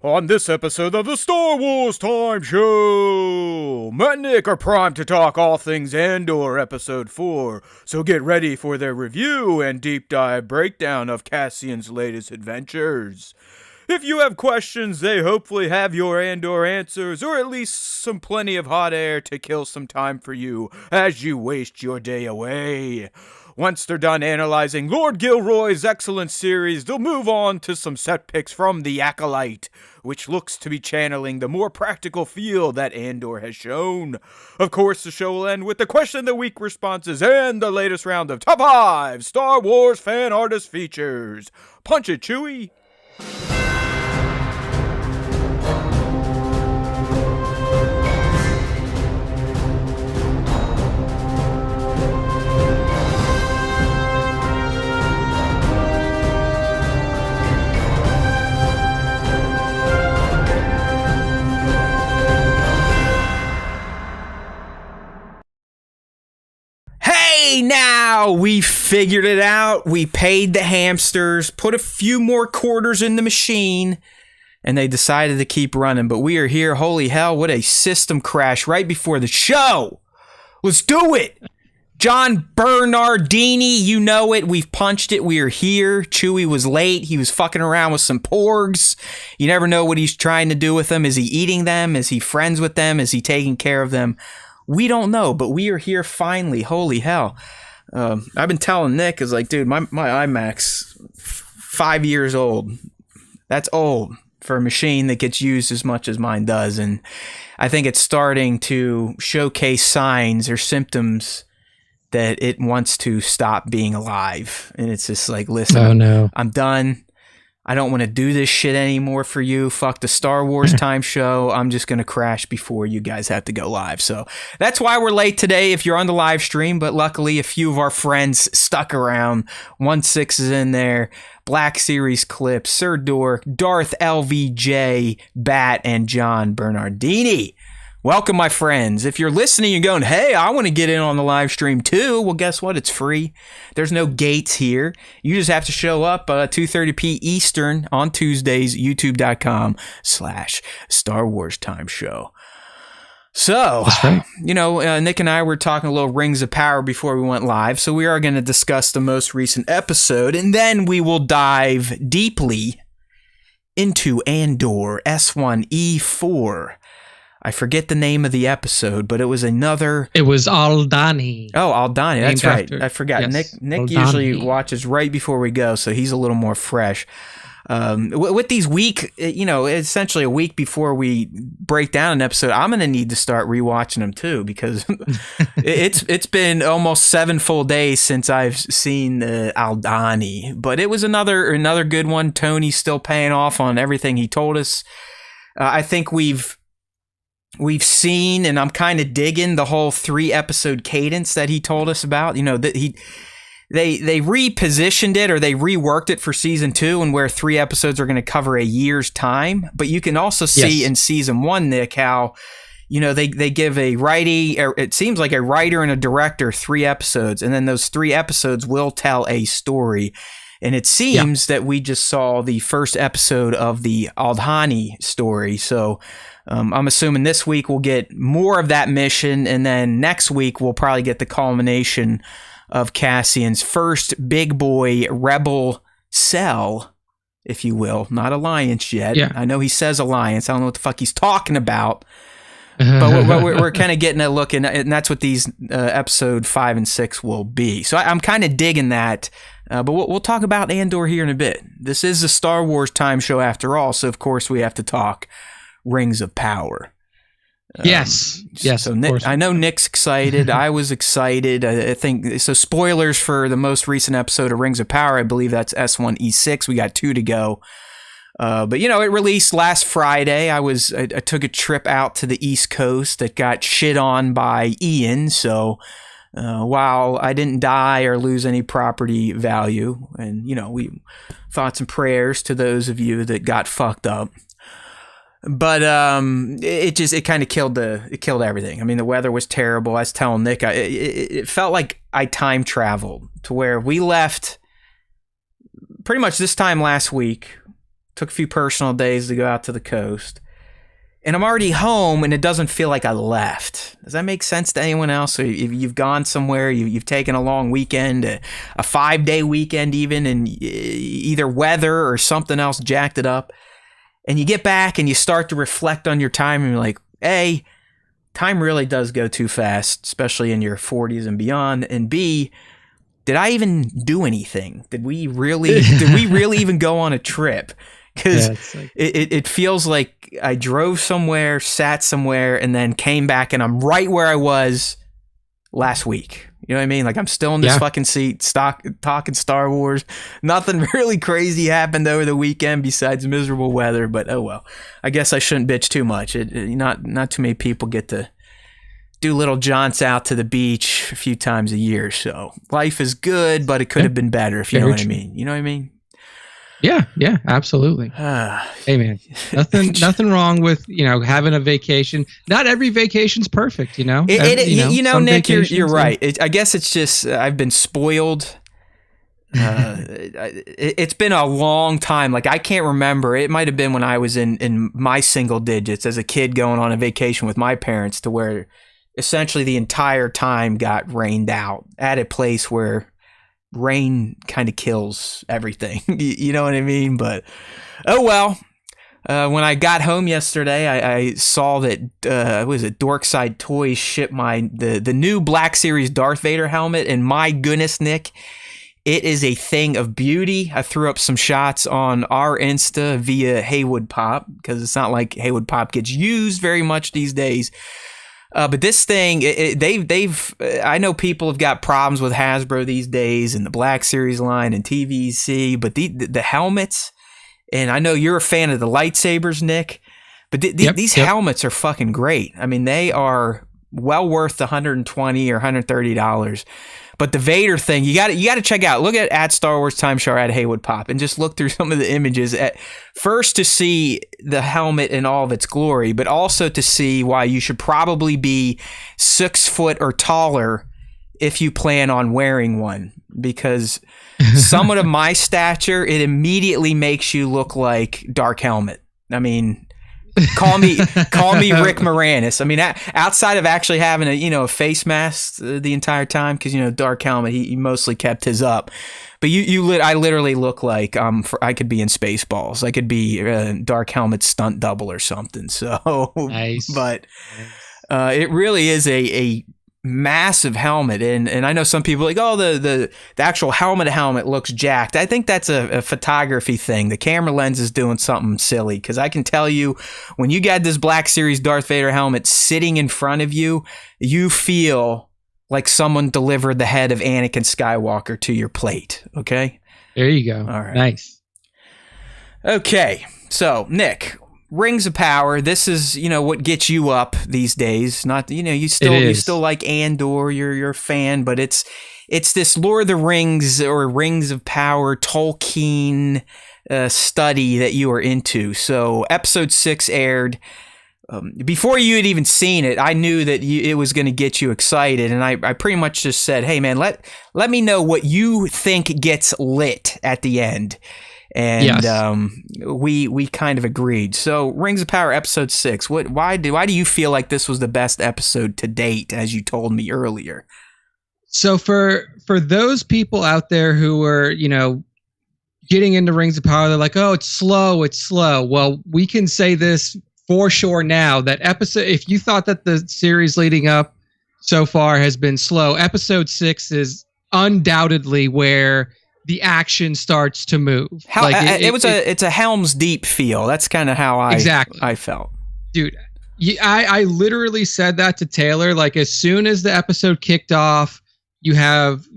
On this episode of the Star Wars Time Show, Matt and Nick are primed to talk all things Andor Episode 4, so get ready for their review and deep dive breakdown of Cassian's latest adventures. If you have questions, they hopefully have your Andor answers, or at least some plenty of hot air to kill some time for you as you waste your day away. Once they're done analyzing Lord Gilroy's excellent series, they'll move on to some set picks from The Acolyte, which looks to be channeling the more practical feel that Andor has shown. Of course, the show will end with the Question of the Week responses and the latest round of Top 5 Star Wars Fan Artist Features. Punch it, Chewie! Now we figured it out. We paid the hamsters, put a few more quarters in the machine, and they decided to keep running. But we are here. Holy hell, what a system crash right before the show. Let's do it. John Bernardini, you know it. We've punched it. We are here. Chewie was late. He was fucking around with some porgs. You never know what he's trying to do with them. Is he eating them? Is he friends with them? Is he taking care of them? We don't know, but we are here finally. Holy hell. I've been telling Nick, is like, dude, my iMac's 5 years old. That's old for a machine that gets used as much as mine does. And I think it's starting to showcase signs or symptoms that it wants to stop being alive. And it's just like, listen, I'm done. I don't want to do this shit anymore for you. Fuck the Star Wars Time Show. I'm just going to crash before you guys have to go live. So that's why we're late today if you're on the live stream. But luckily, a few of our friends stuck around. 1-6 is in there. Black Series Clips, Sir Dork, Darth LVJ, Bat, and John Bernardini. Welcome, my friends. If you're listening and going, hey, I want to get in on the live stream too, well, guess what? It's free. There's no gates here. You just have to show up 2:30 Eastern on Tuesdays, youtube.com/Star Wars Time Show. So, right. Nick and I were talking a little Rings of Power before we went live, so we are going to discuss the most recent episode, and then we will dive deeply into Andor S1E4. I forget the name of the episode, but it was another... It was Aldhani. Oh, Aldhani, that's right. After. I forgot. Yes. Nick usually watches right before we go, so he's a little more fresh. With these essentially a week before we break down an episode, I'm going to need to start rewatching them too, because it's been almost 7 full days since I've seen Aldhani. But it was another good one. Tony's still paying off on everything he told us. I think we've seen, and I'm kind of digging the whole 3-episode cadence that he told us about. That they repositioned it, or they reworked it for season 2, and where 3 episodes are going to cover a year's time. But you can also see in season 1, Nick, how they give it seems like a writer and a director 3 episodes, and then those 3 episodes will tell a story. And it seems that we just saw the first episode of the Aldhani story. So I'm assuming this week we'll get more of that mission, and then next week we'll probably get the culmination of Cassian's first big boy rebel cell, if you will. Not alliance yet. Yeah. I know he says alliance. I don't know what the fuck he's talking about. But we're kind of getting a look, and that's what these episode 5 and 6 will be. So I'm kind of digging that. But we'll talk about Andor here in a bit. This is the Star Wars Time Show after all, so of course we have to talk Rings of Power. Yes. So Nick, I know Nick's excited. I was excited. I think so. Spoilers for the most recent episode of Rings of Power. I believe that's S1E6. We got 2 to go. But it released last Friday. I took a trip out to the East Coast that got shit on by Ian. So while I didn't die or lose any property value, and we thoughts and prayers to those of you that got fucked up. But it kind of killed everything. I mean, the weather was terrible. I was telling Nick, it felt like I time traveled to where we left pretty much this time last week took a few personal days to go out to the coast. And I'm already home, and it doesn't feel like I left. Does that make sense to anyone else? So if you've gone somewhere, you've taken a long weekend, a 5-day weekend even, and either weather or something else jacked it up. And you get back and you start to reflect on your time, and you're like, A, time really does go too fast, especially in your 40s and beyond. And B, did I even do anything? Did we really even go on a trip? Because it feels like I drove somewhere, sat somewhere, and then came back, and I'm right where I was last week. You know what I mean? Like, I'm still in this fucking seat, talking Star Wars. Nothing really crazy happened over the weekend besides miserable weather, but oh well. I guess I shouldn't bitch too much. Not too many people get to do little jaunts out to the beach a few times a year, so life is good, but it could have been better, if you know what I mean. You know what I mean? Yeah, absolutely. Hey man, nothing wrong with, having a vacation. Not every vacation's perfect, Nick, you're right. I guess it's just I've been spoiled. It's been a long time. Like, I can't remember. It might have been when I was in my single digits as a kid going on a vacation with my parents, to where essentially the entire time got rained out at a place where rain kind of kills everything. You know what I mean? But oh well. When I got home yesterday, I saw that Dorkside Toys shipped the new Black Series Darth Vader helmet, and my goodness, Nick, it is a thing of beauty. I threw up some shots on our Insta via Haywood Pop, because it's not like Haywood Pop gets used very much these days. But this thing, I know people have got problems with Hasbro these days and the Black Series line and TVC, but the helmets, and I know you're a fan of the lightsabers, Nick, but these helmets are fucking great. I mean, they are well worth the $120 or $130. But the Vader thing, you got to check out. Look at Star Wars Timeshare at Haywood Pop and just look through some of the images at first to see the helmet in all of its glory, but also to see why you should probably be 6 foot or taller if you plan on wearing one. Because someone of my stature, it immediately makes you look like Dark Helmet. I mean, call me Rick Moranis. I mean, outside of actually having a face mask the entire time, because Dark Helmet, he mostly kept his up. But I literally look like I could be in Spaceballs. I could be Dark Helmet's stunt double or something. So nice. But it really is a massive helmet, and I know some people are like, oh, the actual helmet looks jacked. I think that's a photography thing. The camera lens is doing something silly, because I can tell you, when you got this Black Series Darth Vader helmet sitting in front of you, you feel like someone delivered the head of Anakin Skywalker to your plate. Okay, there you go. All right, nice. Okay, so Nick, Rings of Power. This is, what gets you up these days. Not, you still like Andor. You're a fan, but it's this Lord of the Rings or Rings of Power Tolkien study that you are into. So episode 6 aired. Before you had even seen it, I knew that it was going to get you excited, and I pretty much just said, "Hey man, let me know what you think gets lit at the end." And yes. We kind of agreed. So Rings of Power episode 6. Why do you feel like this was the best episode to date, as you told me earlier? So for those people out there who are, getting into Rings of Power, they're like, oh, it's slow. Well, we can say this for sure now, that if you thought that the series leading up so far has been slow, episode 6 is undoubtedly where the action starts to move. It's a Helm's Deep feel. That's kind of how I felt. Dude, I literally said that to Taylor. Like, as soon as the episode kicked off, you have,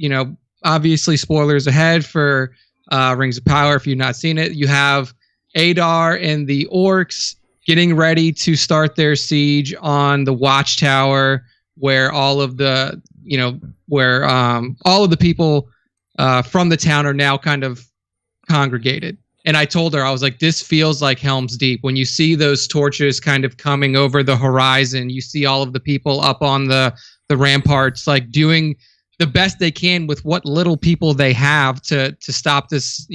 obviously spoilers ahead for Rings of Power if you've not seen it. You have Adar and the orcs getting ready to start their siege on the Watchtower, where all of the people from the town are now kind of congregated. And I told her, I was like, this feels like Helm's Deep. When you see those torches kind of coming over the horizon, you see all of the people up on the ramparts, like doing the best they can with what little people they have to stop this,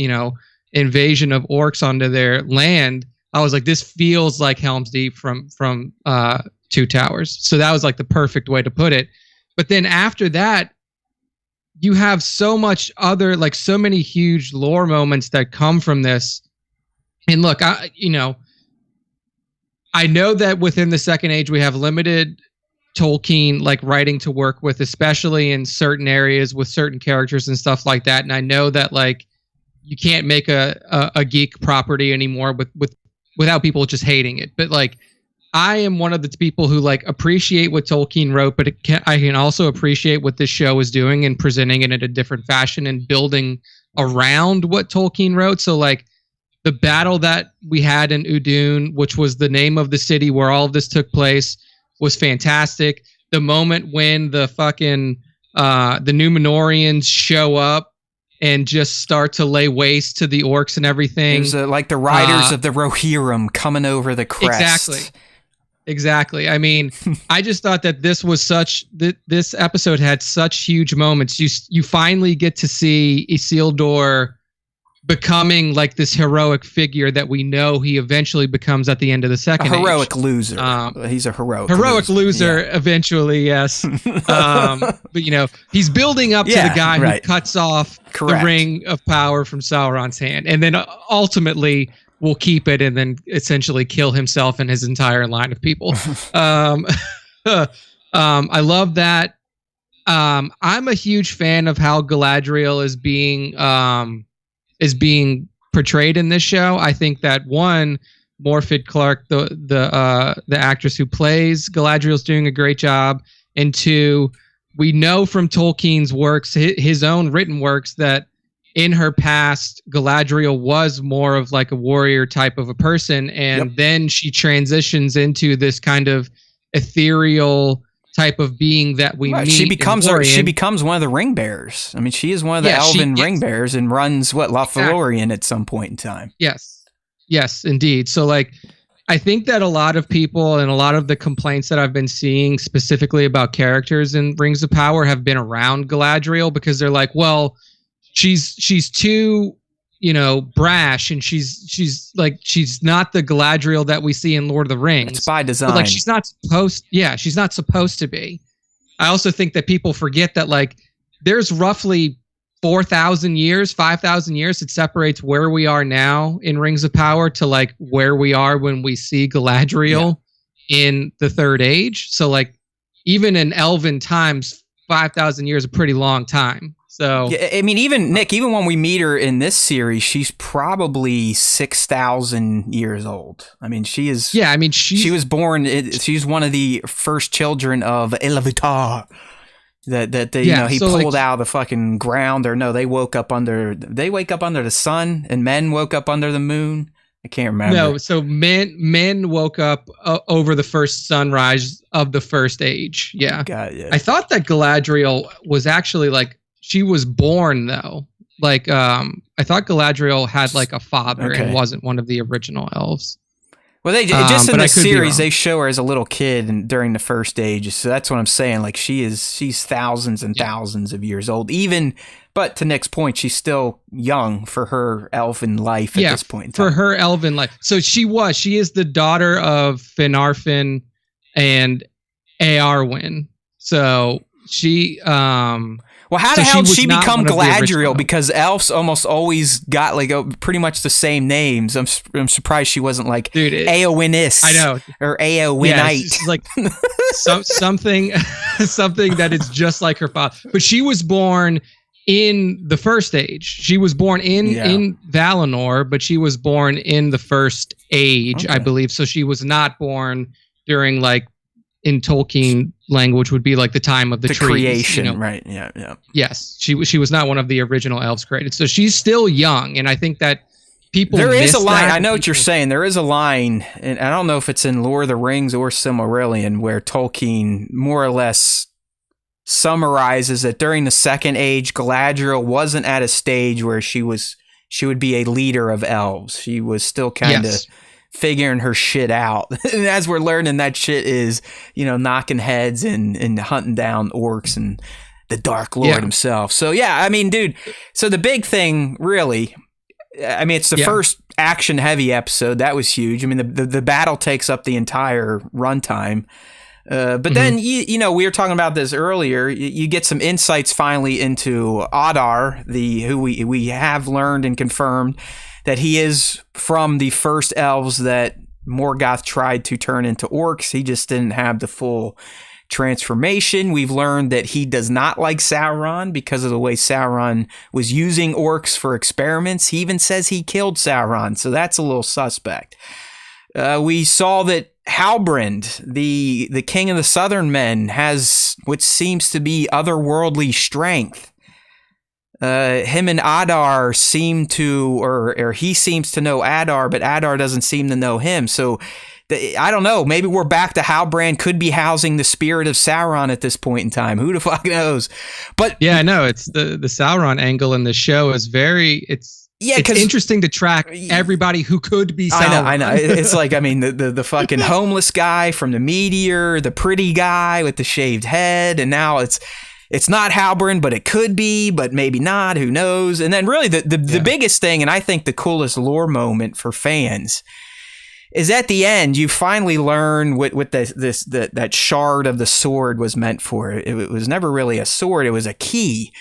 invasion of orcs onto their land, I was like, this feels like Helm's Deep from Two Towers. So that was like the perfect way to put it. But then after that, you have so much other, like so many huge lore moments that come from this. And look, I know that within the Second Age we have limited Tolkien like writing to work with, especially in certain areas with certain characters and stuff like that. And I know that like you can't make a geek property anymore without people just hating it. But like, I am one of the people who like appreciate what Tolkien wrote, but I can also appreciate what this show is doing and presenting it in a different fashion and building around what Tolkien wrote. So like the battle that we had in Udun, which was the name of the city where all of this took place, was fantastic. The moment when the fucking the Numenorians show up and just start to lay waste to the orcs and everything. It was like the riders of the Rohirrim coming over the crest. Exactly. I mean, I just thought that this was this episode had such huge moments. You finally get to see Isildur becoming like this heroic figure that we know he eventually becomes at the end of the Second Age. Heroic loser. He's a heroic loser eventually, yes. But he's building up to the guy who cuts off the ring of power from Sauron's hand, and then ultimately will keep it and then essentially kill himself and his entire line of people. I love that. I'm a huge fan of how Galadriel is being portrayed in this show. I think that one, Morfydd Clark, the actress who plays Galadriel, is doing a great job, and two, we know from Tolkien's works, his own written works, that in her past, Galadriel was more of like a warrior type of a person, and then she transitions into this kind of ethereal type of being that we meet. She becomes one of the ring bearers. I mean, she is one of the elven ring bearers and runs Lothlorien at some point in time. Yes, indeed. So like, I think that a lot of people and a lot of the complaints that I've been seeing specifically about characters in Rings of Power have been around Galadriel, because they're like, well, she's too, brash, and she's not the Galadriel that we see in Lord of the Rings. It's by design. But like, she's not supposed to be. I also think that people forget that like there's roughly 4,000 years, 5,000 years that separates where we are now in Rings of Power to like where we are when we see Galadriel in the Third Age. So like, even in Elven times, 5,000 years is a pretty long time. So yeah, I mean, even when we meet her in this series, she's probably 6,000 years old. I mean, she is. Yeah, I mean, she was born. She's one of the first children of Iluvatar. That he pulled out of the fucking ground, or no, they wake up under the sun, and men woke up under the moon. I can't remember. No, so men woke up over the first sunrise of the First Age. Yeah. I thought that Galadriel was actually like, she was born though. Like, I thought Galadriel had like a father and wasn't one of the original elves. Well, they just in the series they show her as a little kid and during the First Age, so that's what I'm saying. Like, she's thousands and thousands of years old. But to Nick's point, she's still young for her elven life at this point in time. For her elven life. So she is the daughter of Finarfin and Eowyn. So she well, how the hell did she become Galadriel? Because elves almost always got like pretty much the same names. I'm surprised she wasn't like Eowynnis. I know, or Eowynite. Yeah, like something that is just like her father. But she was born in the First Age. She was born in Valinor, but she was born in the First Age, I believe. So she was not born during like, in Tolkien language would be like the time of the trees, creation, right? Yeah. Yes, she was not one of the original elves created, so she's still young, and I think that people. There is a line. I know what you're saying. There is a line, and I don't know if it's in Lord of the Rings or Silmarillion, where Tolkien more or less summarizes that during the Second Age, Galadriel wasn't at a stage where she would be a leader of elves. She was still kind of figuring her shit out. And as we're learning, that shit is, knocking heads and hunting down orcs and the Dark Lord himself. So yeah, I mean, dude, so the big thing really, I mean, it's the first action-heavy episode. That was huge. I mean, the battle takes up the entire runtime. But then, you know, we were talking about this earlier. You get some insights finally into Adar, who we have learned and confirmed that he is from the first elves that Morgoth tried to turn into orcs. He just didn't have the full transformation. We've learned that he does not like Sauron because of the way Sauron was using orcs for experiments. He even says he killed Sauron, so that's a little suspect. We saw that Halbrand, the king of the Southern Men, has what seems to be otherworldly strength. Him and Adar seem to, or he seems to know Adar, but Adar doesn't seem to know him. So I don't know. Maybe we're back to Halbrand could be housing the spirit of Sauron at this point in time. Who the fuck knows? But yeah, no, it's the Sauron angle in the show is it's interesting to track everybody who could be Sauron. I know. It's like, I mean, the fucking homeless guy from the Meteor, the pretty guy with the shaved head, and now it's not Halbrand, but it could be, but maybe not. Who knows? And then really the biggest thing, and I think the coolest lore moment for fans, is at the end you finally learn what that shard of the sword was meant for. It was never really a sword; it was a key.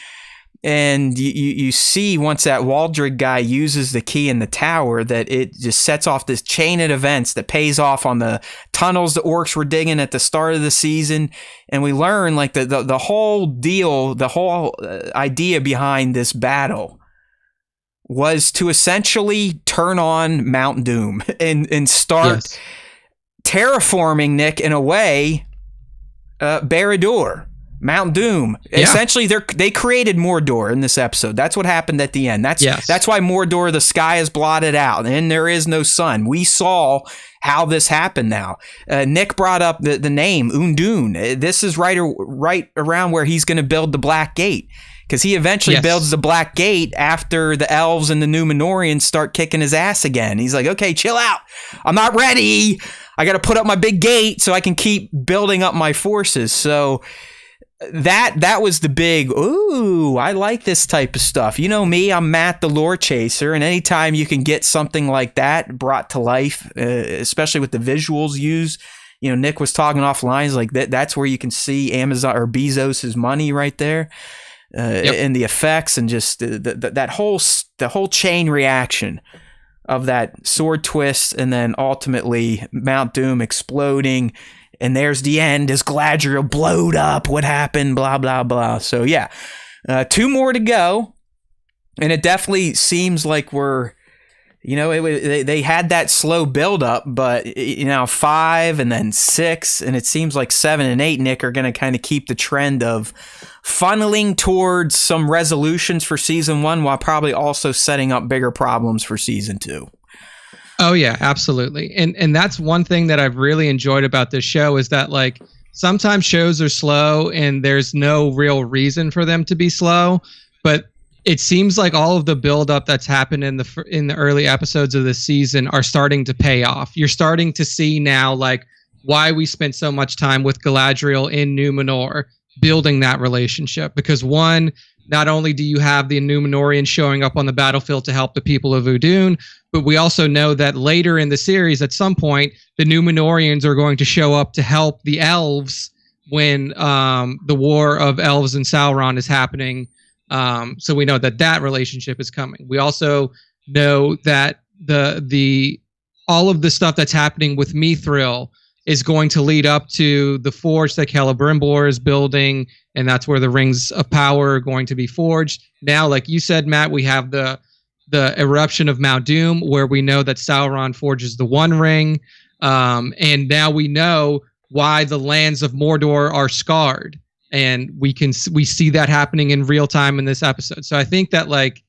And you see once that Waldrig guy uses the key in the tower that it just sets off this chain of events that pays off on the tunnels the orcs were digging at the start of the season. And we learn like the whole deal, the whole idea behind this battle was to essentially turn on Mount Doom and start terraforming, Nick, in a way, Barad-dûr. Mount Doom. Yeah. Essentially, they created Mordor in this episode. That's what happened at the end. That's why Mordor, the sky is blotted out, and there is no sun. We saw how this happened now. Nick brought up the name, Undun. This is right around where he's going to build the Black Gate, because he eventually builds the Black Gate after the elves and the Númenóreans start kicking his ass again. He's like, okay, chill out. I'm not ready. I got to put up my big gate so I can keep building up my forces. So that was the big, ooh, I like this type of stuff. You know me, I'm Matt the lore chaser, and anytime you can get something like that brought to life, especially with the visuals used, you know, Nick was talking offline, like that's where you can see Amazon or Bezos's money right there, and the effects and just the whole chain reaction of that sword twist, and then ultimately Mount Doom exploding. And there's the end as Galadriel blowed up. What happened? Blah, blah, blah. So, yeah, 2 more to go. And it definitely seems like we're, you know, they had that slow buildup, but, you know, 5 and then 6. And it seems like 7 and 8, Nick, are going to kind of keep the trend of funneling towards some resolutions for season 1 while probably also setting up bigger problems for season 2. Oh yeah, absolutely. And that's one thing that I've really enjoyed about this show is that like sometimes shows are slow and there's no real reason for them to be slow, but it seems like all of the buildup that's happened in the early episodes of this season are starting to pay off. You're starting to see now like why we spent so much time with Galadriel in Númenor building that relationship, because one, not only do you have the Númenóreans showing up on the battlefield to help the people of Udun, but we also know that later in the series, at some point, the Númenóreans are going to show up to help the elves when the war of elves and Sauron is happening. So we know that relationship is coming. We also know that the all of the stuff that's happening with Mithril is going to lead up to the forge that Celebrimbor is building, and that's where the rings of power are going to be forged. Now, like you said, Matt, we have the eruption of Mount Doom, where we know that Sauron forges the One Ring, and now we know why the lands of Mordor are scarred, and we see that happening in real time in this episode. So I think that like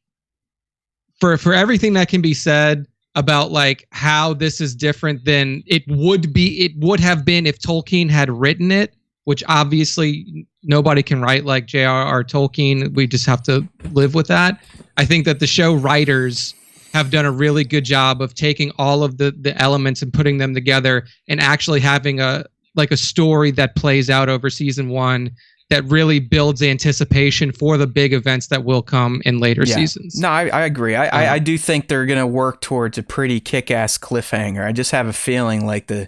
for everything that can be said about like how this is different than it would have been if Tolkien had written it, which obviously nobody can write like J.R.R. Tolkien. We just have to live with that. I think that the show writers have done a really good job of taking all of the elements and putting them together and actually having a story that plays out over season 1 that really builds anticipation for the big events that will come in later seasons. No, I agree. I do think they're going to work towards a pretty kick-ass cliffhanger. I just have a feeling like the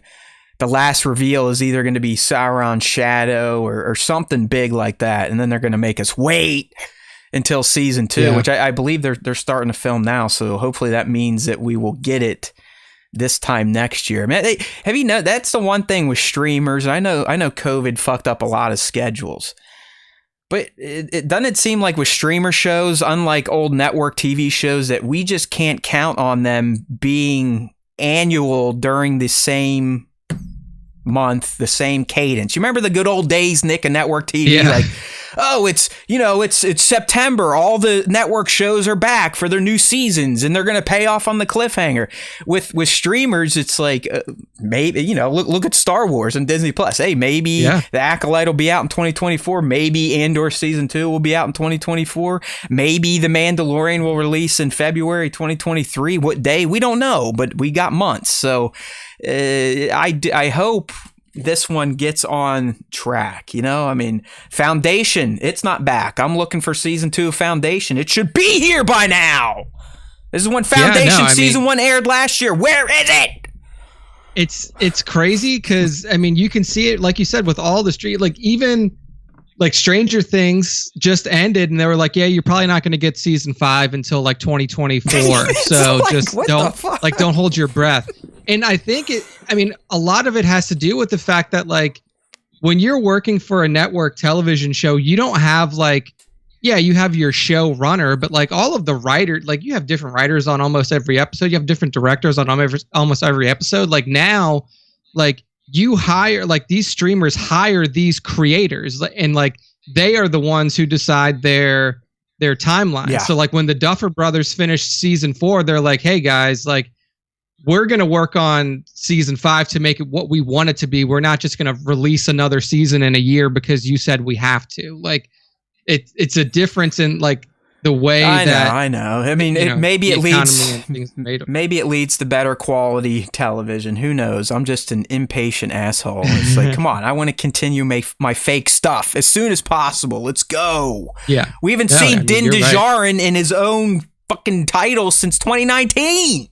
last reveal is either going to be Sauron's shadow or something big like that, and then they're going to make us wait until season 2, which I believe they're starting to film now. So hopefully that means that we will get it this time next year. Man, have you know that's the one thing with streamers? I know COVID fucked up a lot of schedules, but it doesn't seem like with streamer shows, unlike old network TV shows, that we just can't count on them being annual during the same month, the same cadence. You remember the good old days, Nick, of network TV? Like, oh, it's September. All the network shows are back for their new seasons, and they're going to pay off on the cliffhanger. With streamers, it's like maybe look at Star Wars and Disney Plus. Hey, maybe the Acolyte will be out in 2024. Maybe Andor season 2 will be out in 2024. Maybe the Mandalorian will release in February 2023. What day? We don't know, but we got months. So I hope this one gets on track. I mean, Foundation, it's not back. I'm looking for season 2 of Foundation. It should be here by now. This is when Foundation season 1 aired last year. Where is it? It's crazy because you can see it, like you said, with all the street, like even like Stranger Things just ended, and they were like, yeah, you're probably not going to get season 5 until like 2024. So like, just don't hold your breath. And I think a lot of it has to do with the fact that like when you're working for a network television show, you don't have you have your show runner, but like all of the writers, like you have different writers on almost every episode. You have different directors on almost every episode. Like now, like you hire, like these streamers hire these creators, and like they are the ones who decide their timeline. Yeah. So like when the Duffer Brothers finished season 4, they're like, hey guys, like, we're going to work on season 5 to make it what we want it to be. We're not just going to release another season in a year because you said we have to. Like, it's a difference in like the way I know. I mean, maybe it leads to better quality television. Who knows? I'm just an impatient asshole. It's like, come on, I want to continue my fake stuff as soon as possible. Let's go. Yeah. We haven't seen Din Djarin in his own fucking title since 2019.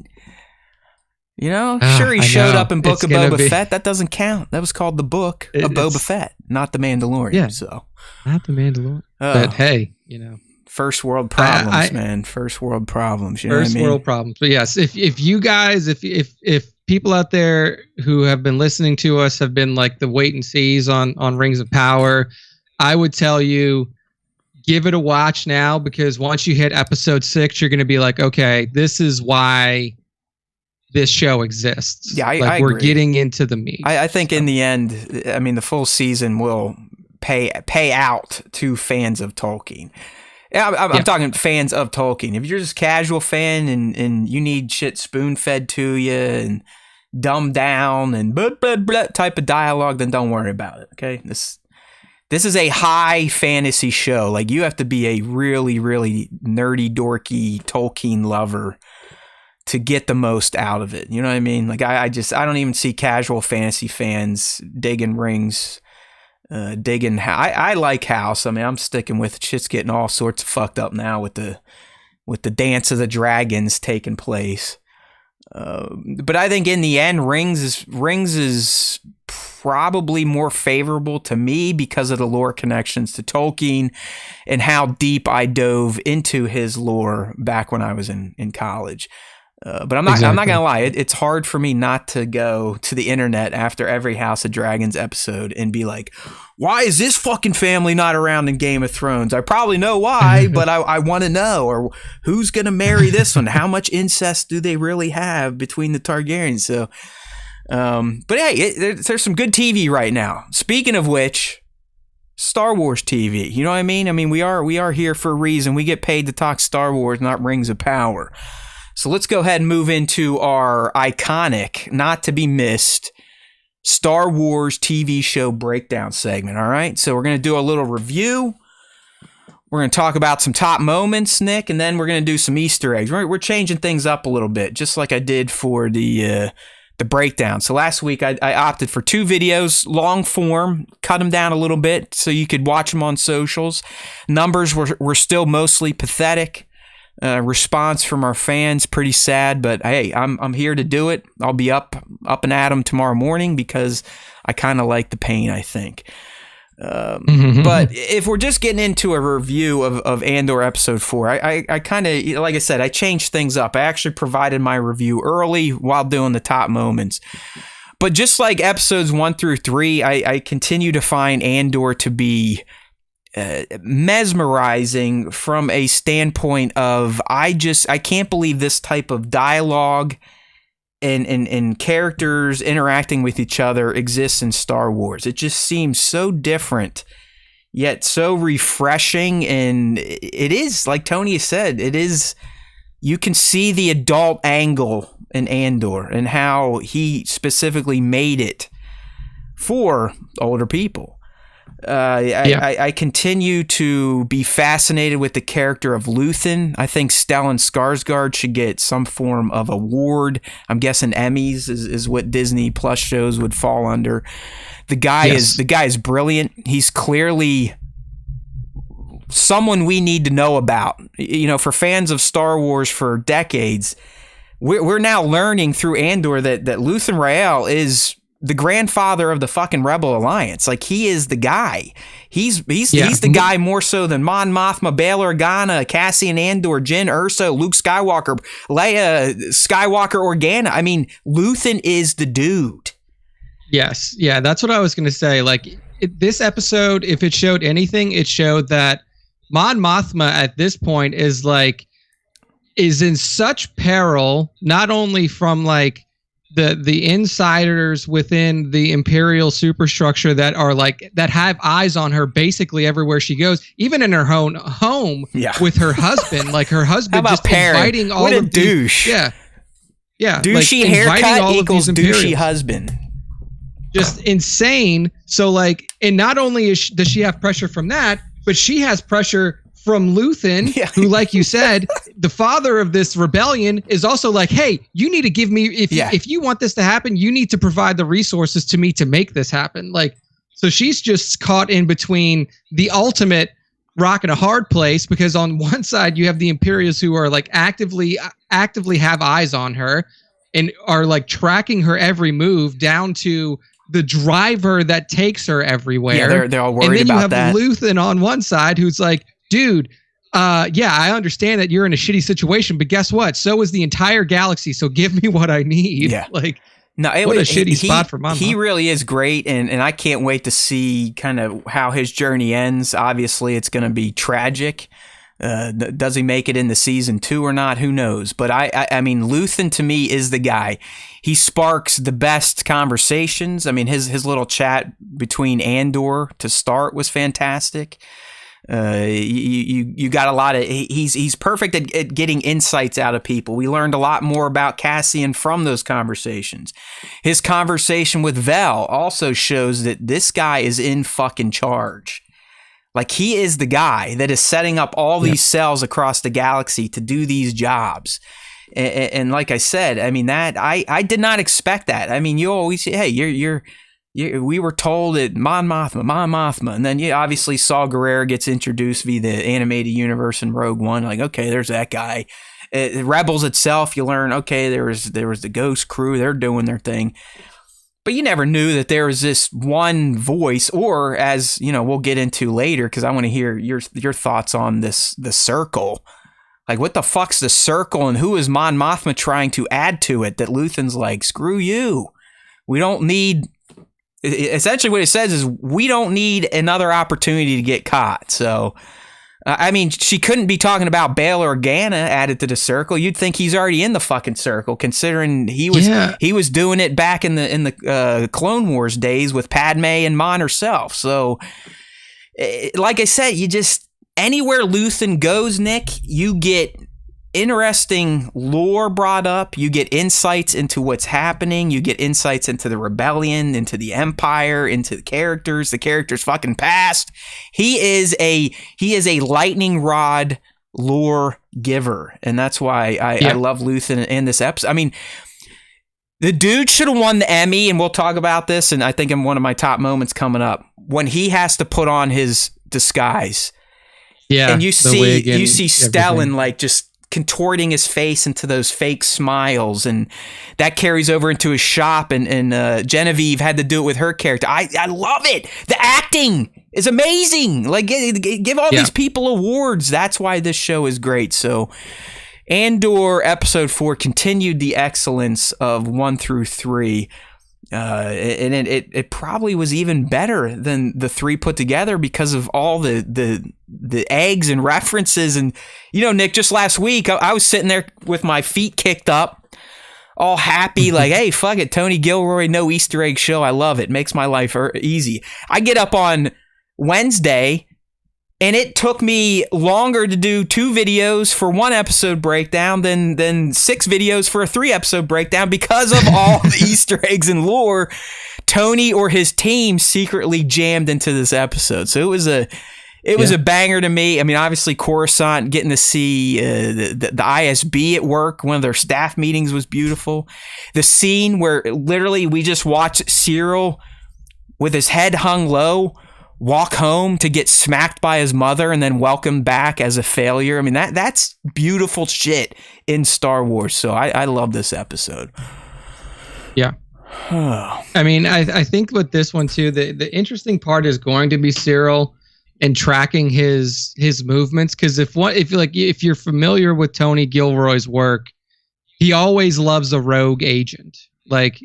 Sure, he showed up in Book of Boba Fett. That doesn't count. That was called the Book of Boba Fett, not the Mandalorian. Yeah, so not the Mandalorian. But hey, first world problems, man. First world problems. First world problems. But yes, if you guys, if people out there who have been listening to us have been like the wait and sees on Rings of Power, I would tell you, give it a watch now, because once you hit episode 6, you're going to be like, okay, this is why this show exists. Yeah, I we're agree. Getting into the meat. I think in the end, the full season will pay out to fans of Tolkien. I'm talking fans of Tolkien. If you're just a casual fan and you need shit spoon-fed to you and dumbed down and blah, blah, blah type of dialogue, then don't worry about it, okay? This is a high fantasy show. Like, you have to be a really, really nerdy, dorky Tolkien lover to get the most out of it. You know what I mean? Like, I don't even see casual fantasy fans digging Rings, digging. I like House. I'm sticking with it. Shit's getting all sorts of fucked up now with the Dance of the Dragons taking place. But I think in the end, Rings is probably more favorable to me because of the lore connections to Tolkien and how deep I dove into his lore back when I was in college. But I'm not gonna lie. It's hard for me not to go to the internet after every House of Dragons episode and be like, why is this fucking family not around in Game of Thrones? I probably know why, but I want to know. Or who's gonna marry this one? How much incest do they really have between the Targaryens? So, but hey, there's some good TV right now. Speaking of which, Star Wars TV. You know what I mean? We are here for a reason. We get paid to talk Star Wars, not Rings of Power. So let's go ahead and move into our iconic, not to be missed, Star Wars TV show breakdown segment, all right? So we're going to do a little review. We're going to talk about some top moments, Nick, and then we're going to do some Easter eggs. We're changing things up a little bit, just like I did for the the breakdown. So last week I opted for 2 videos, long form, cut them down a little bit so you could watch them on socials. Numbers were still mostly pathetic. Response from our fans pretty sad, but hey, I'm here to do it. I'll be up and at 'em tomorrow morning because I kind of like the pain, I think. But if we're just getting into a review of Andor episode 4, I kind of, like I said, I changed things up. I actually provided my review early while doing the top moments. But just like episodes 1 through 3, I continue to find Andor to be mesmerizing from a standpoint of I can't believe this type of dialogue and characters interacting with each other exists in Star Wars. It just seems so different, yet so refreshing. And it is, like Tony said, it is, you can see the adult angle in Andor and how he specifically made it for older people. I continue to be fascinated with the character of Luthen. I think Stellan Skarsgård should get some form of award. I'm guessing Emmys is what Disney Plus shows would fall under. The guy is brilliant. He's clearly someone we need to know about. You know, for fans of Star Wars for decades, we're now learning through Andor that Luthen Rael is the grandfather of the fucking Rebel Alliance. Like, he is the guy. He's the guy more so than Mon Mothma, Bail Organa, Cassian Andor, Jyn Erso, Luke Skywalker, Leia Skywalker, Organa. I mean, Luthen is the dude. Yes. Yeah, that's what I was going to say. Like, this episode, if it showed anything, it showed that Mon Mothma at this point is in such peril, not only from like the insiders within the Imperial superstructure that are like that have eyes on her basically everywhere she goes, even in her own home with her husband. Like, her husband just inviting all of douche. Yeah. Douchey like, haircut equals douchey husband. Just insane. So like, and not only does she have pressure from that, but she has pressure from Luthen, who, like you said, the father of this rebellion, is also like, hey, you need to give me, if you want this to happen, you need to provide the resources to me to make this happen. Like, so she's just caught in between the ultimate rock and a hard place, because on one side you have the Imperials who are like actively have eyes on her and are like tracking her every move down to the driver that takes her everywhere. Yeah, they're all worried about that. And then you have Luthen on one side who's like, dude, I understand that you're in a shitty situation, but guess what? So is the entire galaxy. So give me what I need. Yeah. Like, no, what a shitty spot for Mon Mothma. He really is great, and I can't wait to see kind of how his journey ends. Obviously, it's going to be tragic. Does he make it into season 2 or not? Who knows? But I mean, Luthen to me is the guy. He sparks the best conversations. I mean, his little chat between Andor to start was fantastic. You got a lot of, he's perfect at getting insights out of people. We learned a lot more about Cassian from those conversations. His conversation with Vel also shows that this guy is in fucking charge. Like, he is the guy that is setting up all these cells across the galaxy to do these jobs. And like I said, I mean, that I did not expect that. I mean, you always say, hey, we were told that Mon Mothma, and then you obviously Saw Gerrera gets introduced via the animated universe in Rogue One. Like, okay, there's that guy. Rebels itself, you learn, okay, there was the Ghost crew, they're doing their thing. But you never knew that there was this one voice, or, as you know, we'll get into later, because I want to hear your thoughts on the Circle. Like, what the fuck's the Circle, and who is Mon Mothma trying to add to it that Luthen's like, screw you. We don't need... Essentially what it says is we don't need another opportunity to get caught. So, I mean, she couldn't be talking about Bail Organa added to the Circle. You'd think he's already in the fucking Circle, considering he was doing it back in the Clone Wars days with Padme and Mon herself. So, like I said, you just, anywhere Luthen goes, Nick, you get interesting lore brought up. You get insights into what's happening. You get insights into the rebellion, into the Empire, into the characters fucking past. He is a lightning rod lore giver, and that's why I love Luthen in this episode. I mean, The dude should have won the Emmy, and we'll talk about this, and I think in one of my top moments coming up, when he has to put on his disguise. Yeah, and you see everything. Stellan like just contorting his face into those fake smiles, and that carries over into his shop, and Genevieve had to do it with her character. I love it. The acting is amazing. Like, give all these people awards. That's why this show is great. So Andor episode 4 continued the excellence of 1 through 3. And it probably was even better than the 3 put together because of all the eggs and references. And, Nick, just last week, I was sitting there with my feet kicked up, all happy, like, hey, fuck it, Tony Gilroy, no Easter egg show. I love it. Makes my life easy. I get up on Wednesday, and it took me longer to do 2 videos for 1 episode breakdown than 6 videos for a 3 episode breakdown because of all the Easter eggs and lore Tony or his team secretly jammed into this episode. So it was a banger to me. I mean, obviously Coruscant, getting to see the ISB at work, one of their staff meetings was beautiful. The scene where literally we just watched Cyril with his head hung low walk home to get smacked by his mother and then welcomed back as a failure. I mean, that's beautiful shit in Star Wars. So I love this episode. Yeah. I mean, I think with this one too, the interesting part is going to be Cyril and tracking his movements. Because if you're familiar with Tony Gilroy's work, he always loves a rogue agent. Like,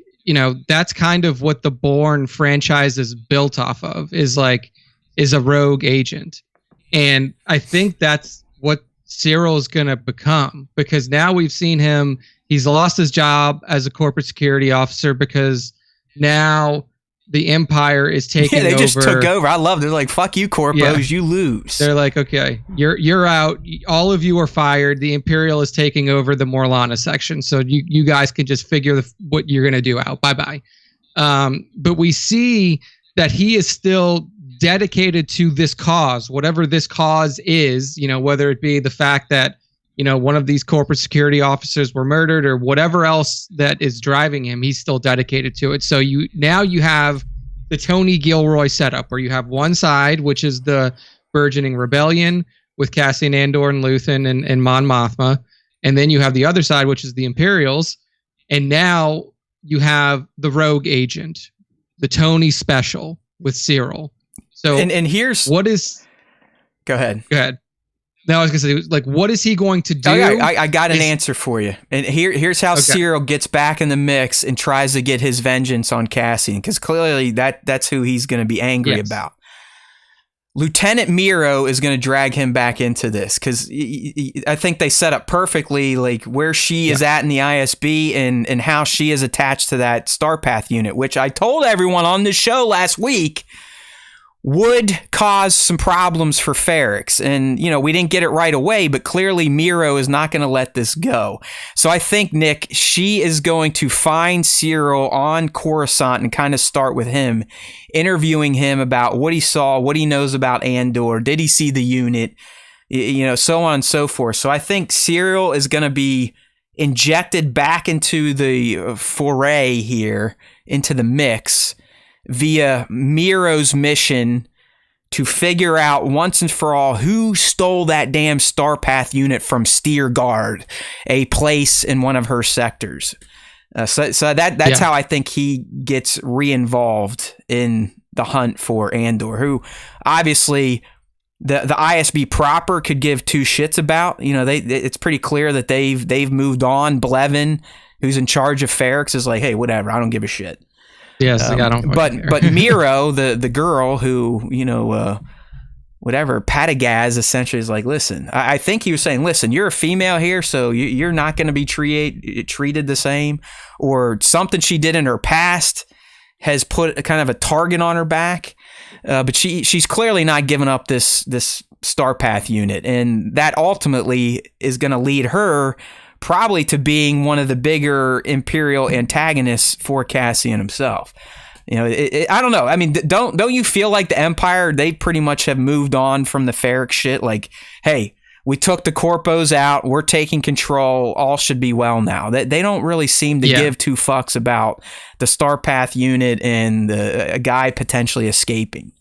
that's kind of what the Bourne franchise is built off of, is a rogue agent. And I think that's what Cyril is going to become, because now we've seen him, he's lost his job as a corporate security officer because now the Empire is taking over. Yeah, they just took over. I love it. They're like, fuck you, corpos, you lose. They're like, okay, you're out. All of you are fired. The Imperial is taking over the Morlana section. So you guys can just figure what you're going to do out. Bye-bye. But we see that he is still dedicated to this cause, whatever this cause is, whether it be the fact that, one of these corporate security officers were murdered or whatever else that is driving him, he's still dedicated to it. So you have the Tony Gilroy setup where you have one side, which is the burgeoning rebellion with Cassian Andor and Luthen and Mon Mothma. And then you have the other side, which is the Imperials. And now you have the rogue agent, the Tony special with Cyril. So and here's what is. Go ahead. No, I was going to say, like, what is he going to do? I got an answer for you. And here's how Cyril gets back in the mix and tries to get his vengeance on Cassian, because clearly that's who he's going to be angry about. Lieutenant Miro is going to drag him back into this, because I think they set up perfectly like where she is at in the ISB and how she is attached to that Starpath unit, which I told everyone on this show last week would cause some problems for Ferrix. And, we didn't get it right away, but clearly Miro is not going to let this go. So I think, Nick, she is going to find Cyril on Coruscant and kind of start with him, interviewing him about what he saw, what he knows about Andor, did he see the unit, so on and so forth. So I think Cyril is going to be injected back into the foray here, into the mix, via Miro's mission to figure out once and for all who stole that damn Starpath unit from Steer Guard, a place in one of her sectors. So that's how I think he gets re-involved in the hunt for Andor, who obviously the ISB proper could give two shits about. It's pretty clear that they've moved on. Blevin, who's in charge of Ferrix, is like, hey, whatever, I don't give a shit. Yes, I don't. But Miro, the girl who, whatever, Patagaz essentially is like, listen, I think he was saying, listen, you're a female here, so you're not going to be treated the same, or something she did in her past has put a kind of a target on her back. But she's clearly not giving up this Starpath unit, and that ultimately is going to lead her probably to being one of the bigger Imperial antagonists for Cassian himself. I don't know. I mean, don't you feel like the Empire, they pretty much have moved on from the Ferrix shit? Like, hey, we took the corpos out, we're taking control, all should be well now. They don't really seem to give two fucks about the Starpath unit and a guy potentially escaping.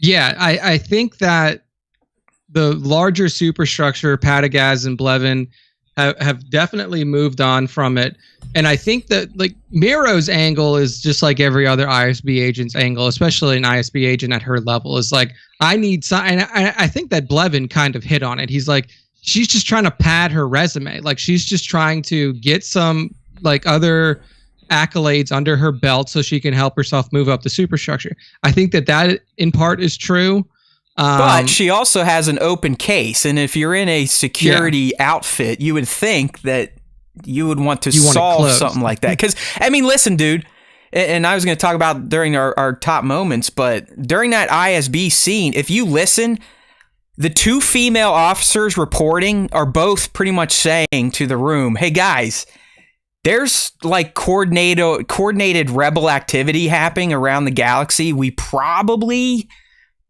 Yeah, I think that the larger superstructure, Padagaz and Blevin, have definitely moved on from it. And I think that like Miro's angle is just like every other ISB agent's angle, especially an ISB agent at her level, is like, I need some, and I think that Blevin kind of hit on it. He's like, she's just trying to pad her resume. Like she's just trying to get some like other accolades under her belt so she can help herself move up the superstructure. I think that in part is true. But she also has an open case, and if you're in a security outfit, you would think that you would want to solve something like that. Because, I mean, listen, dude, and I was going to talk about during our top moments, but during that ISB scene, if you listen, the two female officers reporting are both pretty much saying to the room, hey, guys, there's like coordinated rebel activity happening around the galaxy. We probably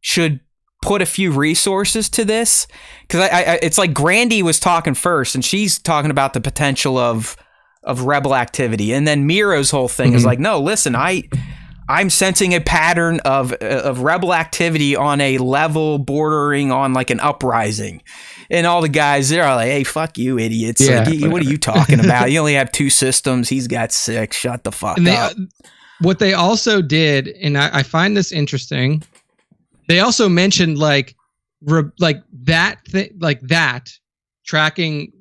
should put a few resources to this, because it's like Grandy was talking first, and she's talking about the potential of rebel activity, and then Miro's whole thing is like, no, listen, I'm sensing a pattern of rebel activity on a level bordering on like an uprising, and all the guys there are like, hey, fuck you, idiots! Yeah, like, what are you talking about? You only have 2 systems. He's got 6. Shut the fuck up. What they also did, and I find this interesting. They also mentioned like that tracking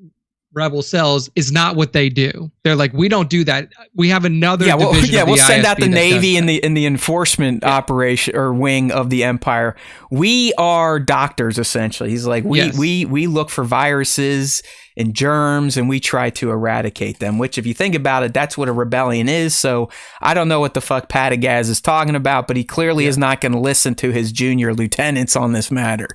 rebel cells is not what they do. They're like, we don't do that. We have another division. We'll send out the ISB Navy and the enforcement operation or wing of the Empire. We are doctors, essentially. He's like, we look for viruses and germs, and we try to eradicate them, which if you think about it, that's what a rebellion is. So I don't know what the fuck Padagaz is talking about, but he clearly is not going to listen to his junior lieutenants on this matter.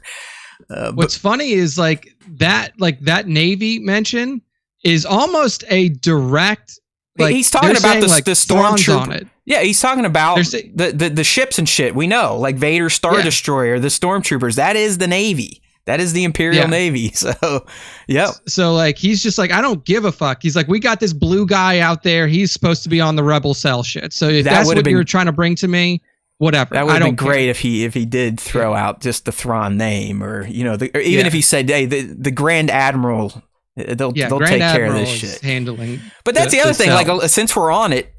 What's funny is like that Navy mention is almost a direct. Like, he's talking about the stormtrooper on it. Yeah, he's talking about the ships and shit. We know, like Vader's Star Destroyer, the stormtroopers. That is the Navy. That is the Imperial Navy. So, yep. So, like, he's just like, I don't give a fuck. He's like, we got this blue guy out there. He's supposed to be on the rebel cell shit. So if that's what you're trying to bring to me, whatever. That would have been great if he did throw out just the Thrawn name, or even if he said, hey, the Grand Admiral. They'll take care of this shit. Handling. But that's the other thing. Like, since we're on it,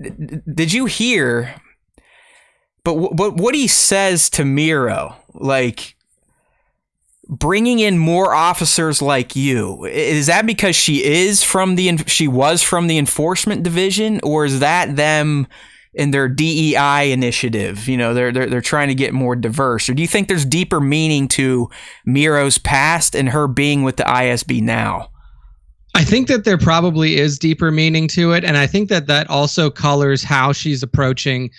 did you hear? But what he says to Miro, like, bringing in more officers like you, is that because she was from the enforcement division, or is that them in their DEI initiative? They're trying to get more diverse, or do you think there's deeper meaning to Miro's past and her being with the ISB now? I think that there probably is deeper meaning to it, and I think that also colors how she's approaching.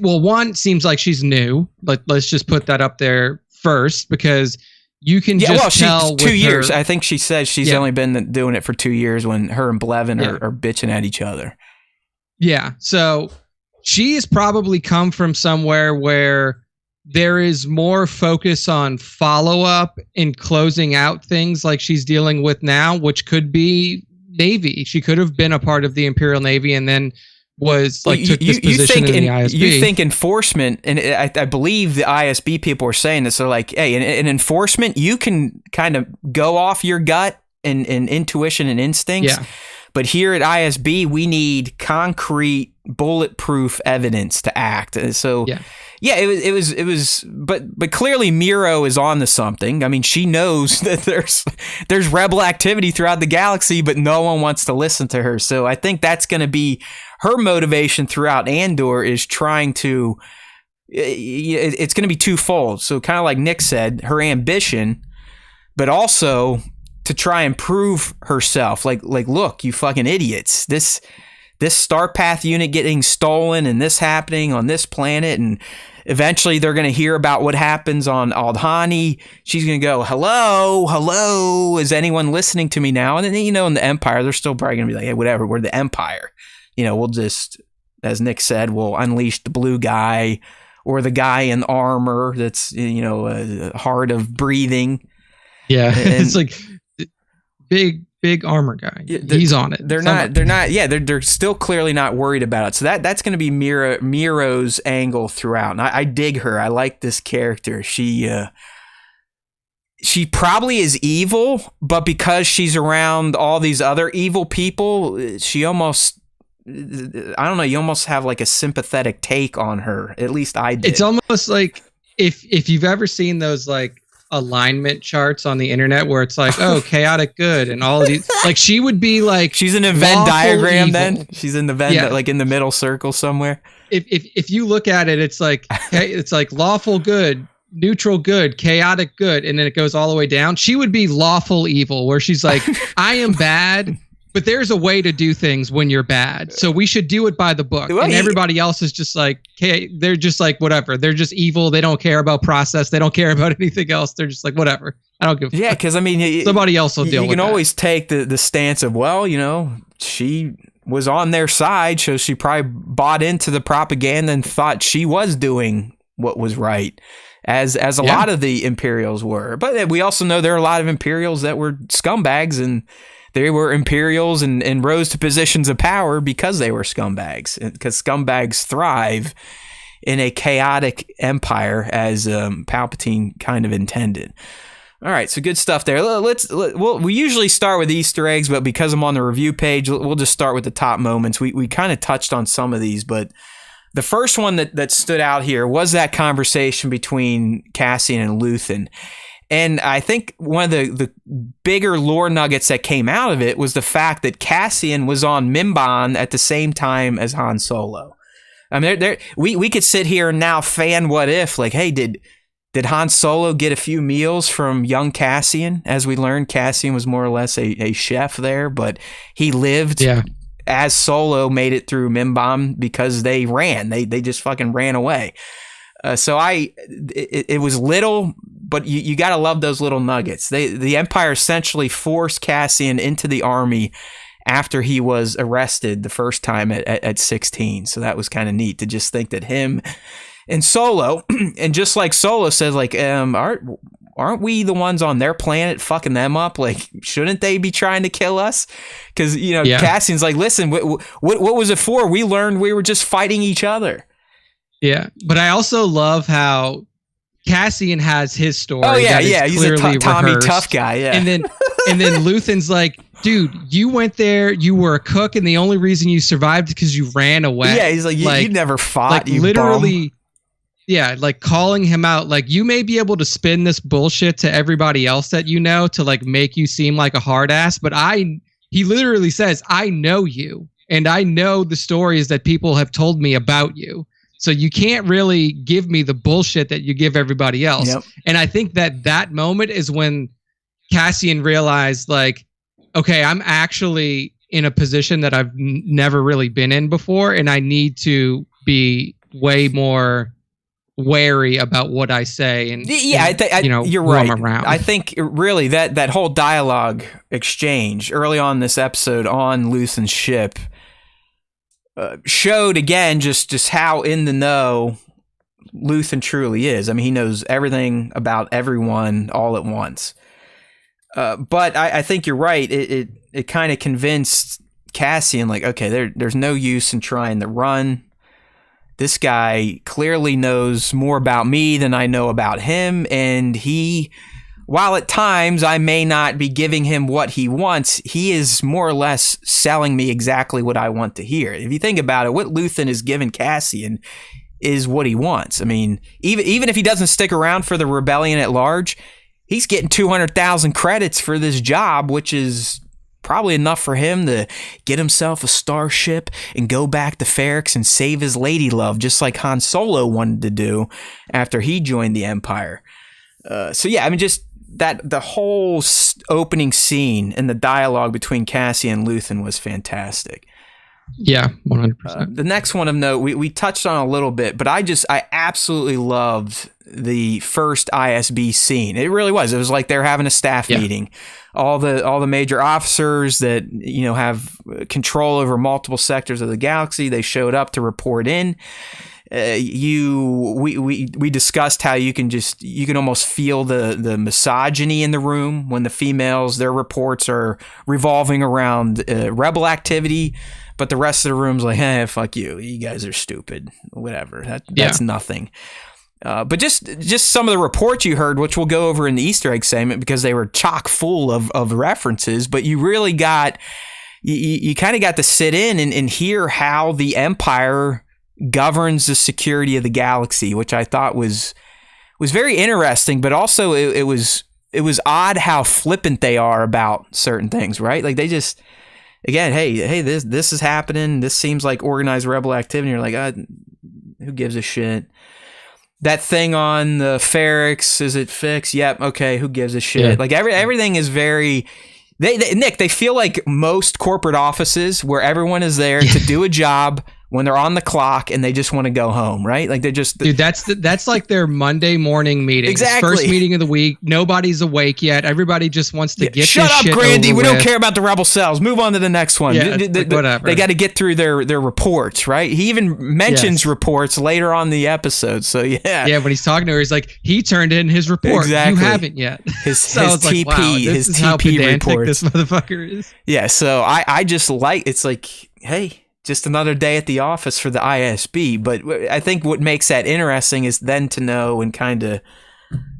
One, seems like she's new. Let's just put that up there first, because you can just tell. 2 years. I think she says she's only been doing it for 2 years, when her and Blevin are bitching at each other. Yeah, so she has probably come from somewhere where there is more focus on follow-up and closing out things like she's dealing with now, which could be Navy. She could have been a part of the Imperial Navy and then took this position in the ISB. You think enforcement, and I believe the ISB people are saying this, they're like, hey, in enforcement, you can kind of go off your gut and intuition and instincts. Yeah. But here at ISB, we need concrete, bulletproof evidence to act. So, it was, but clearly Miro is on to something. I mean, she knows that there's rebel activity throughout the galaxy, but no one wants to listen to her. So I think that's going to be her motivation throughout Andor, is trying to. It's going to be twofold. So kind of like Nick said, her ambition, but also to try and prove herself. Like, look, you fucking idiots. This Starpath unit getting stolen and this happening on this planet, and eventually they're going to hear about what happens on Aldhani. She's going to go, hello, is anyone listening to me now? And then, in the Empire, they're still probably going to be like, hey, whatever, we're the Empire. We'll just, as Nick said, we'll unleash the blue guy or the guy in armor that's, hard of breathing. Yeah, And it's like big armor guy. He's on it. They're still clearly not worried about it. So that's going to be Miro's angle throughout. And I dig her. I like this character. She probably is evil, but because she's around all these other evil people, she almost, I don't know, you almost have like a sympathetic take on her. At least I did. It's almost like if you've ever seen those like alignment charts on the internet where it's like, oh, chaotic good and all of these, like she would be like, she's in a Venn diagram. Evil. Then she's in the Venn, like in the middle circle somewhere. If you look at it, it's like lawful good, neutral good, chaotic good, and then it goes all the way down. She would be lawful evil, where she's like, I am bad, but there's a way to do things when you're bad, so we should do it by the book. And everybody else is just like, okay, they're just like whatever. They're just evil. They don't care about process. They don't care about anything else. They're just like whatever. I don't give a fuck. Because I mean, somebody else will deal with it. You can always take the stance of, well, you know, she was on their side, so she probably bought into the propaganda and thought she was doing what was right. As a lot of the Imperials were. But we also know there are a lot of Imperials that were scumbags, and they were Imperials and rose to positions of power because they were scumbags. Because scumbags thrive in a chaotic empire, as Palpatine kind of intended. All right, so good stuff there. We usually start with Easter eggs, but because I'm on the review page, we'll just start with the top moments. We kind of touched on some of these, but the first one that stood out here was that conversation between Cassian and Luthen. And I think one of the bigger lore nuggets that came out of it was the fact that Cassian was on Mimban at the same time as Han Solo. I mean, we could sit here and now fan what if, like, hey, did Han Solo get a few meals from young Cassian? As we learned, Cassian was more or less a chef there, but he lived... Yeah. As Solo made it through Mimban because they ran. They just fucking ran away. So it was little, but you got to love those little nuggets. The Empire essentially forced Cassian into the army after he was arrested the first time at 16. So that was kind of neat to just think that him and Solo, and just like Solo says, like, aren't we the ones on their planet fucking them up? Like, shouldn't they be trying to kill us? Because, you know, Cassian's like, listen, what was it for? We learned we were just fighting each other. Yeah, but I also love how Cassian has his story. Oh yeah, he's a Tommy tough guy. Yeah, and then Luthen's like, dude, you went there, you were a cook, and the only reason you survived is because you ran away. Yeah, he's like, you never fought. Like, you literally. Bum. Yeah, like calling him out, like, you may be able to spin this bullshit to everybody else that you know to like make you seem like a hard ass, but he literally says, I know you, and I know the stories that people have told me about you. So you can't really give me the bullshit that you give everybody else. Yep. And I think that moment is when Cassian realized, like, okay, I'm actually in a position that I've never really been in before, and I need to be way more wary about what I say. And you're right. I think really that whole dialogue exchange early on in this episode on Luthen's ship showed again just how in the know Luthen truly is. I mean, he knows everything about everyone all at once. But I think you're right. It kind of convinced Cassian, like, okay, there's no use in trying to run. This guy clearly knows more about me than I know about him, and he, while at times I may not be giving him what he wants, he is more or less selling me exactly what I want to hear. If you think about it, what Luthen is giving Cassian is what he wants. I mean, even if he doesn't stick around for the rebellion at large, he's getting 200,000 credits for this job, which is probably enough for him to get himself a starship and go back to Ferrix and save his lady love, just like Han Solo wanted to do after he joined the Empire. So yeah, I mean, just that the whole opening scene and the dialogue between Cassian and Luthen was fantastic. Yeah, 100%. The next one of note, we touched on a little bit, but I absolutely loved the first ISB scene. It really was. It was like they're having a staff meeting. All the major officers that, you know, have control over multiple sectors of the galaxy, they showed up to report in. We discussed how you can almost feel the misogyny in the room when the females, their reports are revolving around rebel activity, but the rest of the room's like, hey, fuck you guys are stupid, whatever. That's nothing. But just some of the reports you heard, which we'll go over in the Easter egg segment because they were chock full of references, but you really got you kind of got to sit in and hear how the Empire governs the security of the galaxy, which I thought was very interesting, but also it was odd how flippant they are about certain things, right? Like they just, again, hey, this is happening. This seems like organized rebel activity. You're like, who gives a shit? That thing on the Ferrix, is it fixed? Yep. Okay. Who gives a shit? Yeah. Like everything is very. Nick, they feel like most corporate offices where everyone is there to do a job when they're on the clock and they just want to go home, right? Like they're just... Dude, that's like their Monday morning meeting. Exactly. First meeting of the week. Nobody's awake yet. Everybody just wants to get shut this up, shit Grandy. over We with. don't care about the rebel cells. Move on to the next one. Yeah, whatever. They got to get through their reports, right? He even mentions reports later on the episode. So yeah. Yeah, when he's talking to her, he's like, he turned in his report. Exactly. You haven't yet. His TP, like, wow, his is how TP pedantic reports. this motherfucker is. Yeah, so I just like, it's like, hey, just another day at the office for the ISB. But I think what makes that interesting is then to know and kind of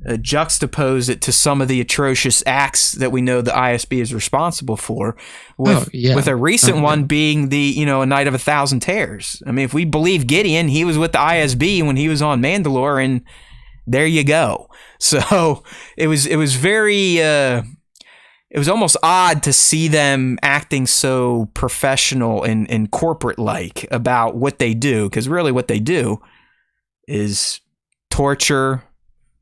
juxtapose it to some of the atrocious acts that we know the ISB is responsible for, with a recent one being the, a Night of 1,000 Tears. I mean, if we believe Gideon, he was with the ISB when he was on Mandalore, and there you go. So it was very... it was almost odd to see them acting so professional and corporate-like about what they do, because really what they do is torture,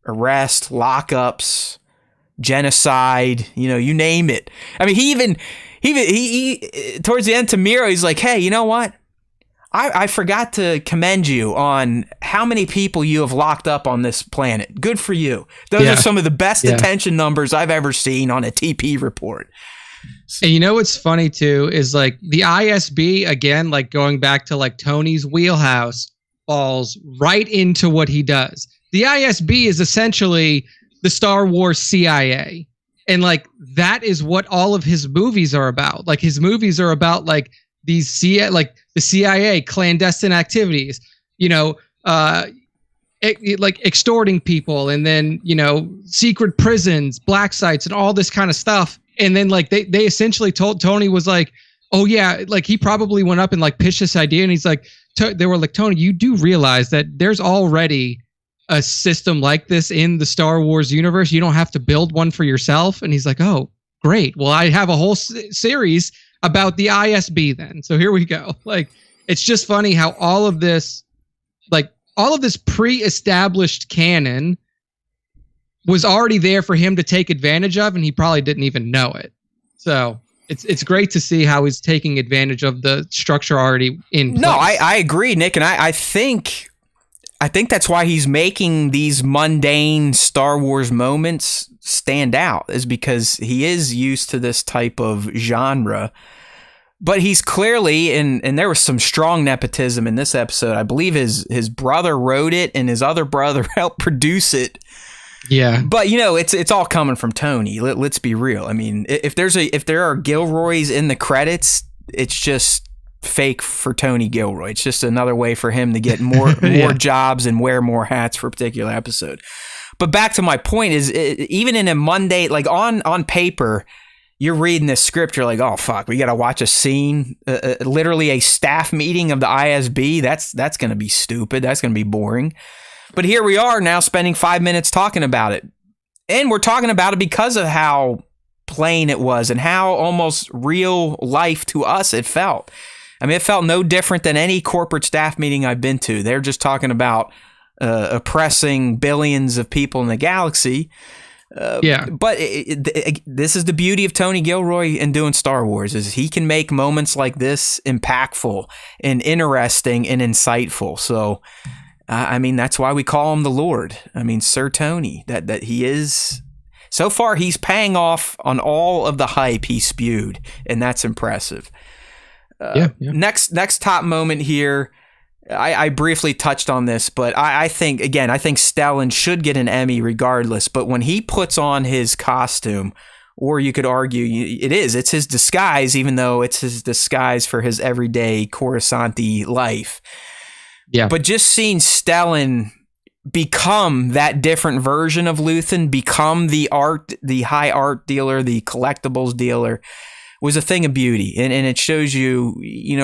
arrest, lockups, genocide, you name it. I mean, he towards the end to Miro, he's like, hey, you know what? I forgot to commend you on how many people you have locked up on this planet. Good for you. Those are some of the best detention numbers I've ever seen on a TP report. And you know what's funny too is like the ISB, again, like going back to like Tony's wheelhouse, falls right into what he does. The ISB is essentially the Star Wars CIA. And like that is what all of his movies are about. Like his movies are about like these the CIA clandestine activities, like extorting people, and then secret prisons, black sites, and all this kind of stuff. And then like they essentially told Tony was like, oh yeah, like he probably went up and like pitched this idea, and he's like, they were like, Tony, you do realize that there's already a system like this in the Star Wars universe. You don't have to build one for yourself. And he's like, oh great, well I have a whole series about the ISB then. So here we go. Like, it's just funny how all of this pre-established canon was already there for him to take advantage of, and he probably didn't even know it. So it's great to see how he's taking advantage of the structure already in place. No, I agree, Nick. And I think that's why he's making these mundane Star Wars moments stand out, is because he is used to this type of genre. But he's clearly, and there was some strong nepotism in this episode. I believe his brother wrote it and his other brother helped produce it. Yeah. But it's all coming from Tony. Let's be real. I mean, if there are Gilroys in the credits, it's just fake for Tony Gilroy. It's just another way for him to get more jobs and wear more hats for a particular episode. But back to my point is, even in a Monday, like on paper, you're reading this script, you're like, oh fuck, we got to watch a scene, literally a staff meeting of the ISB. That's going to be stupid. That's going to be boring. But here we are now spending 5 minutes talking about it. And we're talking about it because of how plain it was and how almost real life to us it felt. I mean, it felt no different than any corporate staff meeting I've been to. They're just talking about oppressing billions of people in the galaxy. But this is the beauty of Tony Gilroy in doing Star Wars, is he can make moments like this impactful and interesting and insightful. So, I mean, that's why we call him the Lord. I mean, Sir Tony, that he is. So far, he's paying off on all of the hype he spewed, and that's impressive. Next top moment here. I briefly touched on this, but I think Stellan should get an Emmy regardless. But when he puts on his costume, or you could argue it's his disguise, even though it's his disguise for his everyday Coruscanti life. Yeah. But just seeing Stellan become that different version of Luthen, become the high art dealer, the collectibles dealer, was a thing of beauty. And it shows you,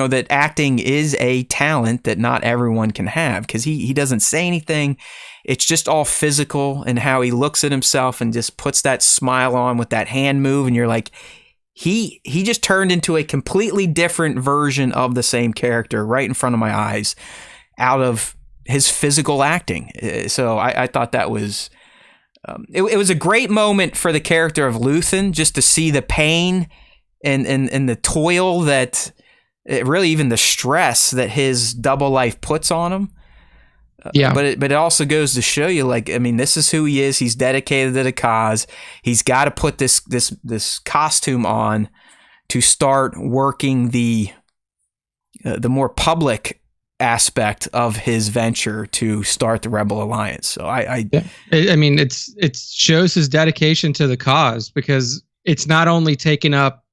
that acting is a talent that not everyone can have, because he doesn't say anything. It's just all physical, and how he looks at himself and just puts that smile on with that hand move. And you're like, he just turned into a completely different version of the same character right in front of my eyes out of his physical acting. So I thought that was, it was a great moment for the character of Luthen, just to see the pain and the toil that, really even the stress that his double life puts on him. Yeah. But it also goes to show you, this is who he is. He's dedicated to the cause. He's got to put this costume on to start working the more public aspect of his venture to start the Rebel Alliance. So it shows his dedication to the cause, because it's not only taken up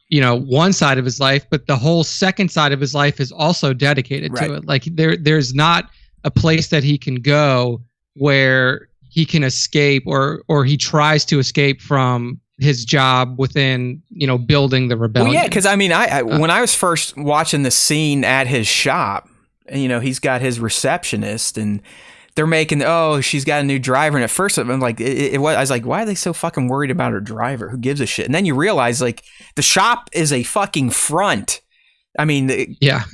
one side of his life, but the whole second side of his life is also dedicated to it. Like there's not a place that he can go where he can escape or he tries to escape from his job within, building the rebellion. Well, yeah, because when I was first watching the scene at his shop, he's got his receptionist and they're making, she's got a new driver. And at first I'm like, I was like, why are they so fucking worried about her driver? Who gives a shit? And then you realize, like, the shop is a fucking front.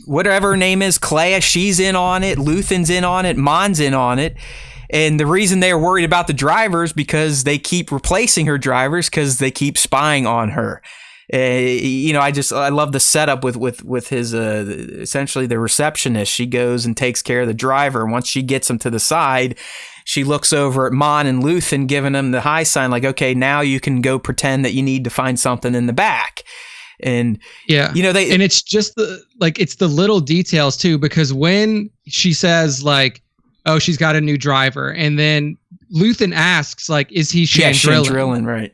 Whatever her name is, Clea, she's in on it. Luthen's in on it. Mon's in on it. And the reason they're worried about the drivers because they keep replacing her drivers because they keep spying on her. I love the setup with his essentially the receptionist. She goes and takes care of the driver. Once she gets him to the side, she looks over at Mon and Luthen, giving them the high sign, like, okay, now you can go pretend that you need to find something in the back. And and it's just it's the little details too, because when she says, like, oh, she's got a new driver, and then Luthen asks, like, is he Chandrillan? Chandrillan, right?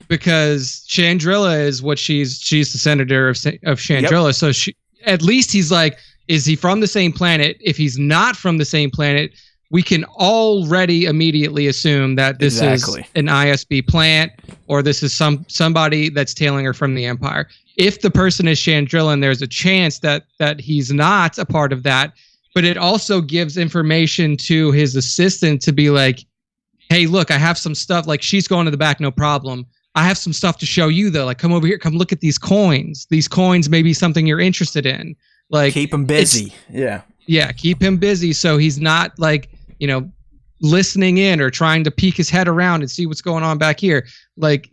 Because Chandrilla is what she's the senator of Chandrilla. Yep. So at least he's like, is he from the same planet? If he's not from the same planet, we can already immediately assume that this is an ISB plant, or this is somebody that's tailing her from the Empire. If the person is Chandrillan, there's a chance that he's not a part of that. But it also gives information to his assistant to be like, hey, look, I have some stuff. Like, she's going to the back, no problem. I have some stuff to show you, though. Like, come over here. Come look at these coins. These coins may be something you're interested in. Like, keep him busy. Yeah, keep him busy so he's not, like, listening in or trying to peek his head around and see what's going on back here. Like,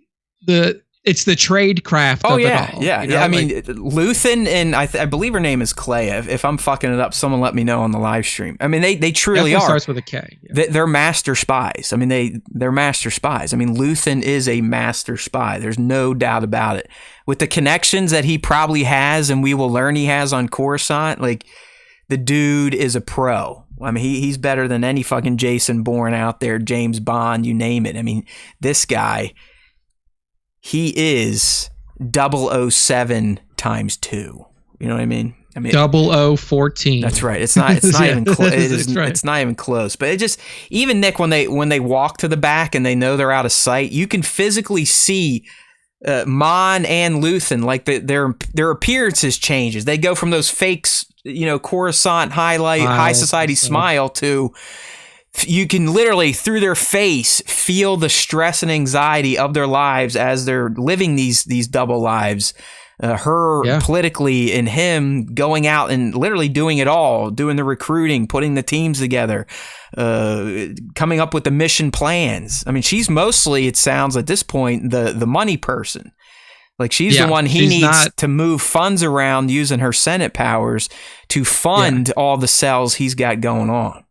it's the trade craft of it all. Yeah. Luthen, and I believe her name is Clea. If I'm fucking it up, someone let me know on the live stream. I mean, they truly are. Starts with a K. Yeah. They're master spies. I mean, they're master spies. I mean, Luthen is a master spy. There's no doubt about it. With the connections that he probably has, and we will learn he has on Coruscant, like, the dude is a pro. I mean, he's better than any fucking Jason Bourne out there, James Bond, you name it. I mean, this guy, he is 007 times 2. You know what I mean? 0014. That's right. It's not even close. It's not even close. But it just, even Nick, when they walk to the back and they know they're out of sight, you can physically see Mon and Luthen, like their appearances changes. They go from those fakes, Coruscant high society smile to, you can literally through their face feel the stress and anxiety of their lives as they're living these double lives. Her politically, and him going out and literally doing it all, doing the recruiting, putting the teams together, coming up with the mission plans. I mean, she's mostly, it sounds at this point, the money person. Like, she's the one he needs to move funds around using her Senate powers to fund all the cells he's got going on.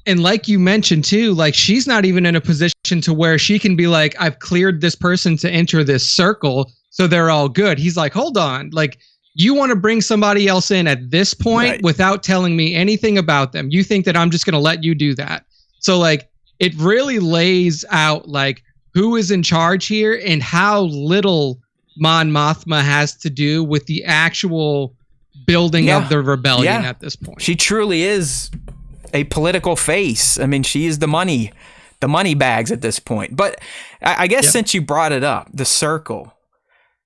And like you mentioned too, like, she's not even in a position to where she can be like, I've cleared this person to enter this circle, so they're all good. He's like, hold on, like, you want to bring somebody else in at this point Right. without telling me anything about them. You think that I'm just going to let you do that. So like it really lays out like who is in charge here and how little Mon Mothma has to do with the actual building of the rebellion at this point. She truly is a political face. I mean, she is the money bags at this point. But I guess since you brought it up, the circle,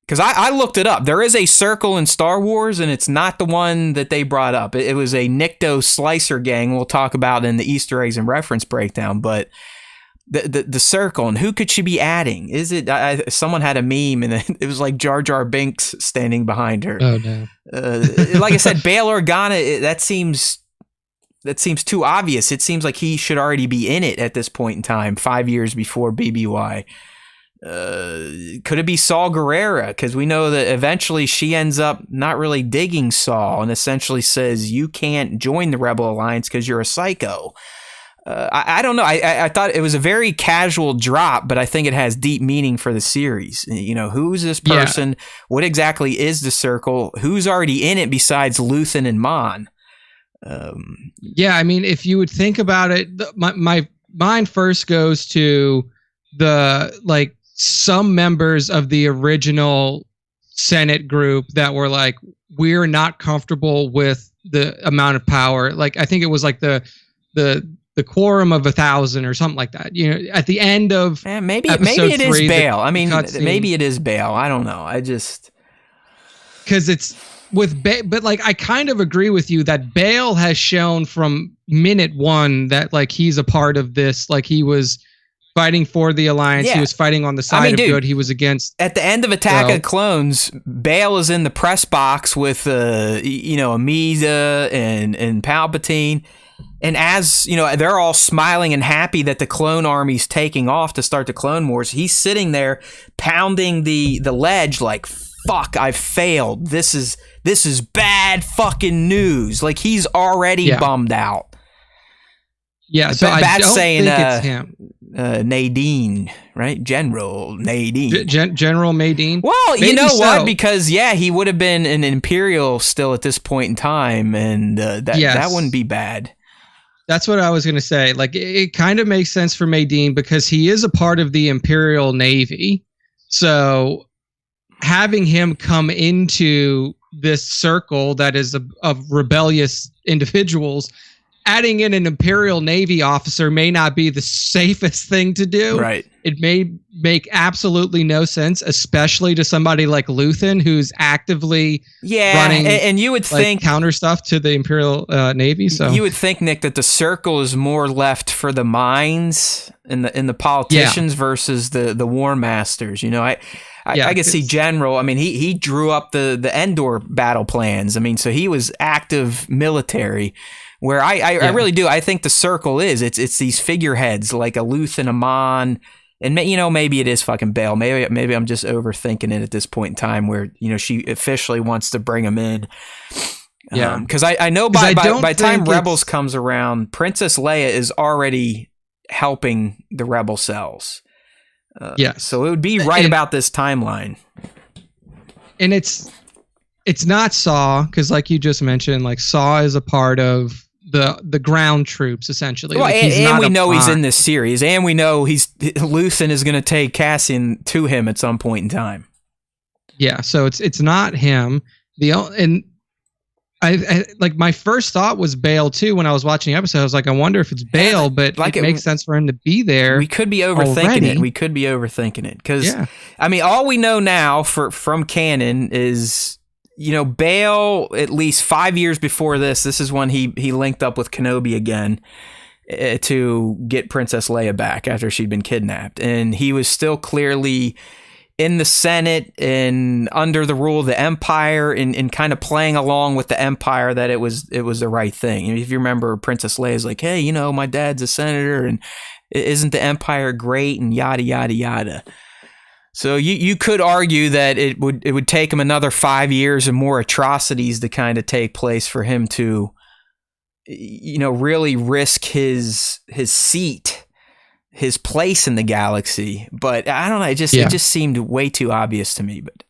because I looked it up. There is a circle in Star Wars, and it's not the one that they brought up. It was a Nikto Slicer gang we'll talk about in the Easter eggs and reference breakdown. But the circle, and who could she be adding? Is it someone had a meme, and it was like Jar Jar Binks standing behind her. Oh no! Like I said, Bail Organa. That seems too obvious. It seems like he should already be in it at this point in time, 5 years before BBY. Could it be Saw Gerrera? Because we know that eventually she ends up not really digging Saw and essentially says, you can't join the Rebel Alliance because you're a psycho. I don't know. I thought it was a very casual drop, but I think it has deep meaning for the series. You know, who's this person? Yeah. What exactly is the circle? Who's already in it besides Luthen and Mon? Yeah, I mean, if you would think about it, my mind first goes to the like some members of the original Senate group that were like, we're not comfortable with the amount of power. Like, I think it was like the quorum of 1,000 or something like that. You know, at the end of maybe it is Bail. I mean, maybe it is Bail. I don't know. I just because it's with but like I kind of agree with you that Bail has shown from minute one that like he's a part of this. Like he was fighting for the Alliance. He was fighting on the side of good. He was against. At the end of Attack of the Clones, Bail is in the press box with Amida and Palpatine. And as, you know, they're all smiling and happy that the clone army's taking off to start the Clone Wars. He's sitting there pounding the ledge like, fuck, I failed. This is bad fucking news. Like he's already bummed out. Yeah, so I don't think it's him. Nadine, right? General Nadine. General Nadine. Well, maybe you know what? Because he would have been an Imperial still at this point in time, and that wouldn't be bad. That's what I was going to say. Like, it kind of makes sense for Nadine because he is a part of the Imperial Navy. So having him come into this circle that is of rebellious individuals, adding in an Imperial Navy officer may not be the safest thing to do. Right. It may make absolutely no sense, especially to somebody like Luthen, who's actively running and you would think counter stuff to the Imperial Navy. So you would think, Nick, that the circle is more left for the minds and the politicians versus the war masters. You know, I could see General. I mean, he drew up the Andor battle plans. I mean, so he was active military. Where I really do. I think the circle is it's these figureheads like a Luthen, a Mon, and maybe it is fucking Bail. Maybe I'm just overthinking it at this point in time. Where she officially wants to bring him in. Yeah, because I know by the time Rebels comes around, Princess Leia is already helping the rebel cells. So it would be right about this timeline. And it's not Saw because, like you just mentioned, like Saw is a part of the ground troops essentially. Well, like and we know he's in this series, and we know Luthen is going to take Cassian to him at some point in time. Yeah, so it's not him. I like my first thought was Bail too when I was watching the episode. I was like, I wonder if it's Bail, but it makes sense for him to be there. We could be overthinking it. We could be overthinking it because I mean, all we know now from canon is, Bail, at least 5 years before this is when he linked up with Kenobi again to get Princess Leia back after she'd been kidnapped. And he was still clearly in the Senate and under the rule of the Empire and kind of playing along with the Empire that it was the right thing. If you remember, Princess Leia's like, hey, my dad's a senator and isn't the Empire great and yada, yada, yada. So you could argue that it would take him another 5 years and more atrocities to kind of take place for him to, really risk his seat, his place in the galaxy. But I don't know. It just seemed way too obvious to me. But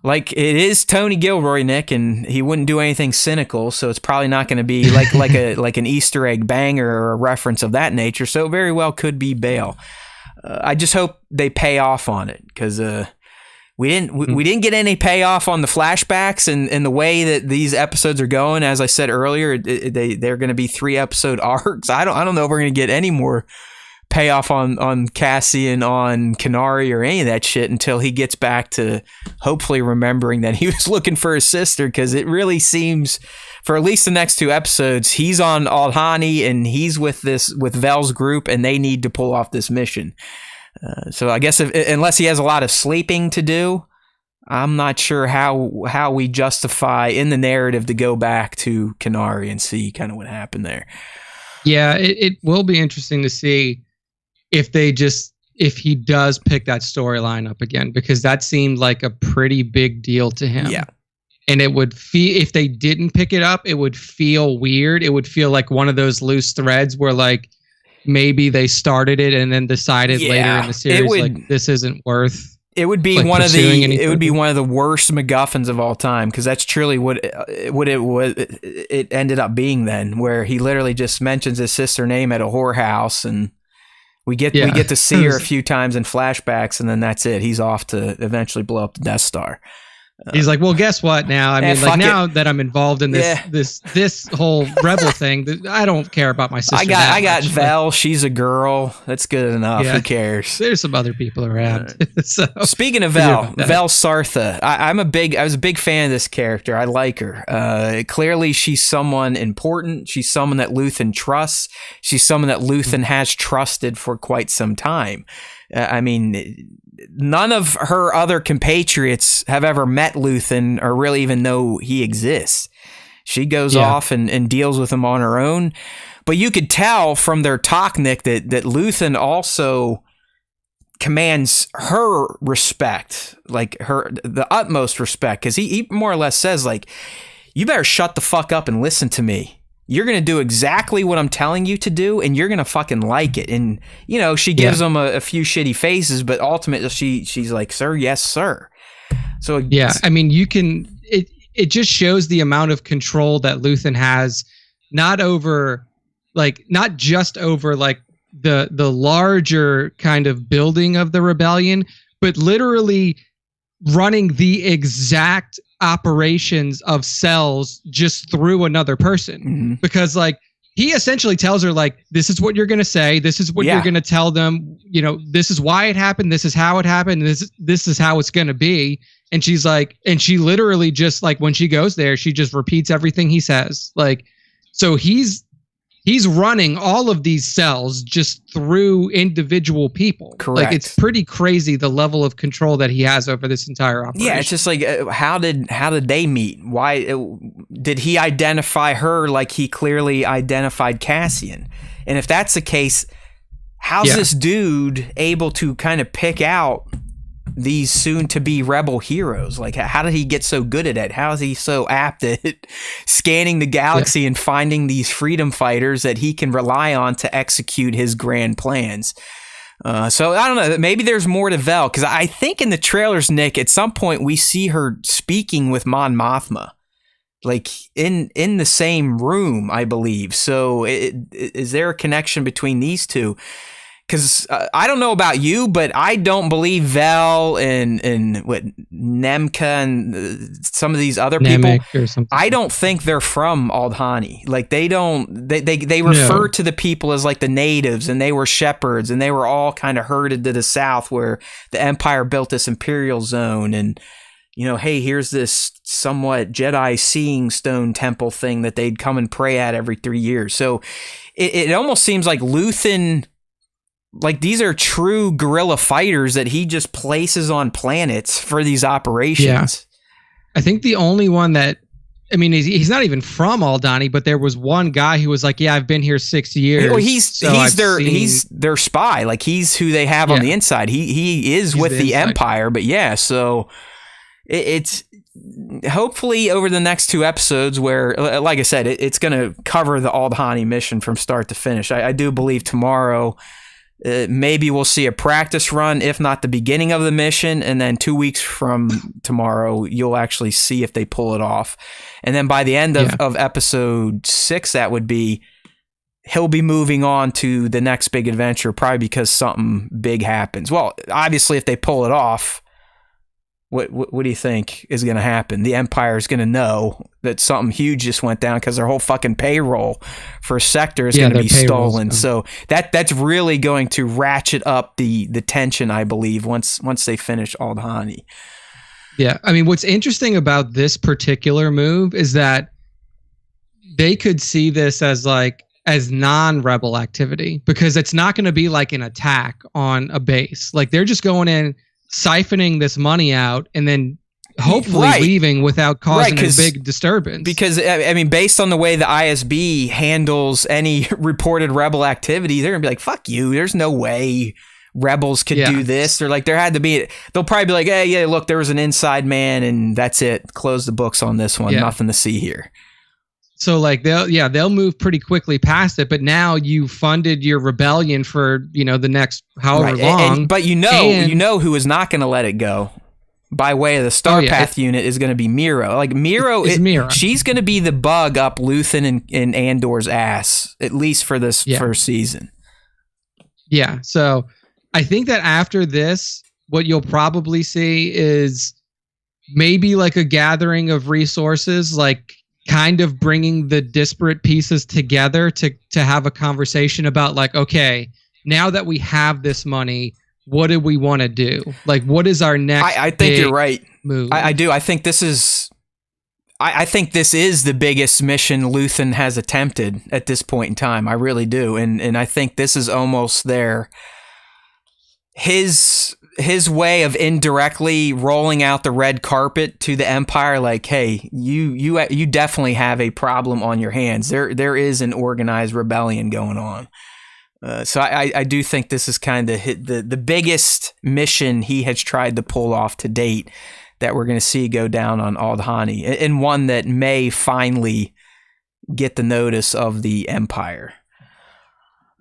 like it is Tony Gilroy, Nick, and he wouldn't do anything cynical, so it's probably not going to be like an Easter egg banger or a reference of that nature. So it very well could be Bail. I just hope they pay off on it, because we didn't get any payoff on the flashbacks and the way that these episodes are going. As I said earlier, they're going to be 3-episode arcs. I don't know if we're going to get any more payoff on Cassian, on Kenari, or any of that shit until he gets back to hopefully remembering that he was looking for his sister, because it really seems, for at least the next 2 episodes, he's on Aldhani and he's with Vel's group, and they need to pull off this mission. So I guess unless he has a lot of sleeping to do, I'm not sure how we justify in the narrative to go back to Kenari and see kind of what happened there. Yeah, it will be interesting to see if he does pick that storyline up again, because that seemed like a pretty big deal to him. Yeah. And it would feel, if they didn't pick it up, it would feel weird. It would feel like one of those loose threads where like maybe they started it and then decided later in the series like this isn't worth. It would be one of the worst MacGuffins of all time, because that's truly what it ended up being then, where he literally just mentions his sister's name at a whorehouse, and we get to see her a few times in flashbacks, and then that's it. He's off to eventually blow up the Death Star. He's like, well, guess what? Now, I mean, like now that I'm involved in this whole rebel thing, I don't care about my sister. I got Vel. She's a girl. That's good enough. Who cares? There's some other people around. So, speaking of Vel Sartha, I was a big fan of this character. I like her. Clearly, she's someone important. She's someone that Luthen trusts. She's someone that Luthen has trusted for quite some time. I mean, none of her other compatriots have ever met Luthen or really even know he exists. She goes off and deals with him on her own. But you could tell from their talk, Nick, that Luthen also commands her respect, like the utmost respect, because he more or less says, like, you better shut the fuck up and listen to me. You're going to do exactly what I'm telling you to do, and you're going to fucking like it. And, you know, she gives him a few shitty faces, but ultimately she's like, sir, yes, sir. So, I mean, it just shows the amount of control that Luthen has, not just over like the larger kind of building of the rebellion, but literally running the exact operations of cells just through another person, because like he essentially tells her like, this is what you're going to say, this is what you're going to tell them, you know, this is why it happened, this is how it happened, this is how it's going to be. And she's like, and she literally just like, when she goes there, she just repeats everything he says. Like, so he's running all of these cells just through individial people. Correct. Like, it's pretty crazy the level of control that he has over this entire operation. Yeah, it's just like, how did they meet? Why did he identify her like he clearly identified Cassian? And if that's the case, how's this dude able to kind of pick out these soon-to-be rebel heroes? Like, how did he get so good at it? How is he so apt at scanning the galaxy and finding these freedom fighters that he can rely on to execute his grand plans? So I don't know. Maybe there's more to Vel, because I think in the trailers, Nick, at some point we see her speaking with Mon Mothma, like in the same room, I believe. So is there a connection between these two? Because I don't know about you, but I don't believe Vel and what Nemka and some of these other people. I don't think they're from Aldhani. Like they refer to the people as like the natives, and they were shepherds, and they were all kind of herded to the south where the Empire built this Imperial zone. And, you know, hey, here's this somewhat Jedi seeing stone temple thing that they'd come and pray at every 3 years. So it almost seems like Luthen, like these are true guerrilla fighters that he just places on planets for these operations. Yeah. I think the only one that, I mean, he's not even from Aldhani, but there was one guy who was like, yeah, I've been here 6 years. Well, he's their spy. Like he's who they have on the inside. He's with the Empire, but so it's hopefully over the next 2 episodes where, like I said, it's going to cover the Aldhani mission from start to finish. I do believe tomorrow Maybe we'll see a practice run, if not the beginning of the mission, and then 2 weeks from tomorrow, you'll actually see if they pull it off. And then by the end of episode 6, that would be, he'll be moving on to the next big adventure, probably because something big happens. Well, obviously, if they pull it off, what do you think is going to happen? The Empire is going to know that something huge just went down because their whole fucking payroll for a sector is going to be stolen. So that's really going to ratchet up the tension, I believe, once they finish Aldhani. Yeah, I mean, what's interesting about this particular move is that they could see this as non-rebel activity, because it's not going to be like an attack on a base. Like, they're just going in, siphoning this money out, and then hopefully leaving without causing a big disturbance. Because, I mean, based on the way the ISB handles any reported rebel activity, they're going to be like, fuck you, there's no way rebels could do this. They're like, there had to be, they'll probably be like, hey, yeah, look, there was an inside man, and that's it. Close the books on this one. Nothing to see here. So like they'll move pretty quickly past it, but now you funded your rebellion for, the next however long. But you know who is not going to let it go by way of the Starpath unit is going to be Miro. Like Miro, she's going to be the bug up Luthen and Andor's ass, at least for this first season. Yeah. So I think that after this, what you'll probably see is maybe like a gathering of resources, like kind of bringing the disparate pieces together to have a conversation about like, okay, now that we have this money, what do we want to do? Like, what is our next I think you're right. move? I do. I think this is the biggest mission Luthen has attempted at this point in time. I really do. And I think this is almost his way of indirectly rolling out the red carpet to the Empire, like, hey, you definitely have a problem on your hands. There is an organized rebellion going on. So I do think this is kind of the biggest mission he has tried to pull off to date that we're going to see go down on Aldhani, and one that may finally get the notice of the Empire.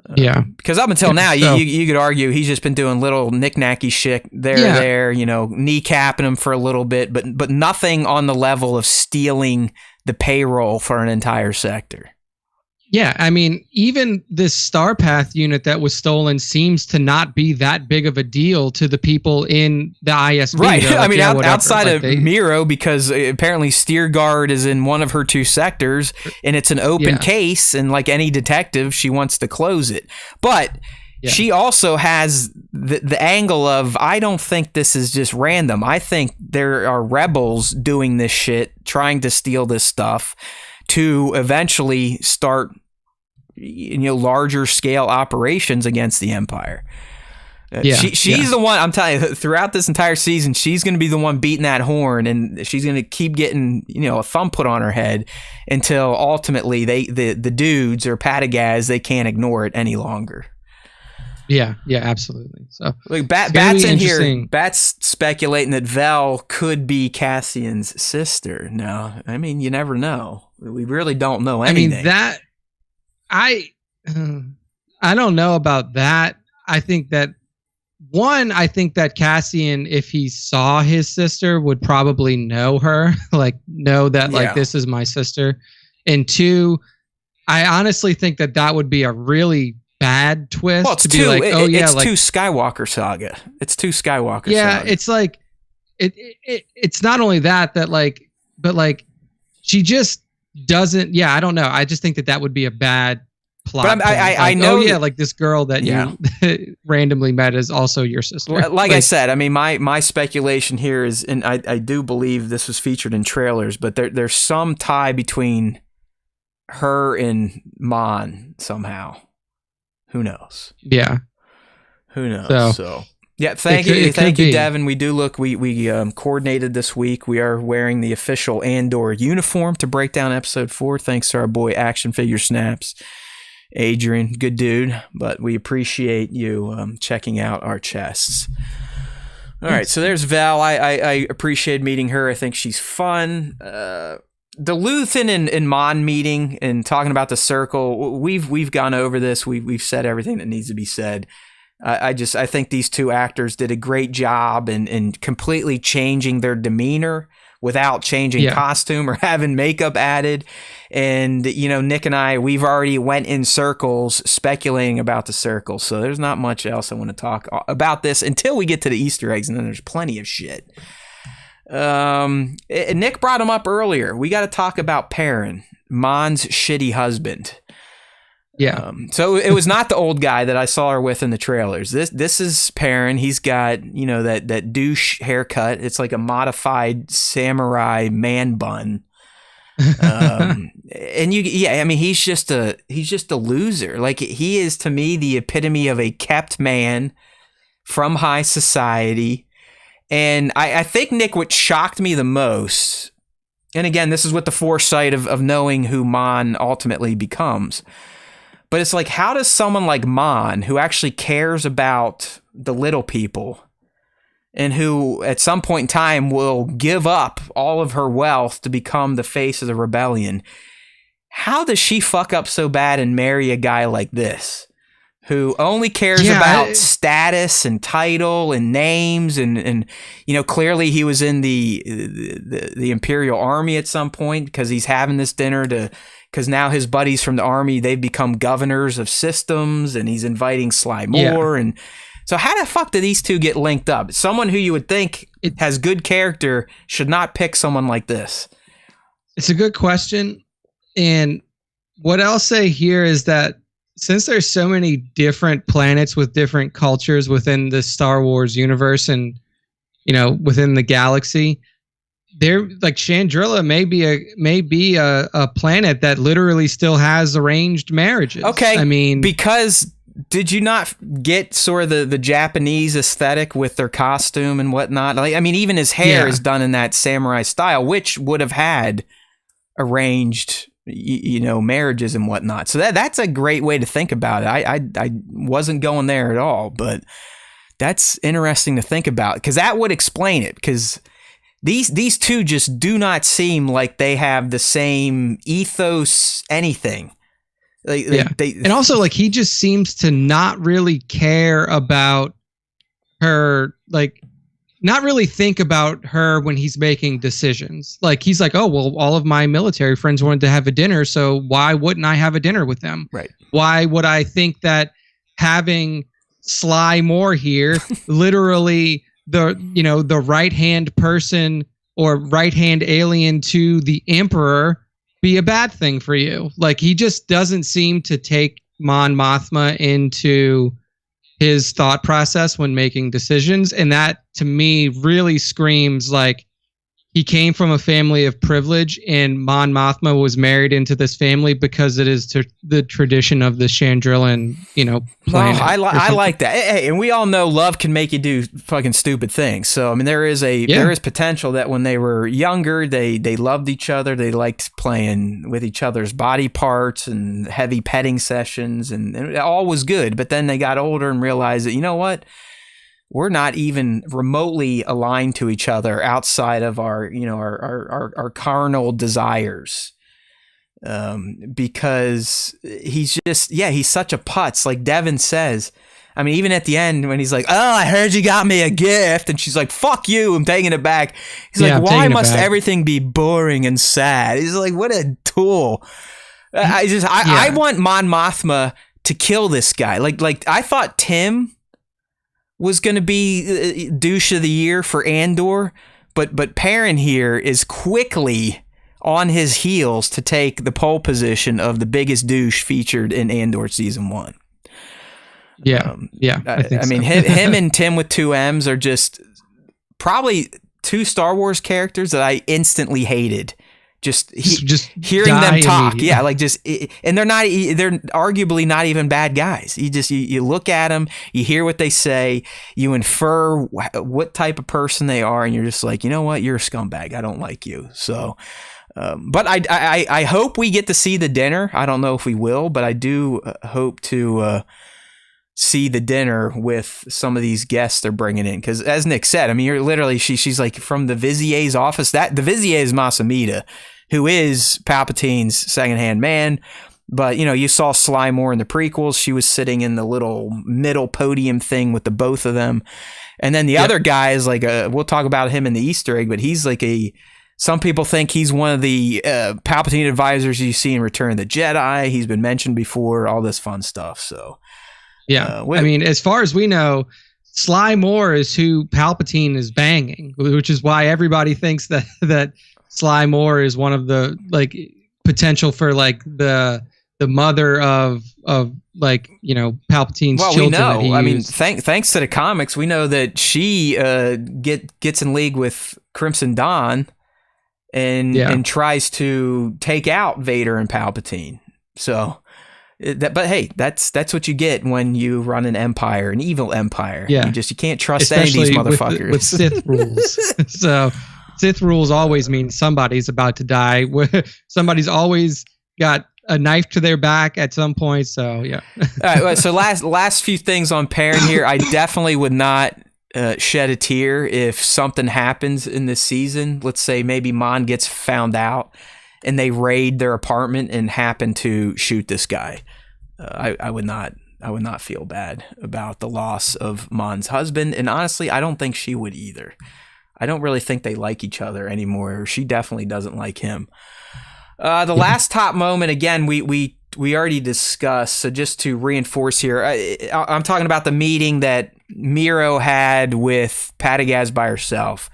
Because up until now, you could argue he's just been doing little knick-knacky shit there, kneecapping him for a little bit, but nothing on the level of stealing the payroll for an entire sector. Yeah, I mean, even this Starpath unit that was stolen seems to not be that big of a deal to the people in the ISB. Right. Like, I mean, outside of Miro, because apparently Steerguard is in one of her 2 sectors, and it's an open case, and like any detective, she wants to close it. But she also has the angle of, I don't think this is just random. I think there are rebels doing this shit, trying to steal this stuff to eventually start, larger scale operations against the Empire. She's the one, I'm telling you, throughout this entire season, she's going to be the one beating that horn, and she's going to keep getting, a thumb put on her head until ultimately the dudes or Patagaz, they can't ignore it any longer. Yeah, absolutely. So like Bat's in here. Bat's speculating that Vel could be Cassian's sister. No, I mean, you never know. We really don't know anything. I mean, that I don't know about that. I think that Cassian, if he saw his sister, would probably know her, like know that like this is my sister. And 2, I honestly think that would be a really bad twist. Well, it's to be like, oh yeah, it's 2 Skywalker saga. It's 2 Skywalker. Yeah, saga. It's like it's not only that like, but like she just doesn't. Yeah, I don't know. I just think that would be a bad plot. But I know. Oh yeah, like this girl that you randomly met is also your sister. Like I said, I mean, my speculation here is, and I do believe this was featured in trailers, but there's some tie between her and Mon somehow. Who knows? Yeah. Who knows? So yeah, thank you, Devin. We coordinated this week. We are wearing the official Andor uniform to break down episode 4. Thanks to our boy Action Figure Snaps, Adrian, good dude. But we appreciate you checking out our chests. All right, so there's Val. I appreciate meeting her. I think she's fun. The Luthen and Mon meeting and talking about the circle, we've gone over this. We've said everything that needs to be said. I think these two actors did a great job in completely changing their demeanor without changing costume or having makeup added. And, Nick and I, we've already went in circles speculating about the circles. So there's not much else I want to talk about this until we get to the Easter eggs. And then there's plenty of shit. Nick brought him up earlier. We got to talk about Perrin, Mon's shitty husband. Yeah. So it was not the old guy that I saw her with in the trailers. This is Perrin. He's got, that douche haircut. It's like a modified samurai man bun. He's just a loser. Like, he is, to me, the epitome of a kept man from high society. And I think, Nick, what shocked me the most, and again, this is with the foresight of knowing who Mon ultimately becomes, but it's like, how does someone like Mon, who actually cares about the little people and who at some point in time will give up all of her wealth to become the face of the rebellion, how does she fuck up so bad and marry a guy like this, who only cares about status and title and names and clearly he was in the Imperial Army at some point because he's having this dinner because now his buddies from the army, they've become governors of systems, and he's inviting Sly Moore. And so how the fuck do these two get linked up? Someone who you would think has good character should not pick someone like this. It's a good question. And what I'll say here is that since there's so many different planets with different cultures within the Star Wars universe and, within the galaxy, there, like, Chandrila may be a planet that literally still has arranged marriages. Okay. I mean, because did you not get sort of the Japanese aesthetic with their costume and whatnot? Like, I mean, even his hair is done in that samurai style, which would have had arranged, marriages and whatnot. So that's a great way to think about it. I wasn't going there at all, but that's interesting to think about, because that would explain it, because these two just do not seem like they have the same ethos, anything. And also, like, he just seems to not really care about her, like, not really think about her when he's making decisions. Like, he's like, oh, well, all of my military friends wanted to have a dinner, so why wouldn't I have a dinner with them? Right. Why would I think that having Sly Moore here, literally the right-hand person or right-hand alien to the Emperor, be a bad thing for you? Like, he just doesn't seem to take Mon Mothma into his thought process when making decisions. And that, to me, really screams like he came from a family of privilege, and Mon Mothma was married into this family because it is the tradition of the Chandrilan, planet. I like that. Hey, and we all know love can make you do fucking stupid things. So, I mean, there is potential that when they were younger, they loved each other. They liked playing with each other's body parts and heavy petting sessions, and it all was good. But then they got older and realized that, you know what? We're not even remotely aligned to each other outside of our carnal desires. Because he's such a putz. Like Devin says, I mean, even at the end when he's like, oh, I heard you got me a gift. And she's like, fuck you, I'm taking it back. He's like, why must everything be boring and sad? He's like, what a tool. I want Mon Mothma to kill this guy. Like I thought Tim was going to be douche of the year for Andor, but Perrin here is quickly on his heels to take the pole position of the biggest douche featured in Andor season 1. I mean, him and Tim with 2 M's are just probably 2 Star Wars characters that I instantly hated. Just hearing them talk. Yeah, like and they're arguably not even bad guys. You look at them, you hear what they say, you infer what type of person they are, and you're just like, you know what, you're a scumbag. I don't like you. So, but I hope we get to see the dinner. I don't know if we will, but I do hope to see the dinner with some of these guests they're bringing in. Because as Nick said, I mean, you're literally, she's like from the Vizier's office. The Vizier is Masamita, who is Palpatine's second-hand man. But, you saw Sly Moore in the prequels. She was sitting in the little middle podium thing with the both of them. And then the other guy is like we'll talk about him in the Easter egg, but he's like some people think he's one of the Palpatine advisors you see in Return of the Jedi. He's been mentioned before, all this fun stuff. So, I mean, as far as we know, Sly Moore is who Palpatine is banging, which is why everybody thinks that Sly Moore is one of the like potential for like the mother of Palpatine's children. We know. I mean, thanks to the comics, we know that she gets in league with Crimson Dawn and tries to take out Vader and Palpatine. So, but hey, that's what you get when you run an empire, an evil empire. Yeah, you can't trust any of these motherfuckers with Sith rules. So, Sith rules always mean somebody's about to die. Somebody's always got a knife to their back at some point. So yeah. All right. So last few things on Perrin here. I definitely would not shed a tear if something happens in this season. Let's say maybe Mon gets found out and they raid their apartment and happen to shoot this guy. I would not feel bad about the loss of Mon's husband. And honestly, I don't think she would either. I don't really think they like each other anymore. She definitely doesn't like him. The last top moment, again, we already discussed. So just to reinforce here, I'm talking about the meeting that Miro had with Padagaz by herself,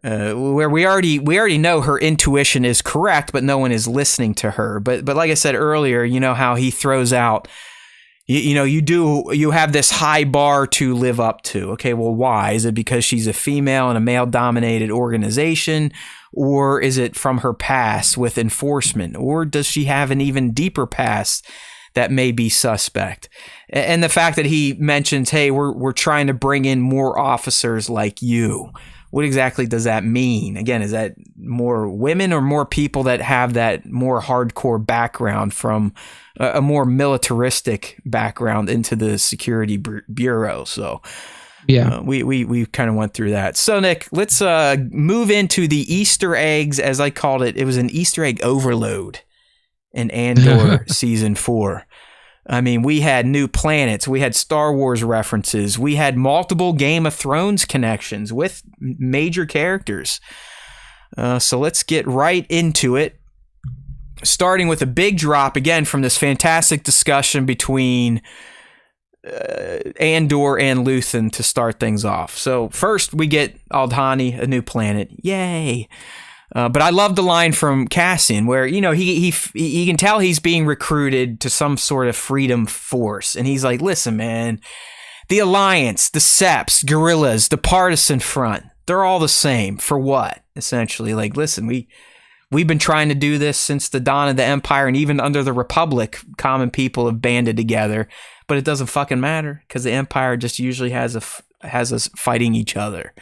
where we already know her intuition is correct, but no one is listening to her. But like I said earlier, how he throws out, you have this high bar to live up to. Okay, well, why? Is it because she's a female in a male-dominated organization? Or is it from her past with enforcement? Or does she have an even deeper past that may be suspect? And the fact that he mentions, hey, we're trying to bring in more officers like you. What exactly does that mean? Again, is that more women or more people that have that more hardcore background from a more militaristic background into the security bureau? So yeah, we kind of went through that. So Nick, let's move into the Easter eggs, as I called it. It was an Easter egg overload in Andor season 4. I mean, we had new planets, we had Star Wars references, we had multiple Game of Thrones connections with major characters. So let's get right into it, starting with a big drop again from this fantastic discussion between Andor and Luthen to start things off. So first we get Aldhani, a new planet. Yay! But I love the line from Cassian where, he can tell he's being recruited to some sort of freedom force. And he's like, listen, man, the Alliance, the Seps, guerrillas, the partisan front, they're all the same. For what? Essentially, like, listen, we've been trying to do this since the dawn of the Empire, and even under the Republic, common people have banded together. But it doesn't fucking matter because the Empire just usually has us fighting each other.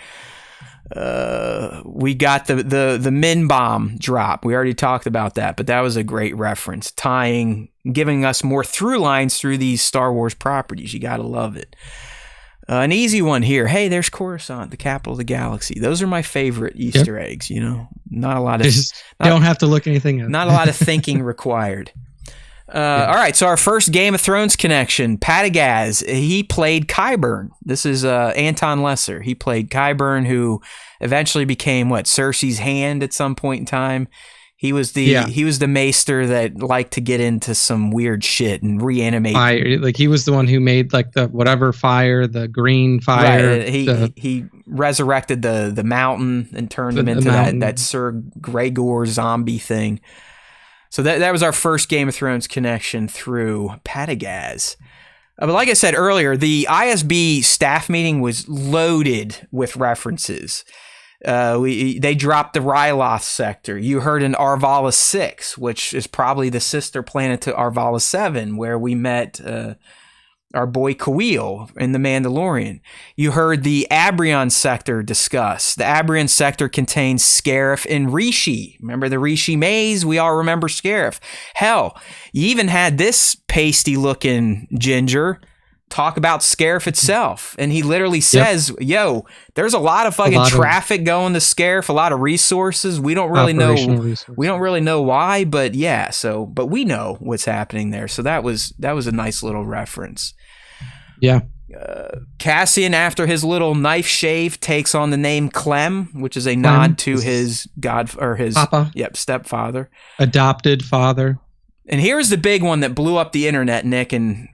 We got the Min bomb drop. We already talked about that, but that was a great reference, giving us more through lines through these Star Wars properties. You gotta love it. An easy one here. Hey, there's Coruscant, the capital of the galaxy. Those are my favorite Easter eggs. Not a lot of don't have to look anything up. Not a lot of thinking required. All right, so our first Game of Thrones connection, Padagaz, he played Qyburn. This is Anton Lesser. He played Qyburn, who eventually became Cersei's hand at some point in time. He was the maester that liked to get into some weird shit and reanimate. Fire. Like he was the one who made like the whatever fire, the green fire. Right. He resurrected the mountain and turned him into that Sir Gregor zombie thing. So that was our first Game of Thrones connection through Padagaz. But like I said earlier, the ISB staff meeting was loaded with references. They dropped the Ryloth sector. You heard an Arvala 6, which is probably the sister planet to Arvala 7, where we met our boy Kawil in The Mandalorian. You heard the Abrion sector discussed. The Abrion sector contains Scarif and Rishi. Remember the Rishi maze? We all remember Scarif. Hell, you even had this pasty-looking ginger talk about Scarif itself. And he literally says, yo, there's a lot of fucking traffic going to Scarif, a lot of resources. We don't really know. We don't really know why, but yeah. So, but we know what's happening there. So that was a nice little reference. Yeah. Cassian, after his little knife shave, takes on the name Clem, which is a nod to his Papa. Stepfather, adopted father. And here's the big one that blew up the internet, Nick. And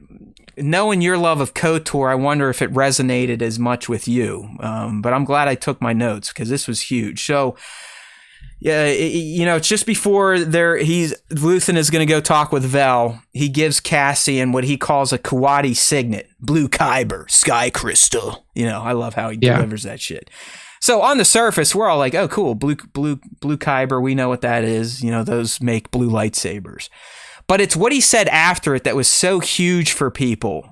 knowing your love of KOTOR, I wonder if it resonated as much with you. But I'm glad I took my notes because this was huge. So, yeah, it's just before Luthen is going to go talk with Vel. He gives Cassian what he calls a Kuwati signet, blue kyber, sky crystal. I love how he delivers that shit. So on the surface, we're all like, oh, cool, blue kyber. We know what that is. Those make blue lightsabers. But it's what he said after it that was so huge for people.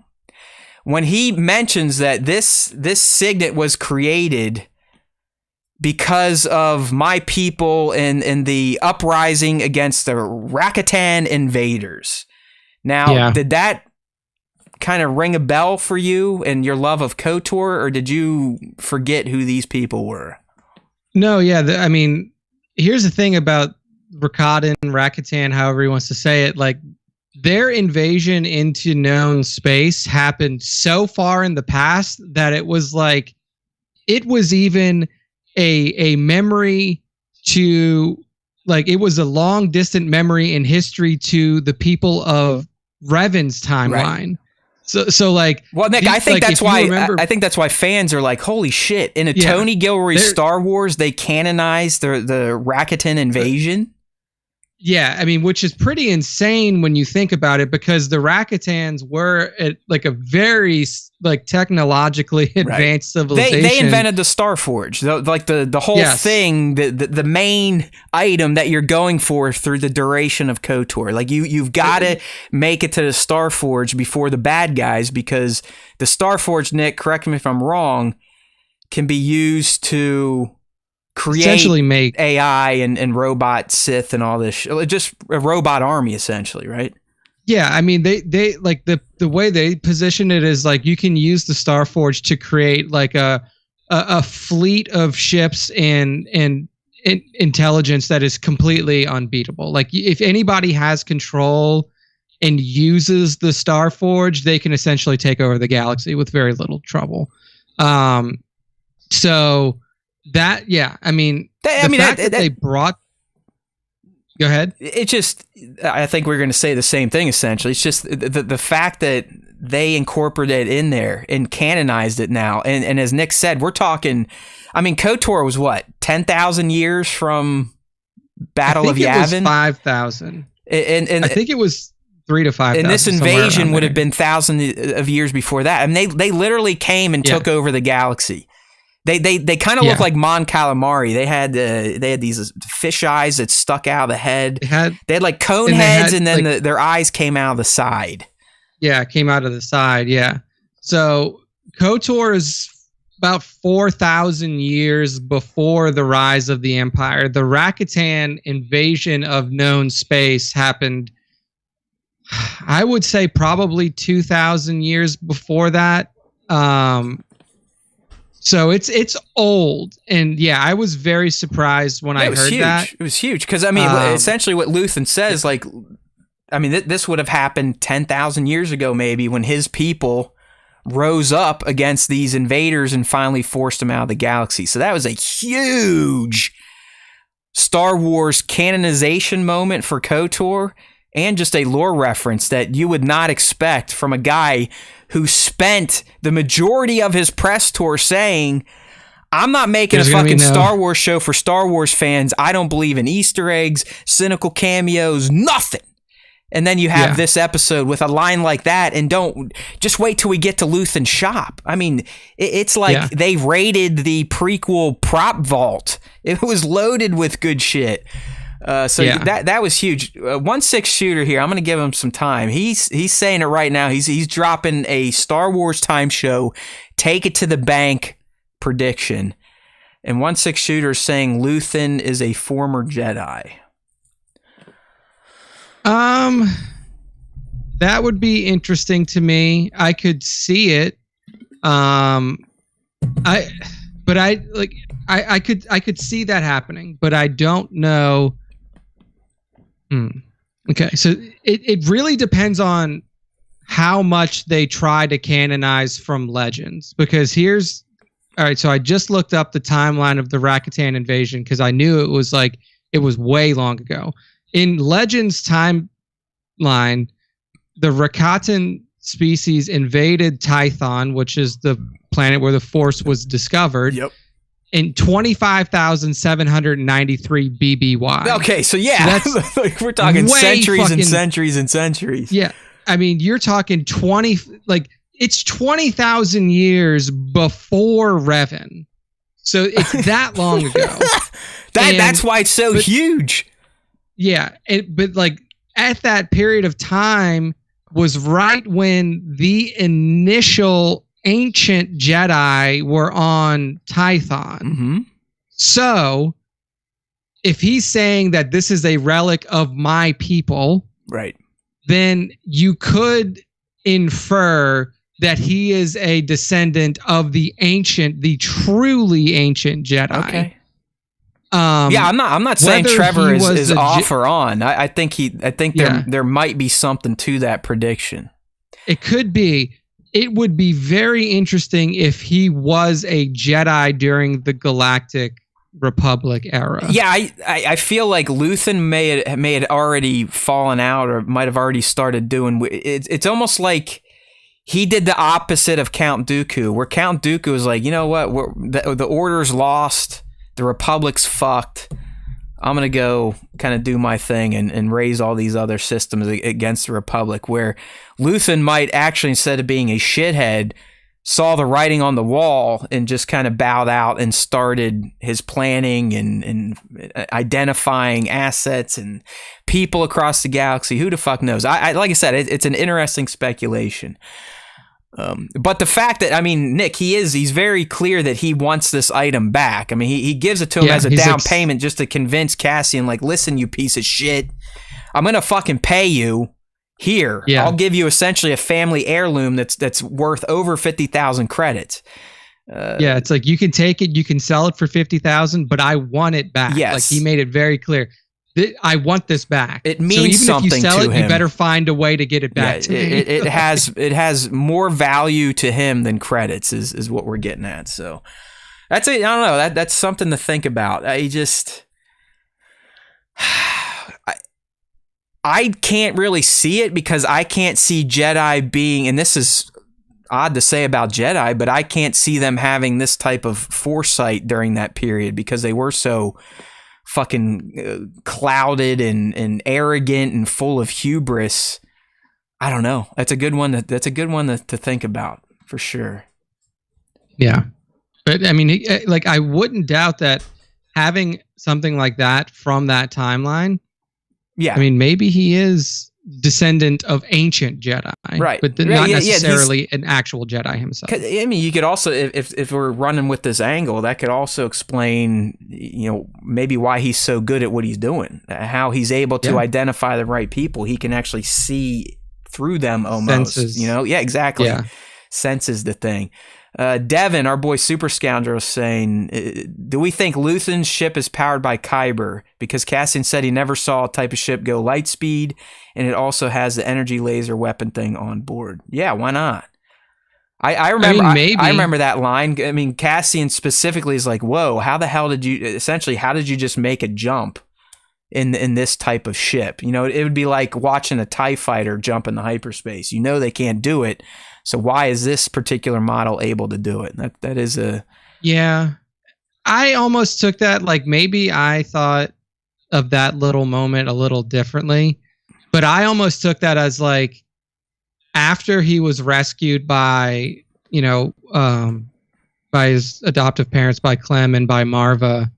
When he mentions that this signet was created because of my people and the uprising against the Rakitan invaders. Now, did that kind of ring a bell for you and your love of KOTOR, or did you forget who these people were? No, yeah. Here's the thing about Rakitan, however he wants to say it, like their invasion into known space happened so far in the past that it was like, it was even a memory to, like, it was a long distant memory in history to the people of Revan's timeline. Right. So like, well, Nick, I think that's why I think that's why fans are like, holy shit! In a Tony Gilroy Star Wars, they canonized the Rakitan invasion. Yeah, which is pretty insane when you think about it, because the Rakitans were like a very technologically advanced civilization. They invented the Starforge, the whole thing, the main item that you're going for through the duration of KOTOR. Like you've got to make it to the Starforge before the bad guys, because the Starforge, Nick, correct me if I'm wrong, can be used to create essentially make AI and robot Sith and all this just a robot army, essentially, right? Yeah, they like the way they position it is like you can use the Starforge to create like a fleet of ships and intelligence that is completely unbeatable. Like if anybody has control and uses the Starforge, they can essentially take over the galaxy with very little trouble. So that, yeah, they brought. Go ahead. It just, I think we're going to say the same thing, essentially. It's just the fact that they incorporated it in there and canonized it now. And as Nick said, we're talking, KOTOR was what, 10,000 years from Battle of Yavin? It was 5,000. And I think it was 3,000 to 5,000. And this invasion would have been thousands of years before that. They literally came and took over the galaxy. They kind of look like Mon Calamari. They had these fish eyes that stuck out of the head. They had like cone heads, and then their eyes came out of the side. Yeah, it came out of the side. Yeah. So KOTOR is about 4,000 years before the rise of the Empire. The Rakitan invasion of known space happened, I would say, probably 2,000 years before that. So it's old, and yeah, I was very surprised when I heard that. It was huge because essentially what Luthen says, this would have happened 10,000 years ago, maybe, when his people rose up against these invaders and finally forced them out of the galaxy. So that was a huge Star Wars canonization moment for KOTOR, and just a lore reference that you would not expect from a guy who spent the majority of his press tour saying, I'm not making a fucking Star Wars show for Star Wars fans. I don't believe in Easter eggs, cynical cameos, nothing. And then you have this episode with a line like that, and just wait till we get to Luthen's shop. It's like they raided the prequel prop vault. It was loaded with good shit. That was huge. 1/6 shooter here. I'm going to give him some time. He's saying it right now. He's dropping a Star Wars time show, take it to the bank prediction. And 1/6 shooter is saying Luthen is a former Jedi. that would be interesting to me. I could see it. I could see that happening, but I don't know. Okay, so it really depends on how much they try to canonize from Legends, because all right, so I just looked up the timeline of the Rakitan invasion because I knew it was way long ago. In Legends timeline, the Rakitan species invaded Tython, which is the planet where the Force was discovered. Yep. In 25,793 BBY. Okay, so yeah, so that's we're talking centuries and centuries and centuries. Yeah, I mean, you're talking it's 20,000 years before Revan. So it's that long ago. That's why it's so huge. Yeah, but at that period of time was right when the initial ancient Jedi were on Tython. Mm-hmm. So if he's saying that this is a relic of my people, right, then you could infer that he is a descendant of the truly ancient Jedi. Okay. I'm not saying Trevor is off or on. I think there might be something to that prediction. It could be. It would be very interesting if he was a Jedi during the Galactic Republic era. Yeah, I feel like Luthen may have already fallen out, or might have already started doing. It's almost like he did the opposite of Count Dooku, where Count Dooku was like, you know what, the Order's lost, the Republic's fucked. I'm going to go kind of do my thing and raise all these other systems against the Republic, where Luthen might actually, instead of being a shithead, saw the writing on the wall and just kind of bowed out and started his planning and identifying assets and people across the galaxy. Who the fuck knows? Like I said, it's an interesting speculation. But the fact that, I mean, Nick, he's very clear that he wants this item back. I mean, he gives it to him as a down payment just to convince Cassian, like, listen, you piece of shit, I'm going to fucking pay you here. Yeah. I'll give you essentially a family heirloom that's worth over 50,000 credits. It's like, you can take it, you can sell it for 50,000, but I want it back. Yes. Like, he made it very clear. I want this back. It means something to him. If you sell it, you better find a way to get it back to me. It has more value to him than credits is what we're getting at. So that's it. I don't know. That's something to think about. I can't really see it because I can't see Jedi being, and this is odd to say about Jedi, but I can't see them having this type of foresight during that period because they were so fucking clouded and arrogant and full of hubris. I don't know. That's a good one. That's a good one to think about for sure. Yeah, but I mean, I wouldn't doubt that having something like that from that timeline. Yeah, I mean, maybe he is descendant of ancient Jedi, right? But not necessarily an actual Jedi himself. I mean, you could also, if we're running with this angle, that could also explain, maybe why he's so good at what he's doing, how he's able to identify the right people. He can actually see through them almost. Senses. Yeah, exactly. Yeah. Sense is the thing. Devin, our boy Super Scoundrel, is saying, do we think Luthen's ship is powered by Kyber? Because Cassian said he never saw a type of ship go light speed, and it also has the energy laser weapon thing on board. Yeah, why not? I remember. I remember that line. I mean, Cassian specifically is like, "Whoa, how the hell did you just make a jump in this type of ship?" It would be like watching a TIE fighter jump into hyperspace. They can't do it. So why is this particular model able to do it? That is a... Yeah. I almost took that, like, maybe I thought of that little moment a little differently, but I almost took that as, like, after he was rescued by, by his adoptive parents, by Clem and by Marva,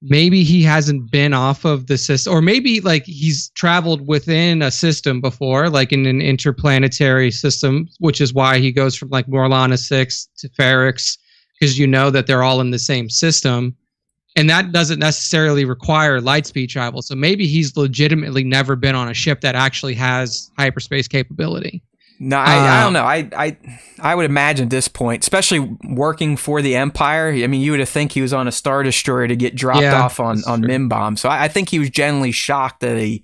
maybe he hasn't been off of the system, or maybe like he's traveled within a system before, like in an interplanetary system, which is why he goes from like Morlana 6 to Ferrix, because that they're all in the same system. and that doesn't necessarily require light speed travel. So maybe he's legitimately never been on a ship that actually has hyperspace capability. No, I don't know. I would imagine at this point, especially working for the Empire, I mean, you would think he was on a Star Destroyer to get dropped off on Mimbomb. So I think he was genuinely shocked that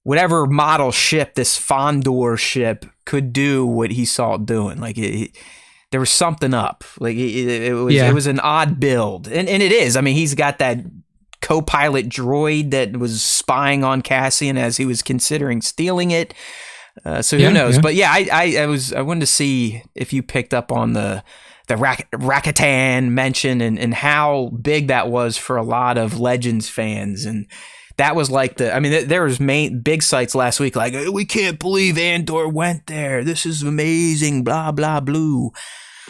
whatever model ship, this Fondor ship, could do what he saw it doing. Like, there was something up. Like, it was an odd build. And it is. I mean, he's got that co-pilot droid that was spying on Cassian as he was considering stealing it. So who knows? But yeah, I wanted to see if you picked up on the Rakitan mention and how big that was for a lot of Legends fans. And that was like there was big sites last week like, we can't believe Andor went there. This is amazing, blah, blah, blue.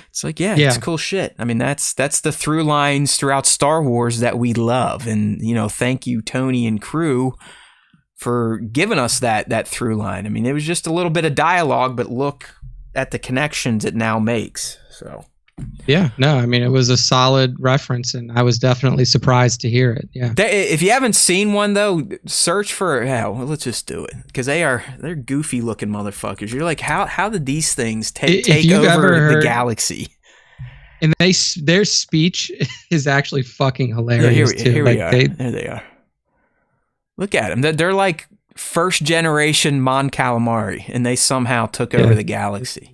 It's like, it's cool shit. I mean, that's the through lines throughout Star Wars that we love. And, thank you, Tony and crew, for giving us that through line. I mean, it was just a little bit of dialogue, but look at the connections it now makes. So, I mean, it was a solid reference, and I was definitely surprised to hear it. Yeah. If you haven't seen one though, search for. Let's just do it because they're goofy looking motherfuckers. You're like, how did these things take over the galaxy? And their speech is actually fucking hilarious too. Here we are. There they are. Look at them. They're like first generation Mon Calamari, and they somehow took over the galaxy.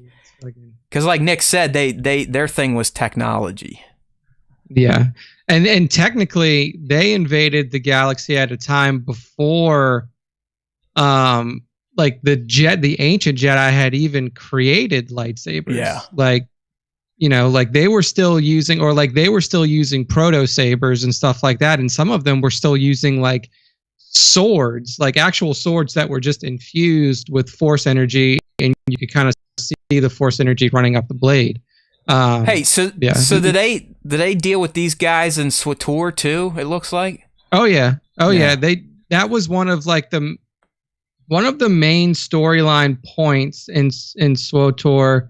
Because, like Nick said, their thing was technology. Yeah, and technically, they invaded the galaxy at a time before, like the ancient Jedi had even created lightsabers. Yeah, like they were still using proto sabers and stuff like that, and some of them were still using like swords, like actual swords that were just infused with force energy, and you could kind of see the force energy running up the blade. So did they deal with these guys in SWTOR too? It looks like. That was one of the main storyline points in SWTOR.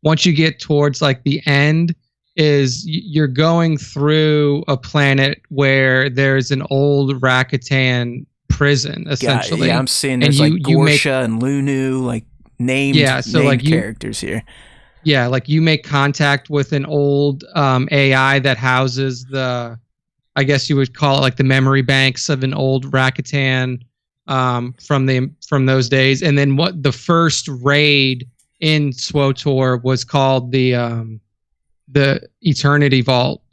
Once you get towards like the end, is you're going through a planet where there's an old Rakitan prison, essentially. I'm seeing there's like Gorsha and Lunu, like named characters here. Yeah, like you make contact with an old AI that houses I guess you would call it like the memory banks of an old Rakitan from those days. And then what the first raid in SWTOR was called the Eternity Vault,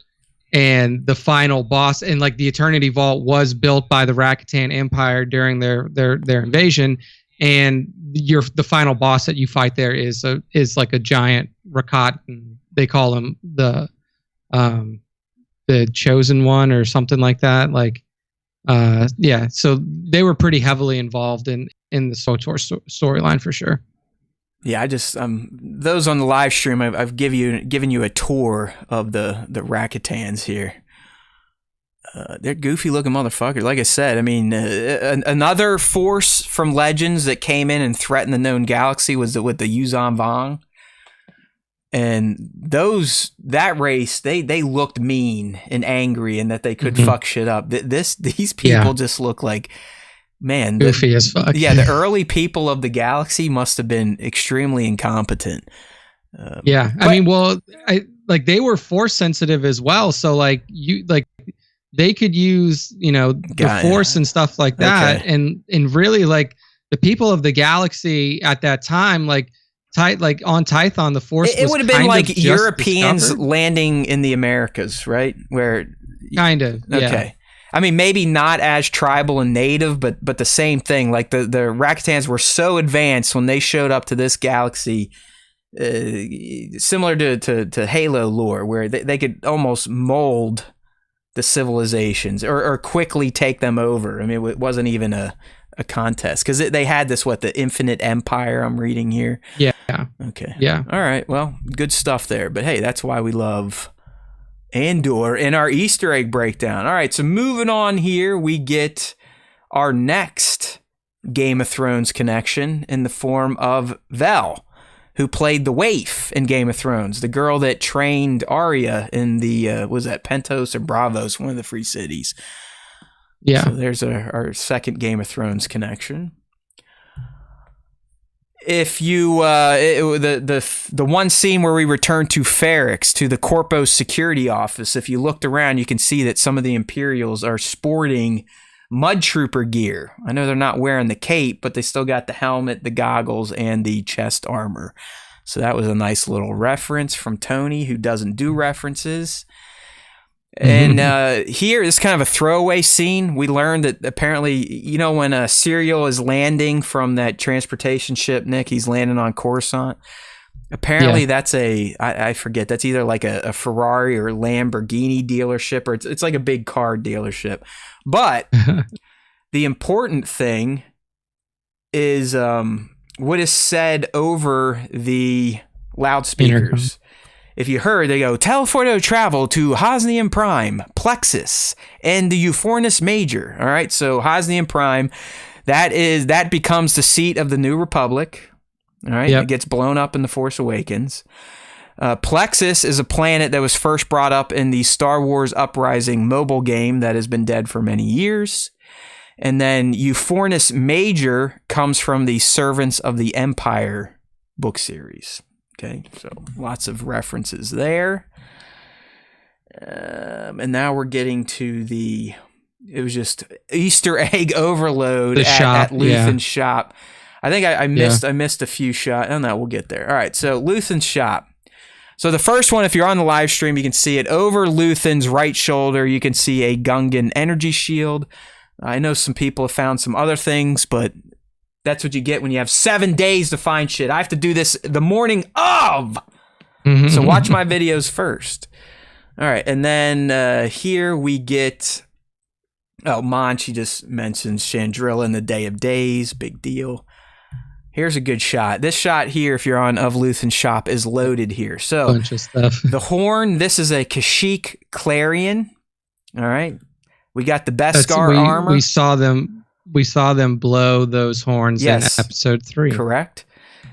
and the final boss, and like the Eternity Vault was built by the Rakitan Empire during their invasion, and the final boss that you fight there is like a giant Rakitan. They call him the Chosen One or something like that. Like, so they were pretty heavily involved in the SWTOR storyline for sure. Yeah, I just those on the live stream, I've given you a tour of the Rakitans here. They're goofy looking motherfuckers. Like I said, I mean, another force from Legends that came in and threatened the known galaxy was with the Yuzan Vong, and that race they looked mean and angry and that they could fuck shit up. These people just look like. Man, goofy as fuck. Yeah, the early people of the galaxy must have been extremely incompetent. I mean, they were force sensitive as well. So they could use the force and stuff like that, and really like the people of the galaxy at that time, on Tython, the force. It would have been like Europeans landing in the Americas, right? Where kind of okay. I mean, maybe not as tribal and native, but the same thing. Like the Rakitans were so advanced when they showed up to this galaxy, similar to Halo lore, where they could almost mold the civilizations or quickly take them over. I mean, it wasn't even a contest because they had the infinite empire I'm reading here. Yeah. Okay. Yeah. All right. Well, good stuff there. But hey, that's why we love Andor in our Easter egg breakdown. All right, so moving on here, we get our next Game of Thrones connection in the form of Vel. who played the waif in Game of Thrones, the girl that trained Arya in the was that Pentos or Bravos, one of the free cities. Yeah. So there's our second Game of Thrones connection. If you the one scene where we return to Ferrix, to the Corpo's security office, if you looked around, you can see that some of the Imperials are sporting Mud Trooper gear. I know they're not wearing the cape, but they still got the helmet, the goggles, and the chest armor. So that was a nice little reference from Tony, who doesn't do references. And here is kind of a throwaway scene. We learned that apparently, you know, when Serial is landing from that transportation ship, Nick, he's landing on Coruscant. Apparently that's I forget, that's either like a Ferrari or Lamborghini dealership, or it's like a big car dealership. But the important thing is what is said over the loudspeakers. If you heard, they go, teleporto travel to Hosnian Prime, Plexus, and the Euphornus Major. All right, so Hosnian Prime, that becomes the seat of the New Republic. All right, It gets blown up in The Force Awakens. Plexus is a planet that was first brought up in the Star Wars Uprising mobile game that has been dead for many years. And then Euphornus Major comes from the Servants of the Empire book series. Okay, so lots of references there. And now we're getting to it was just Easter egg overload at Luthen's shop. I think I missed a few shots. Oh no, we'll get there. All right, so Luthen's shop. So the first one, if you're on the live stream, you can see it over Luthen's right shoulder. You can see a Gungan energy shield. I know some people have found some other things, but that's what you get when you have 7 days to find shit. I have to do this the morning of. So watch my videos first. All right, and then here we get... Oh, Monchi just mentions Chandrilla in the Day of Days. Big deal. Here's a good shot. This shot here, if you're on Of Luthen's shop, is loaded here. So bunch of stuff. The horn, this is a Kashyyyk Clarion. All right. We got the Beskar armor. We saw them blow those horns in episode 3. Correct.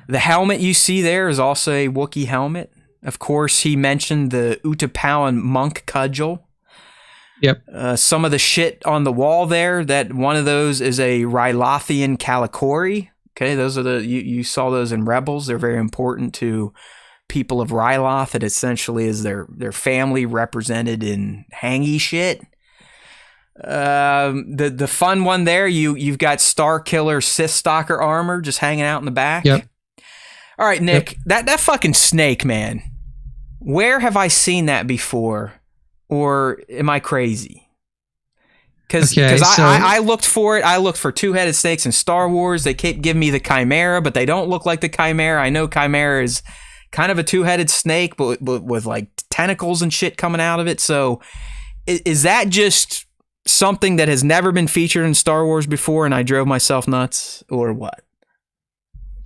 The helmet you see there is also a Wookiee helmet. Of course, he mentioned the Utapawan monk cudgel. Yep. Some of the shit on the wall there, that one of those is a Rylothian Kalikori. Okay, those are you saw those in Rebels. They're very important to people of Ryloth. It essentially is their family represented in hangy shit. The fun one there, you've got Star Killer Sith Stalker armor just hanging out in the back. Yep. All right, Nick, that fucking snake, man. Where have I seen that before? Or am I crazy? Because I looked for it. I looked for two-headed snakes in Star Wars. They keep giving me the Chimera, but they don't look like the Chimera. I know Chimera is kind of a two-headed snake, but with like tentacles and shit coming out of it. So is that just something that has never been featured in Star Wars before and I drove myself nuts, or what?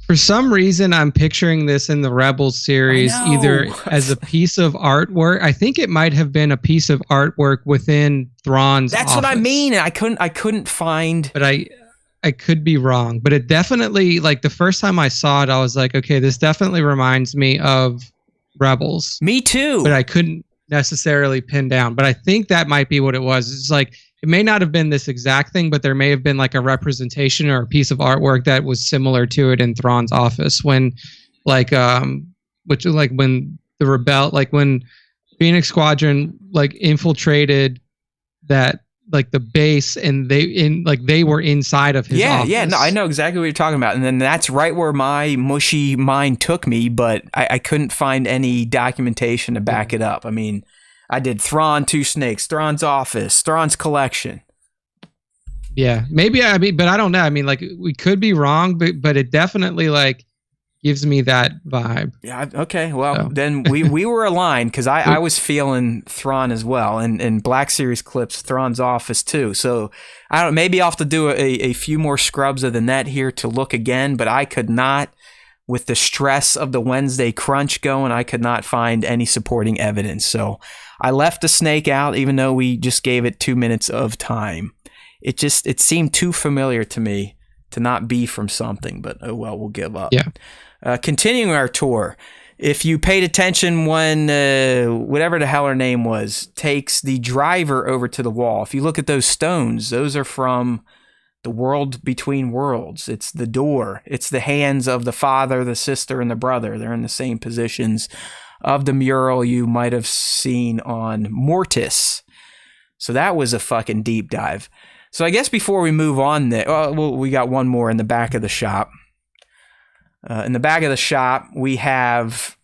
For some reason, I'm picturing this in the Rebels series, either as a piece of artwork. I think it might have been a piece of artwork within Thrawn's office. What I mean. I couldn't find. But I could be wrong. But it definitely, like the first time I saw it, I was like, okay, this definitely reminds me of Rebels. Me too. But I couldn't necessarily pin down. But I think that might be what it was. It's like, it may not have been this exact thing, but there may have been like a representation or a piece of artwork that was similar to it in Thrawn's office when, like, when Phoenix Squadron like infiltrated that, like the base, and they were inside of his office. Yeah, no, I know exactly what you're talking about, and then that's right where my mushy mind took me, but I couldn't find any documentation to back it up. I mean, I did Thrawn, Two Snakes, Thrawn's office, Thrawn's collection. Yeah, maybe. But I don't know. I mean, like, we could be wrong, but it definitely like gives me that vibe. Yeah. Okay. Well, then we were aligned, because I was feeling Thrawn as well, and Black Series clips Thrawn's office too. So I don't. Maybe I'll have to do a few more scrubs of the net here to look again, but I could not. With the stress of the Wednesday crunch going, I could not find any supporting evidence. So I left the snake out, even though we just gave it 2 minutes of time. It seemed too familiar to me to not be from something, but oh well, we'll give up. Yeah. Continuing our tour, if you paid attention when whatever the hell her name was takes the driver over to the wall, if you look at those stones, those are from the world between worlds. It's the door. It's the hands of the father, the sister, and the brother. They're in the same positions of the mural you might have seen on Mortis. So that was a fucking deep dive. So I guess before we move on, we got one more in the back of the shop. In the back of the shop, we have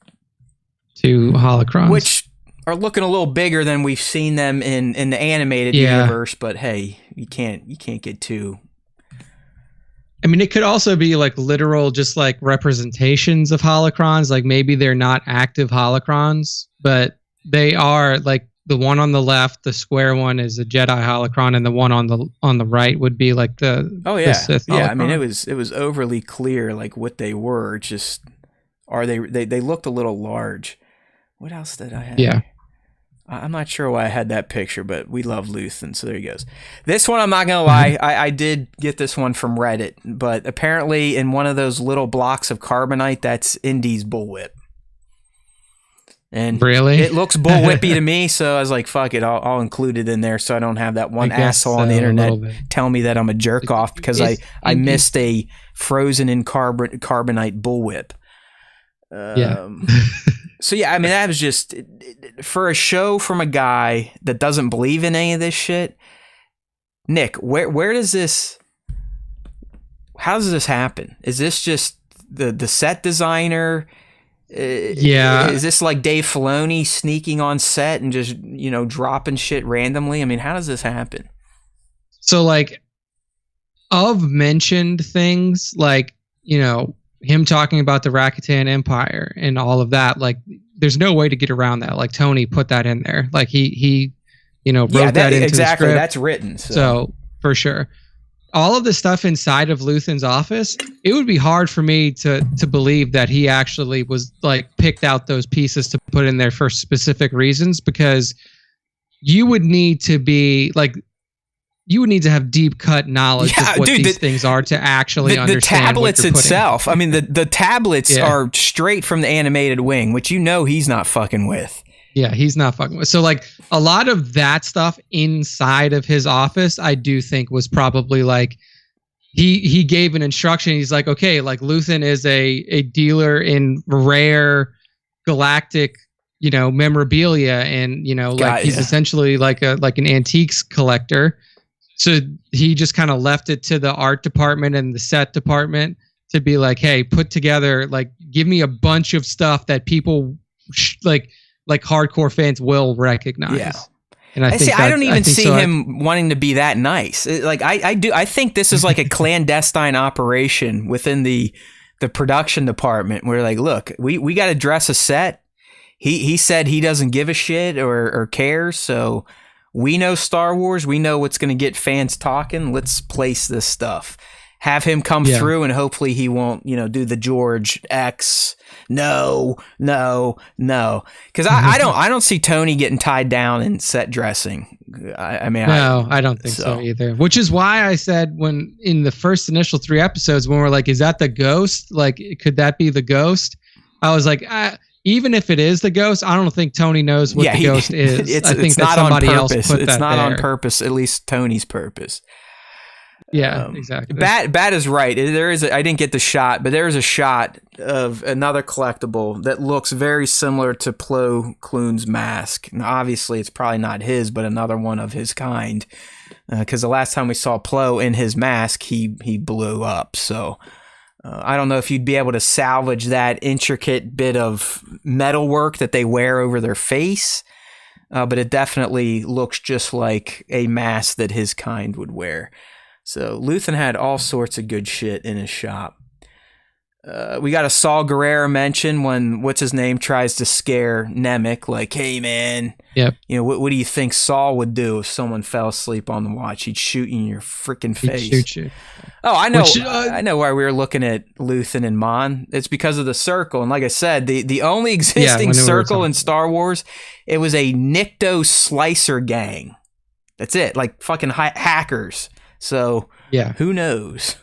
2 holocrons, which are looking a little bigger than we've seen them in the animated universe. But hey, you can't get too. I mean, it could also be like literal, just like representations of holocrons. Like maybe they're not active holocrons, but they are like the one on the left, the square one is a Jedi holocron, and the one on the right would be like the Sith holocron. Yeah. I mean, it was overly clear like what they were. Just they looked a little large. What else did I have? Yeah. I'm not sure why I had that picture, but we love Luthen, so there he goes. This one, I'm not going to lie, I did get this one from Reddit, but apparently in one of those little blocks of carbonite, that's Indy's bullwhip. And really? It looks bullwhippy to me, so I was like, fuck it, I'll include it in there so I don't have that one asshole on the internet tell me that I'm a jerk off because I missed a frozen in carbonite bullwhip. So yeah, I mean, that was just for a show from a guy that doesn't believe in any of this shit. Nick, where does this? How does this happen? Is this just the set designer? Is this like Dave Filoni sneaking on set and just dropping shit randomly? I mean, how does this happen? So like, of mentioned things like him talking about the Rakitan Empire and all of that, like there's no way to get around that. Like Tony put that in there. Like he wrote that into the script. That's written. So for sure. All of the stuff inside of Luthen's office, it would be hard for me to believe that he actually was like picked out those pieces to put in there for specific reasons, because you would need to have deep cut knowledge of what these things are to actually understand the tablets what you're itself. I mean, the tablets are straight from the animated wing, which he's not fucking with. Yeah, he's not fucking with. So like a lot of that stuff inside of his office, I do think was probably like he gave an instruction. He's like, okay, like Luthen is a dealer in rare galactic memorabilia, and he's essentially like an antiques collector. So he just kind of left it to the art department and the set department to be like, hey, put together, like, give me a bunch of stuff that people like hardcore fans will recognize. Yeah. And I don't even see him wanting to be that nice. Like I think this is like a clandestine operation within the production department where like, look, we got to dress a set. He said he doesn't give a shit or cares. So we know Star Wars. We know what's going to get fans talking. Let's place this stuff. Have him come through, and hopefully he won't, do the George X. No. Because I don't see Tony getting tied down in set dressing. I don't think so either. Which is why I said when in the first initial 3 episodes, when we're like, is that the ghost? Like, could that be the ghost? I was like, even if it is the ghost, I don't think Tony knows what the ghost is. I think that somebody else put that there. It's not on purpose, at least Tony's purpose. Yeah, exactly. Bat is right. There is. I didn't get the shot, but there is a shot of another collectible that looks very similar to Plo Koon's mask. Now, obviously, it's probably not his, but another one of his kind. Because the last time we saw Plo in his mask, he blew up. So I don't know if you'd be able to salvage that intricate bit of metalwork that they wear over their face. But it definitely looks just like a mask that his kind would wear. So Luthen had all sorts of good shit in his shop. We got a Saul Guerrero mention when what's his name tries to scare Nemec, like, "Hey man, what do you think Saul would do if someone fell asleep on the watch? He'd shoot you in your freaking face." He'd shoot you. Oh, I know. I know why we were looking at Luthen and Mon. It's because of the circle, and like I said, the only existing circle in Star Wars, it was a Nikto slicer gang. That's it, like fucking hackers. So who knows?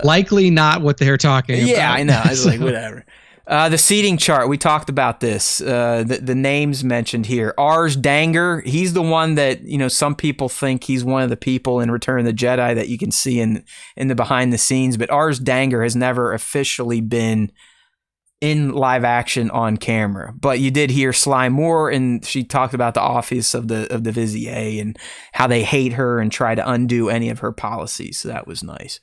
Likely not what they're talking about. Yeah, I know. I was like, whatever. The seating chart, we talked about this. The names mentioned here. Ars Danger, he's the one that, some people think he's one of the people in Return of the Jedi that you can see in the behind the scenes, but Ars Danger has never officially been in live action on camera. But you did hear Sly Moore, and she talked about the office of the Vizier and how they hate her and try to undo any of her policies. So that was nice.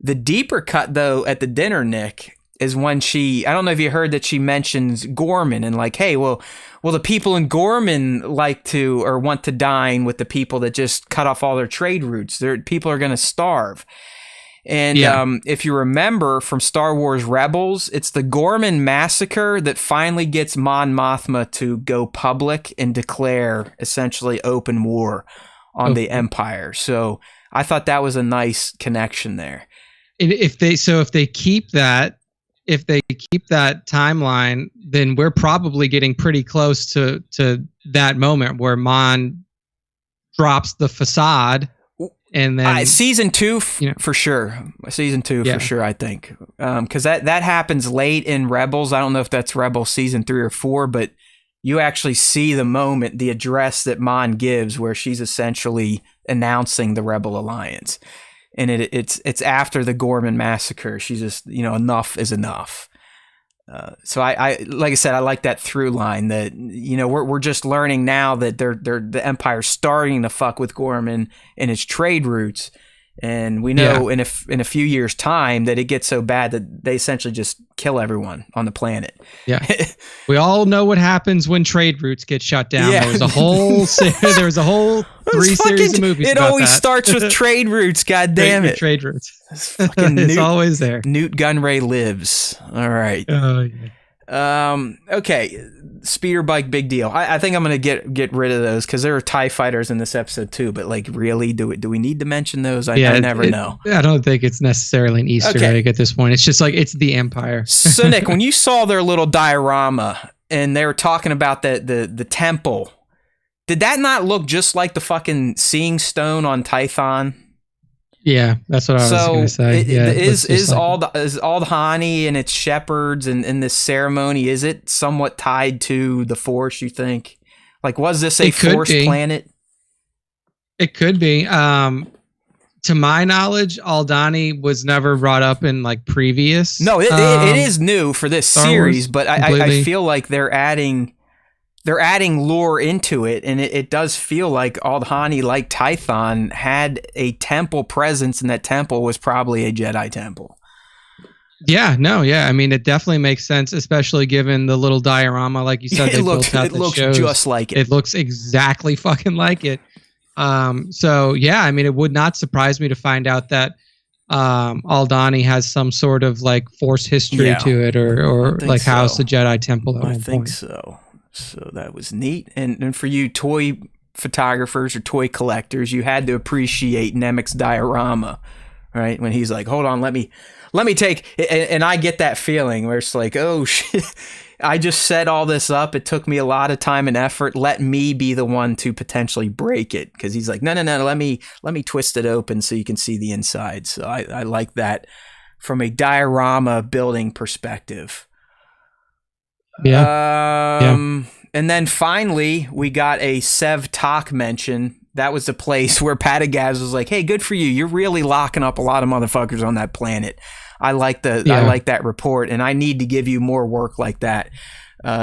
The deeper cut, though, at the dinner, Nick, is when I don't know if you heard that she mentions Gorman and like, hey, well, the people in Gorman like to or want to dine with the people that just cut off all their trade routes. People are going to starve. And if you remember from Star Wars Rebels, it's the Gorman massacre that finally gets Mon Mothma to go public and declare essentially open war on the Empire. So I thought that was a nice connection there. And if they keep that timeline, then we're probably getting pretty close to that moment where Mon drops the facade, and then season 2 for sure. Season 2 for sure, I think, because that happens late in Rebels. I don't know if that's Rebels season 3 or 4, but you actually see the moment, the address that Mon gives, where she's essentially announcing the Rebel Alliance. And it's after the Gorman massacre. She's just, enough is enough. So I like I said, I like that through line that, we're just learning now that the Empire's starting to fuck with Gorman and its trade routes. And we know in a few years' time that it gets so bad that they essentially just kill everyone on the planet. Yeah, we all know what happens when trade routes get shut down. Yeah. There was a whole 3 series of movies. It about always that. starts with trade routes. God damn it, trade routes. It's always there. Newt Gunray lives. All right. Oh yeah. Okay. Speeder bike, big deal. I think I'm gonna get rid of those because there are TIE fighters in this episode too. But like, really, do we need to mention those? I never know. I don't think it's necessarily an Easter egg at this point. It's just like it's the Empire. So Nick, when you saw their little diorama and they were talking about the temple, did that not look just like the fucking Seeing Stone on Tython? Yeah, that's what I was going to say. Is all the Aldhani and its shepherds and this ceremony, is it somewhat tied to the Force, you think? Like, was this a Force planet? It could be. To my knowledge, Aldhani was never brought up in like previous. No, it is new for this series, but I feel like they're adding lore into it, and it does feel like Aldhani, like Tython, had a temple presence, and that temple was probably a Jedi temple. Yeah, I mean, it definitely makes sense, especially given the little diorama, like you said. It looks just like it. It looks exactly fucking like it. So yeah, I mean, it would not surprise me to find out that Aldhani has some sort of like Force history to it, or like housed the Jedi temple at one point. I think so. So that was neat. And for you toy photographers or toy collectors, you had to appreciate Nemec's diorama, right? When he's like, hold on, let me take, and I get that feeling where it's like, oh shit, I just set all this up. It took me a lot of time and effort. Let me be the one to potentially break it. Cause he's like, no, let me twist it open so you can see the inside. So I like that from a diorama building perspective. And then finally we got a Sev Talk mention. That was the place where Patagaz was like, hey, good for you. You're really locking up a lot of motherfuckers on that planet. I like that report, and I need to give you more work like that.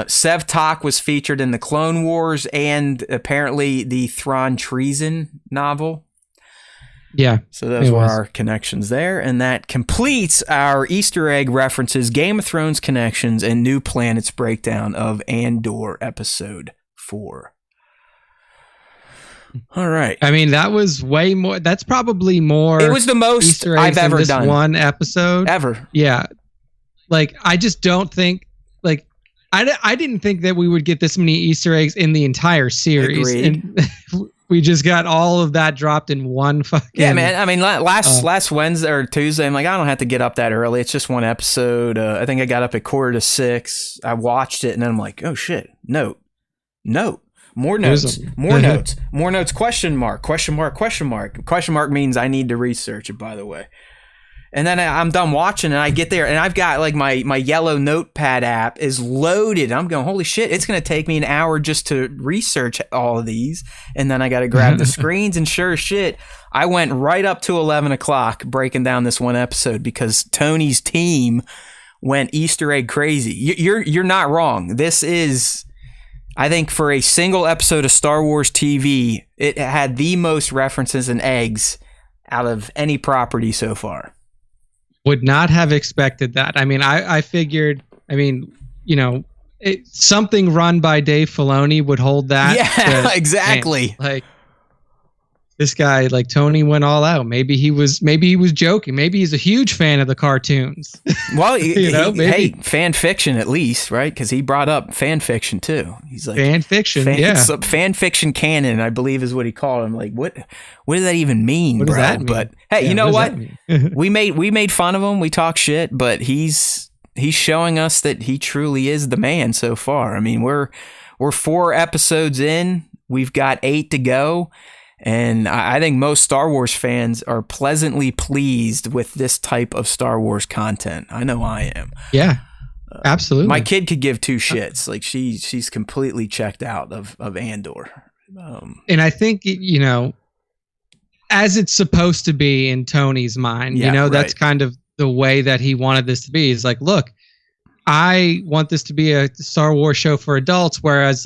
Sev Talk was featured in the Clone Wars and apparently the Thrawn Treason novel. Yeah. So those were our connections there. And that completes our Easter egg references, Game of Thrones connections, and New Planets breakdown of Andor episode 4. All right. I mean, that was way more. That's probably more. It was the most Easter eggs I've ever in this done. One episode. Ever. Yeah. Like, I just don't think, like, I didn't think that we would get this many Easter eggs in the entire series. Agreed. And we just got all of that dropped in one fucking... Yeah, man. I mean, last Wednesday or Tuesday, I'm like, I don't have to get up that early. It's just one episode. I think I got up at 5:45. I watched it, and then I'm like, oh, shit. Note. More notes. More notes. Question mark. Question mark means I need to research it, by the way. And then I'm done watching, and I get there, and I've got like my yellow notepad app is loaded. I'm going, holy shit, it's going to take me an hour just to research all of these. And then I got to grab the screens, and sure as shit, I went right up to 11 o'clock breaking down this one episode because Tony's team went Easter egg crazy. You're not wrong. This is, I think, for a single episode of Star Wars TV, it had the most references and eggs out of any property so far. Would not have expected that. I mean, I figured, something run by Dave Filoni would hold that. Yeah, exactly. Man, like, this guy, like, Tony went all out. Maybe he was joking. Maybe he's a huge fan of the cartoons. Well, hey, fan fiction at least, right? Because he brought up fan fiction too. He's like fan fiction, fan fiction canon, I believe, is what he called him. Like, what does that even mean, what bro? Does that mean? But hey, you know what? we made fun of him. We talk shit, but he's showing us that he truly is the man so far. I mean, we're 4 episodes in. We've got 8 to go. And I think most Star Wars fans are pleasantly pleased with this type of Star Wars content. I know I am. Yeah, absolutely. My kid could give 2 shits. Like she's completely checked out of Andor. And I think, as it's supposed to be in Tony's mind, that's kind of the way that he wanted this to be. He's like, look, I want this to be a Star Wars show for adults, whereas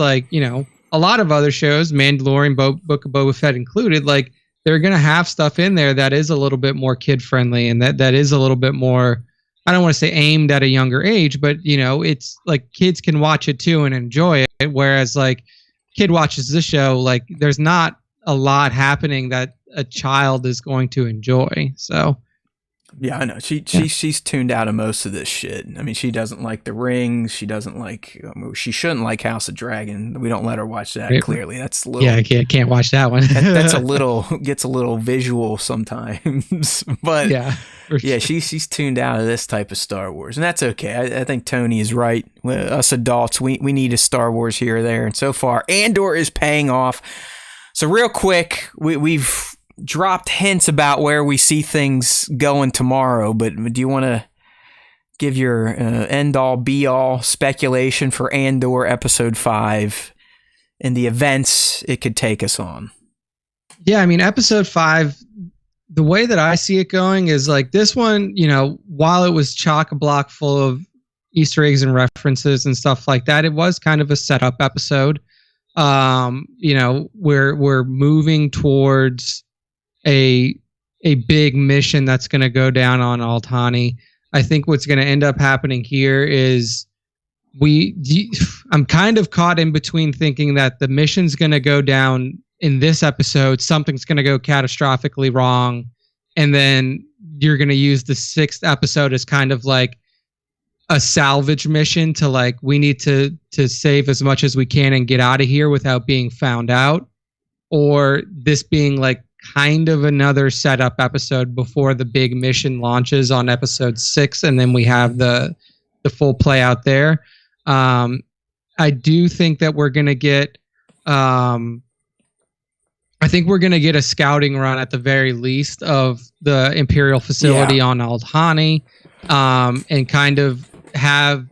a lot of other shows, Mandalorian, Book of Boba Fett included, like, they're going to have stuff in there that is a little bit more kid-friendly and that is a little bit more, I don't want to say aimed at a younger age, but, it's like kids can watch it too and enjoy it, whereas, like, kid watches this show, like, there's not a lot happening that a child is going to enjoy, so... Yeah, I know. She's tuned out of most of this shit. I mean, she doesn't like The Rings. She doesn't like. She shouldn't like House of Dragon. We don't let her watch that. Clearly, that's a little. Yeah, I can't watch that one. That's gets a little visual sometimes. But yeah, she's tuned out of this type of Star Wars, and that's okay. I think Tony is right. Us adults, we need a Star Wars here or there, and so far, Andor is paying off. So real quick, we've dropped hints about where we see things going tomorrow, but do you want to give your end-all, be-all speculation for Andor Episode 5 and the events it could take us on? Yeah, I mean, Episode 5, the way that I see it going is like this one, while it was chock-a-block full of Easter eggs and references and stuff like that, it was kind of a setup episode. We're moving towards a big mission that's going to go down on Altani. I think what's going to end up happening here is I'm kind of caught in between thinking that the mission's going to go down in this episode, something's going to go catastrophically wrong, and then you're going to use the 6th episode as kind of like a salvage mission to like, we need to save as much as we can and get out of here without being found out, or this being like kind of another setup episode before the big mission launches on Episode 6, and then we have the full play out there. I do think that we're gonna get I think we're gonna get a scouting run at the very least of the Imperial facility on Aldhani, and kind of have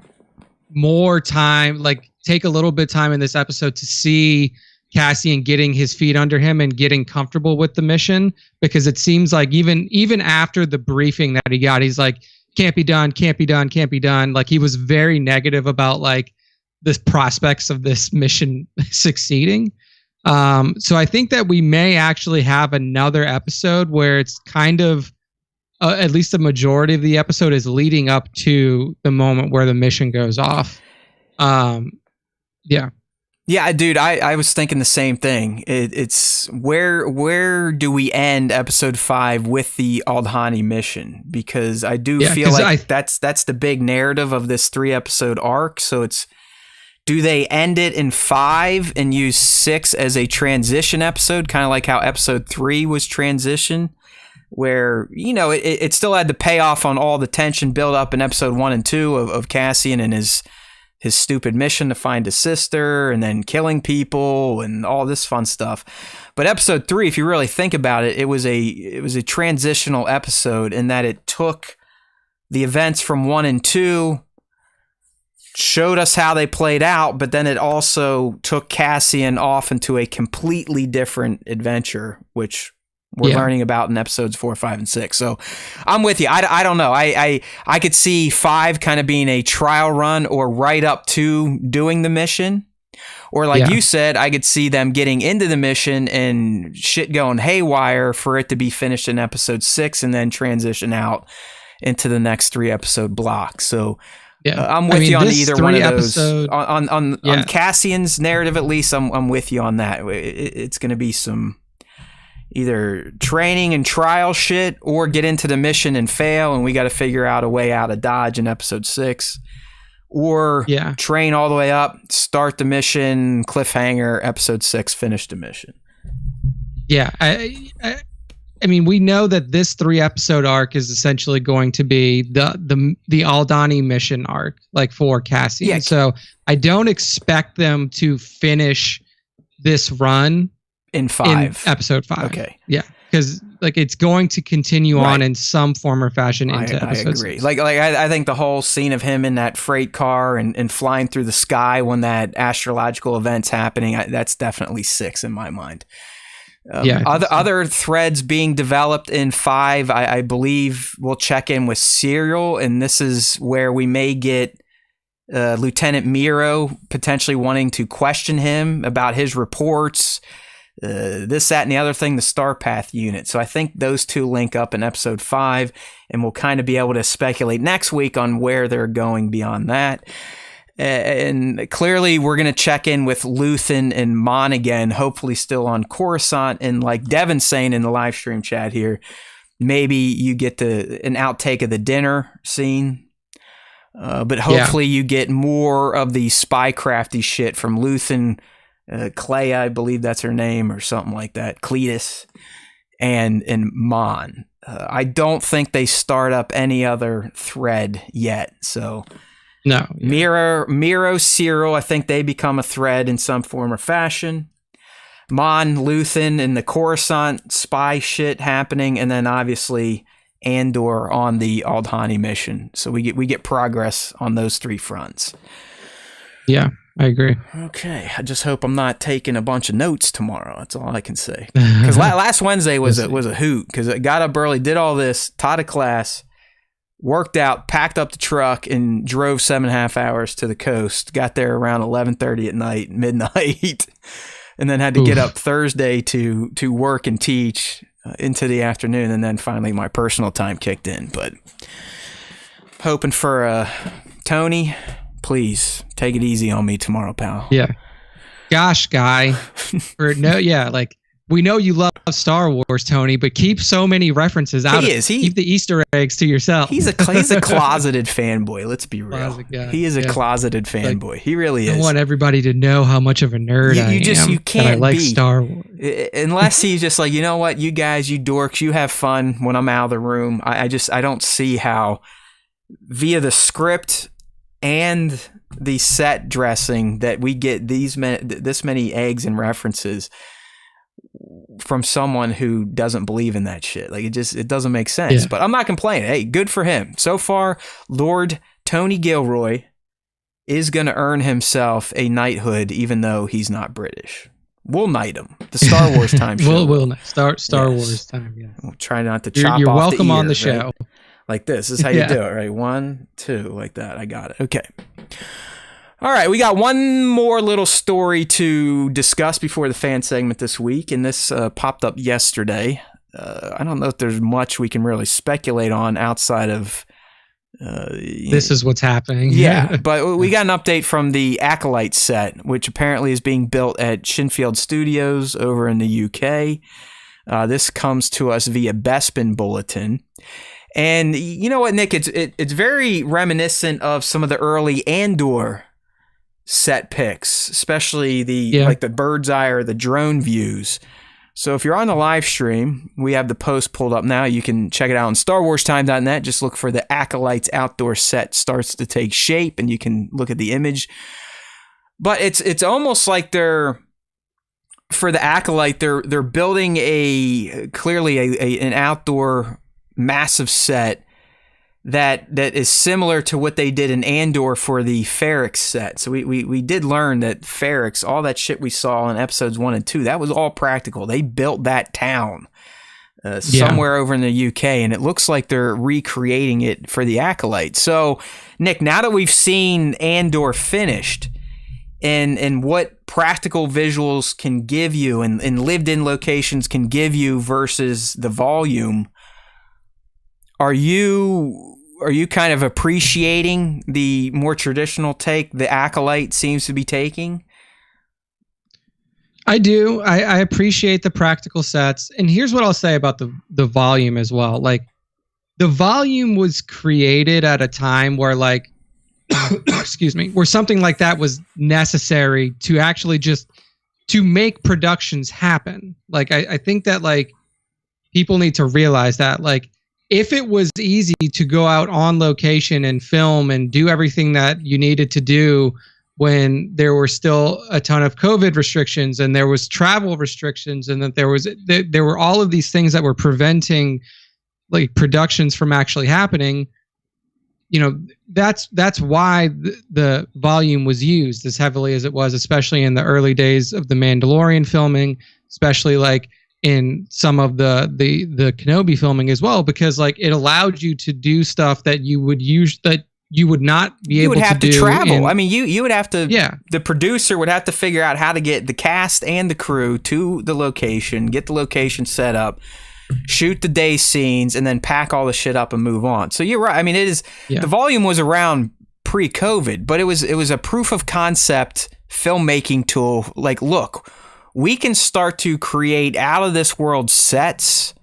more time, like take a little bit of time in this episode to see Cassian getting his feet under him and getting comfortable with the mission, because it seems like even after the briefing that he got, he's like, can't be done. Like, he was very negative about like the prospects of this mission succeeding. So I think that we may actually have another episode where it's kind of at least the majority of the episode is leading up to the moment where the mission goes off. Yeah, dude, I was thinking the same thing. It's where do we end Episode 5 with the Aldhani mission? Because I do feel like that's the big narrative of this 3-episode arc. So it's, do they end it in 5 and use 6 as a transition episode, kind of like how Episode 3 was transition, where it still had to pay off on all the tension built up in Episode 1 and 2 of Cassian and his his stupid mission to find his sister and then killing people and all this fun stuff. But episode 3, if you really think about it, it was a transitional episode in that it took the events from 1 and 2, showed us how they played out, but then it also took Cassian off into a completely different adventure, which we're learning about in episodes 4, 5, and 6. So I'm with you. I don't know. I could see 5 kind of being a trial run or right up to doing the mission. Or like you said, I could see them getting into the mission and shit going haywire for it to be finished in episode 6 and then transition out into the next 3 episode block. So I'm with you on either one of those. On Cassian's narrative, at least, I'm with you on that. It's going to be some either training and trial shit or get into the mission and fail, and we got to figure out a way out of Dodge in episode 6. Or train all the way up, start the mission, cliffhanger, episode 6, finish the mission. Yeah, I mean, we know that this 3 episode arc is essentially going to be the Aldhani mission arc, like for Cassian. Yeah. So I don't expect them to finish this run in episode 5. Okay. Yeah, because like it's going to continue on in some form or fashion into episode 6. I agree. I think the whole scene of him in that freight car and flying through the sky when that astrological event's happening, that's definitely 6 in my mind. Other threads being developed in 5, I believe we'll check in with Serial, and this is where we may get Lieutenant Miro potentially wanting to question him about his reports, this, that, and the other thing, the Starpath unit. So I think those 2 link up in episode 5, and we'll kind of be able to speculate next week on where they're going beyond that. And clearly we're going to check in with Luthen and Mon again, hopefully still on Coruscant. And like Devin's saying in the live stream chat here, maybe you get an outtake of the dinner scene. But hopefully you get more of the spycrafty shit from Luthen, Clea, I believe that's her name, or something like that, Cletus, and Mon. I don't think they start up any other thread yet, so... No. Miro, Cyril, I think they become a thread in some form or fashion. Mon, Luthen, and the Coruscant spy shit happening, and then obviously Andor on the Aldhani mission. So we get progress on those 3 fronts. Yeah, I agree. Okay, I just hope I'm not taking a bunch of notes tomorrow. That's all I can say. Because last Wednesday was a hoot. Because I got up early, did all this, taught a class, worked out, packed up the truck, and drove 7.5 hours to the coast. Got there around 11:30 at night, midnight, and then had to get up Thursday to work and teach into the afternoon, and then finally my personal time kicked in. But hoping for Tony, please take it easy on me tomorrow, pal. Yeah. Gosh, guy. We know you love Star Wars, Tony, but keep so many references out. Keep the Easter eggs to yourself. He's a closeted fanboy. Let's be real. He is a closeted fanboy. He really is. I want everybody to know how much of a nerd I am. You can't I like be. Star Wars. Unless he's just like, you know what, you guys, you dorks, you have fun when I'm out of the room. I don't see how via the script and the set dressing that we get this many eggs and references from someone who doesn't believe in that shit. Like it doesn't make sense. But I'm not complaining. Hey, good for him. So far, Lord Tony Gilroy is going to earn himself a knighthood, even though he's not British. We'll knight him. The Star Wars time show. we'll Star Wars time. Yeah. We'll try not to chop you're off welcome the ear, on the show. Right? Like this is how you do it, right? 1, 2, like that. I got it. Okay. All right, we got one more little story to discuss before the fan segment this week, and this popped up yesterday. I don't know if there's much we can really speculate on outside of... this is what's happening. Yeah, but we got an update from the Acolyte set, which apparently is being built at Shinfield Studios over in the UK. This comes to us via Bespin Bulletin. And you know what, Nick? It's very reminiscent of some of the early Andor set pics, especially the bird's eye or the drone views. So if you're on the live stream, we have the post pulled up now. You can check it out on StarWarsTime.net. Just look for the Acolyte's outdoor set starts to take shape, and you can look at the image. But it's almost like for the Acolyte, they're building clearly an outdoor massive set that is similar to what they did in Andor for the Ferrix set. So we did learn that Ferrix, all that shit we saw in episodes 1 and 2, that was all practical. They built that town somewhere over in the UK, and it looks like they're recreating it for the Acolyte. So, Nick, now that we've seen Andor finished, and what practical visuals can give you and lived-in locations can give you versus the volume, are you kind of appreciating the more traditional take the Acolyte seems to be taking? I do. I appreciate the practical sets. And here's what I'll say about the volume as well. Like, the volume was created at a time where, like, excuse me, where something like that was necessary to actually just to make productions happen. Like, I think that, like, people need to realize that, like, if it was easy to go out on location and film and do everything that you needed to do when there were still a ton of COVID restrictions and there was travel restrictions and that there were all of these things that were preventing, like, productions from actually happening, you know, that's why the volume was used as heavily as it was, especially in the early days of the Mandalorian filming, especially like in some of the Kenobi filming as well, because, like, it allowed you to do stuff that you would not be able to do. You would have to travel. I mean, you would have to. Yeah. The producer would have to figure out how to get the cast and the crew to the location, get the location set up, shoot the day scenes, and then pack all the shit up and move on. So you're right. I mean, the volume was around pre-COVID, but it was a proof of concept filmmaking tool. Like, look, we can start to create out of this world sets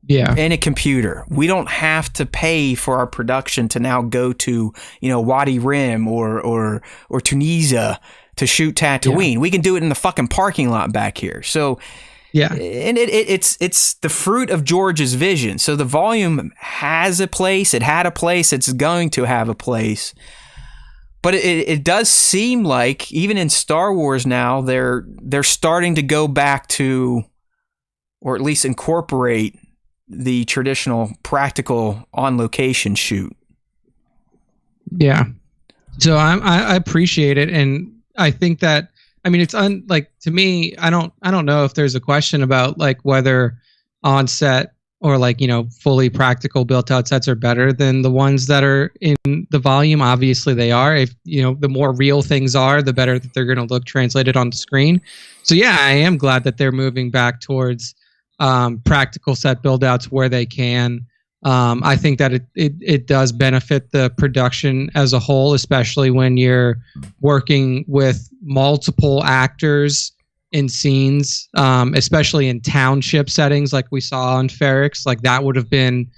in a computer. We don't have to pay for our production to now go to, Wadi Rim or Tunisia to shoot Tatooine. Yeah. We can do it in the fucking parking lot back here. So and it's the fruit of George's vision. So the volume has a place. It had a place. It's going to have a place. But it does seem like even in Star Wars now, they're starting to go back to, or at least incorporate, the traditional practical on-location shoot. Yeah. So I appreciate it, and I think that, I mean, it's to me, I don't know if there's a question about, like, whether on set or, like, fully practical built out sets are better than the ones that are in the volume. Obviously they are. If, the more real things are, the better that they're going to look translated on the screen. So yeah, I am glad that they're moving back towards practical set build outs where they can. I think that it does benefit the production as a whole, especially when you're working with multiple actors in scenes, especially in township settings like we saw on Ferrix. Like, that would have been,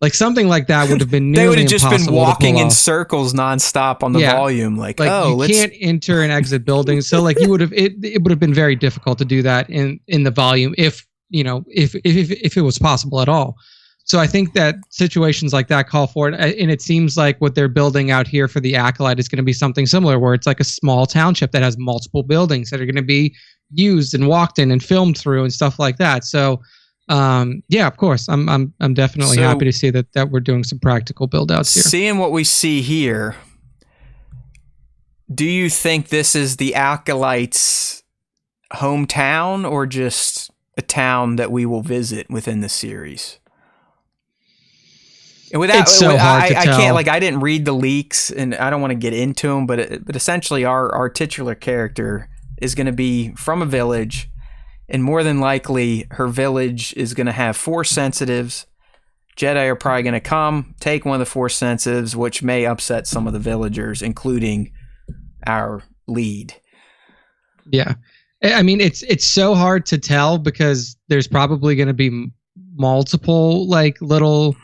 like, something like that would have been nearly impossible. They would have just been walking in circles nonstop on the volume. Like you can't enter and exit buildings. So, like, it would have been very difficult to do that in the volume if it was possible at all. So I think that situations like that call for it. And it seems like what they're building out here for the Acolyte is going to be something similar, where it's like a small township that has multiple buildings that are going to be used and walked in and filmed through and stuff like that. So, yeah, of course, I'm definitely happy to see that we're doing some practical build outs here. Seeing what we see here, do you think this is the Acolyte's hometown or just a town that we will visit within the series? It's so hard to tell. I can't, like, I didn't read the leaks, and I don't want to get into them, but essentially our titular character is going to be from a village, and more than likely her village is going to have Force sensitives. Jedi are probably going to come, take one of the Force sensitives, which may upset some of the villagers, including our lead. Yeah. I mean, it's so hard to tell because there's probably going to be multiple, like, little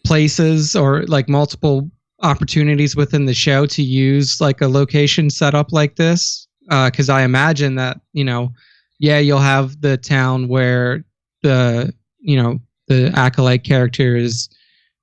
places or, like, multiple opportunities within the show to use, like, a location setup like this. Because I imagine that, you'll have the town where the Acolyte character is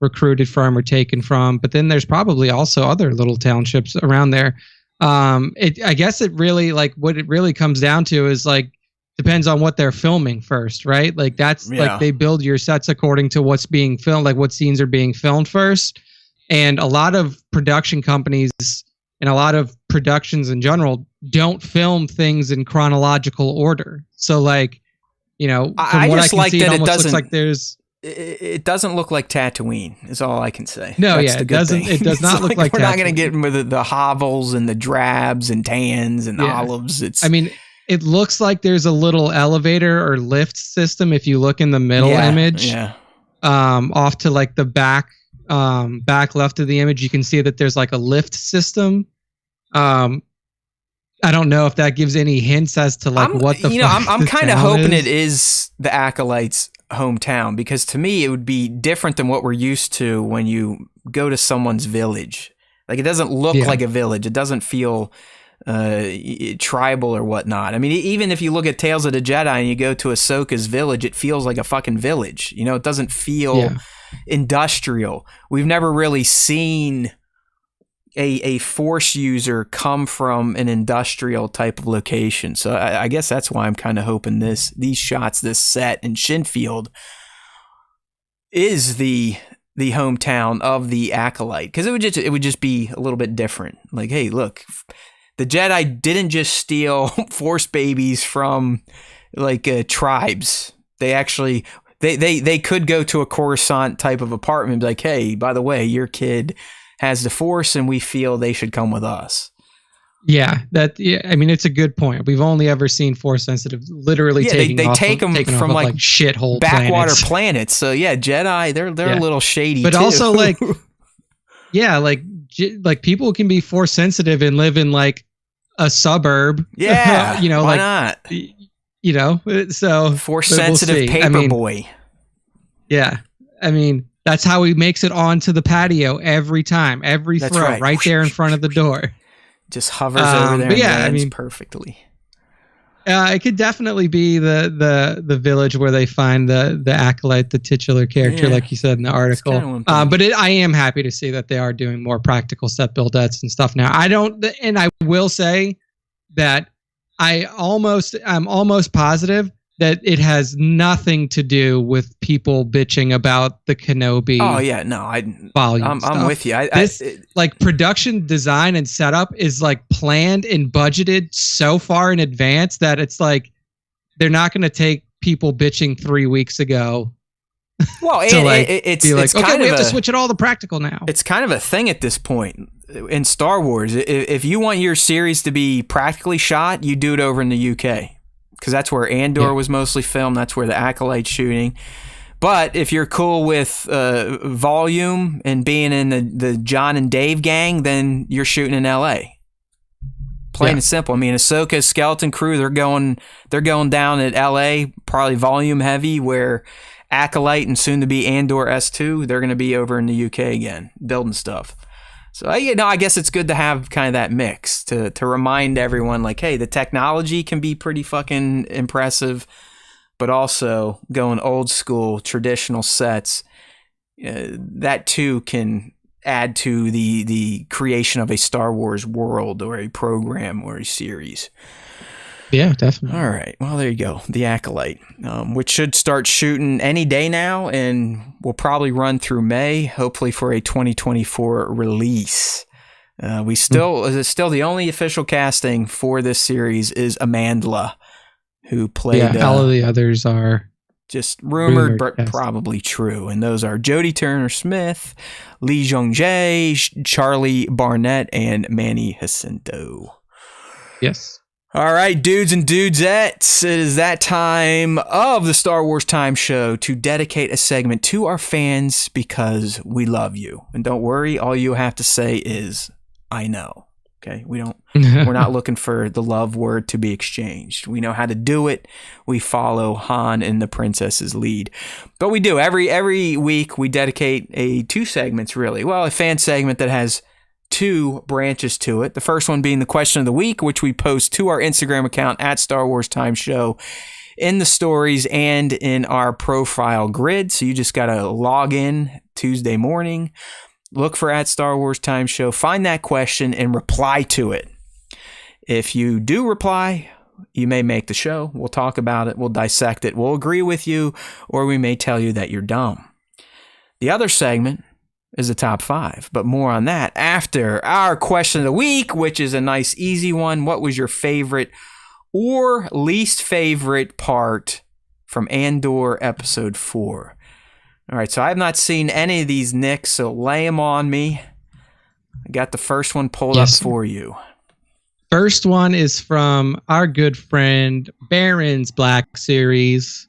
recruited from or taken from, but then there's probably also other little townships around there. I guess it really, like, what it really comes down to is, like, depends on what they're filming first, right? Like, that's like, they build your sets according to what's being filmed, like what scenes are being filmed first. And a lot of production companies and a lot of productions in general don't film things in chronological order. So, like, from what I can see, it almost looks like there's... It doesn't look like Tatooine, is all I can say. No, that's it doesn't. Thing. It does not look like we're Tatooine. Not going to get with the hovels and the drabs and tans and olives. It looks like there's a little elevator or lift system if you look in the middle image. Yeah. Off to like the back left of the image, you can see that there's like a lift system. I don't know if that gives any hints as to like what the. I'm kind of hoping it is the Acolyte's hometown, because to me it would be different than what we're used to when you go to someone's village. Like, it doesn't look like a village. It doesn't feel tribal or whatnot. I mean, even if you look at Tales of the Jedi and you go to Ahsoka's village, it feels like a fucking village. It doesn't feel industrial. We've never really seen a Force user come from an industrial type of location. So I guess that's why I'm kind of hoping these shots, this set in Shinfield, is the hometown of the Acolyte, because it would just be a little bit different. Like, hey, look, the Jedi didn't just steal Force babies from like tribes. They actually they could go to a Coruscant type of apartment and be like, hey, by the way, your kid has the Force and we feel they should come with us. Yeah, I mean, it's a good point. We've only ever seen Force sensitive literally taking they take them from like shithole backwater planets. So yeah, Jedi, they're a little shady, but too. Also like like people can be Force sensitive and live in like a suburb. Yeah, why not? So Force sensitive paper boy. Yeah, I mean, that's how he makes it onto the patio every time, every throw, right there in front of the door. Just hovers over there and lands perfectly. It could definitely be the village where they find the Acolyte, the titular character, like you said in the article. But I am happy to see that they are doing more practical set buildettes and stuff now. I will say that I'm almost positive that it has nothing to do with people bitching about the Kenobi. Oh yeah, no, I'm with you. Like production design and setup is like planned and budgeted so far in advance that it's like they're not going to take people bitching 3 weeks ago. Well, it's okay, we have to switch it all to practical now. It's kind of a thing at this point in Star Wars. If you want your series to be practically shot, you do it over in the UK. Because that's where Andor was mostly filmed. That's where the Acolyte's shooting. But if you're cool with volume and being in the John and Dave gang, then you're shooting in LA. Plain and simple. I mean, Ahsoka's skeleton crew, they're going down at LA, probably volume heavy, where Acolyte and soon to be Andor S2, they're going to be over in the UK again, building stuff. So, I guess it's good to have kind of that mix to remind everyone, like, hey, the technology can be pretty fucking impressive, but also going old school, traditional sets, that too can add to the creation of a Star Wars world or a program or a series. Yeah, definitely. All right. Well, there you go. The Acolyte, which should start shooting any day now and will probably run through May, hopefully for a 2024 release. Still the only official casting for this series is Amandla, who played. Yeah, all of the others are just rumored but probably true. And those are Jodie Turner-Smith, Lee Jung-jae, Charlie Barnett, and Manny Jacinto. Yes. All right, dudes and dudesettes, it is that time of the Star Wars Time Show to dedicate a segment to our fans because we love you. And don't worry, all you have to say is, I know. Okay, we're not looking for the love word to be exchanged. We know how to do it. We follow Han and the princess's lead. But we do. Every week we dedicate two segments, really. Well, a fan segment that has two branches to it. The first one being the question of the week, which we post to our Instagram account at Star Wars Time Show in the stories and in our profile grid. So you just got to log in Tuesday morning, look for at Star Wars Time Show, find that question and reply to it. If you do reply, you may make the show. We'll talk about it. We'll dissect it. We'll agree with you, or we may tell you that you're dumb. The other segment is the top 5, but more on that after our question of the week, which is a nice, easy one. What was your favorite or least favorite part from Andor episode 4? All right, so I have not seen any of these, Nick, so lay them on me. I got the first one pulled up for you. First one is from our good friend Baron's Black Series.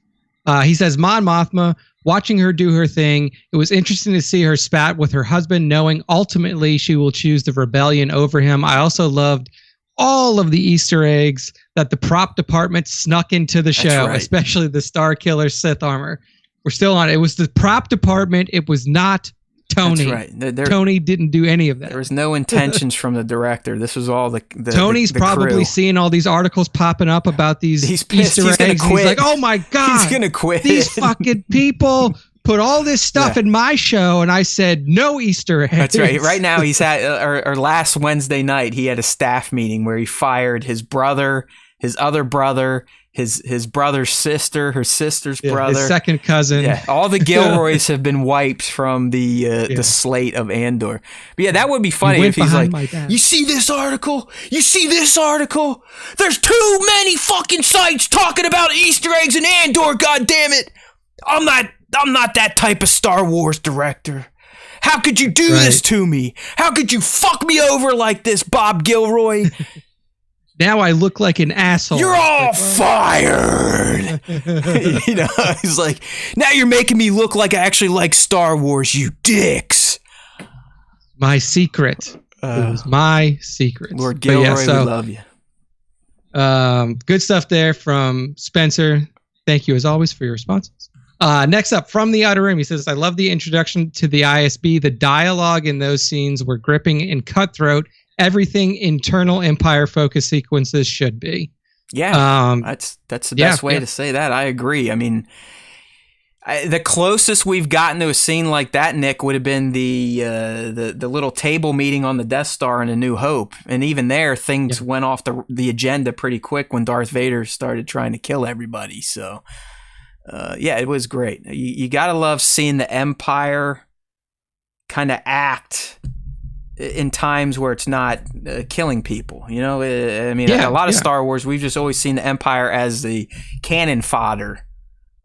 He says, Mon Mothma, watching her do her thing, it was interesting to see her spat with her husband, knowing ultimately she will choose the rebellion over him. I also loved all of the Easter eggs that the prop department snuck into the show, especially the Star Killer Sith armor. We're still on it. It was the prop department. It was not Tony. That's right. Tony didn't do any of that. There was no intentions from the director. This was all the Tony's the probably crew. seeing all these articles popping up about these pissed. Easter eggs. Quit. He's like, oh my God. He's going to quit. These fucking people put all this stuff in my show, and I said, no Easter eggs. That's right. Right now, he's had, or last Wednesday night, he had a staff meeting where he fired his brother, his other brother, his brother's sister, her sister's brother, his second cousin. Yeah, all the Gilroys have been wiped from the slate of Andor. But yeah, that would be funny if he's like, you see this article? You see this article? There's too many fucking sites talking about Easter eggs in Andor, goddammit! I'm not that type of Star Wars director. How could you do this to me? How could you fuck me over like this, Bob Gilroy? Now I look like an asshole. You're all fired. You know, he's like, now you're making me look like I actually like Star Wars, you dicks. My secret. It was my secret. Lord Gilroy, we love you. Good stuff there from Spencer. Thank you as always for your responses. Next up, from the Outer Rim, he says, I love the introduction to the ISB. The dialogue in those scenes were gripping and cutthroat. Everything internal Empire focus sequences should be. Yeah, that's the best way to say that. I agree. I mean, the closest we've gotten to a scene like that, Nick, would have been the little table meeting on the Death Star in A New Hope, and even there, things went off the agenda pretty quick when Darth Vader started trying to kill everybody. So, it was great. You gotta love seeing the Empire kind of act in times where it's not killing people, you know. I mean, a lot of Star Wars, we've just always seen the Empire as the cannon fodder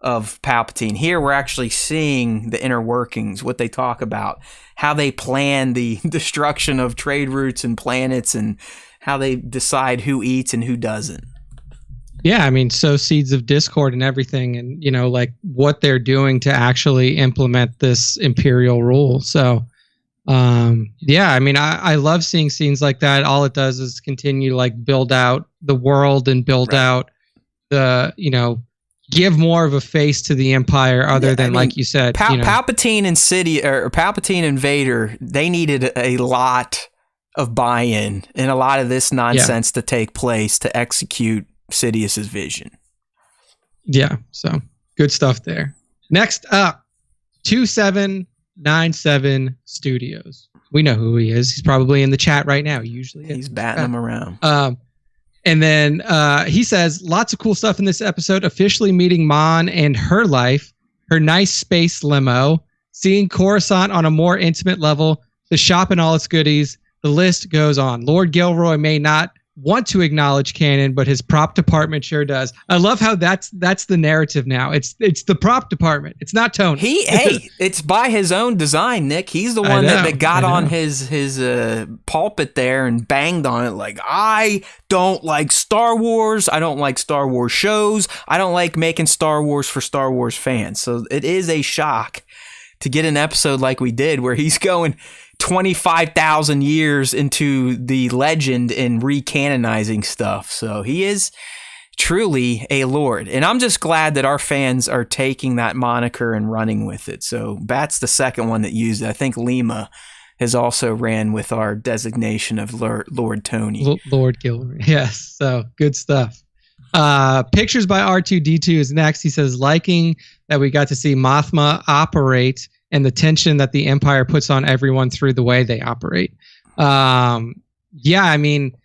of Palpatine. Here, we're actually seeing the inner workings, what they talk about, how they plan the destruction of trade routes and planets, and how they decide who eats and who doesn't. Yeah, I mean, sow seeds of discord and everything, and, you know, like what they're doing to actually implement this Imperial rule. So, I mean, I love seeing scenes like that. All it does is continue to like build out the world and build out the, you know, give more of a face to the Empire other than, like you said, Palpatine and Palpatine and Vader, they needed a lot of buy-in and a lot of this nonsense to take place to execute Sidious's vision. Yeah, so good stuff there. Next up, 2797 Studios. We know who he is. He's probably in the chat right now. He usually is. He's batting them around. And then he says, lots of cool stuff in this episode. Officially meeting Mon and her life, her nice space limo, seeing Coruscant on a more intimate level, the shop and all its goodies. The list goes on. Lord Gilroy may not want to acknowledge canon, but his prop department sure does. I love how that's the narrative now. It's the prop department. It's not Tony. It's by his own design, Nick. He's the one that got on his pulpit there and banged on it like, I don't like Star Wars. I don't like Star Wars shows. I don't like making Star Wars for Star Wars fans. So it is a shock to get an episode like we did where he's going 25,000 years into the legend and recanonizing stuff. So he is truly a lord. And I'm just glad that our fans are taking that moniker and running with it. So Bat's the second one that used it. I think Lima has also ran with our designation of Lord Tony. Lord Gilroy. Yes. So good stuff. Pictures by R2D2 is next. He says, liking that we got to see Mothma operate and the tension that the Empire puts on everyone through the way they operate. Yeah, I mean,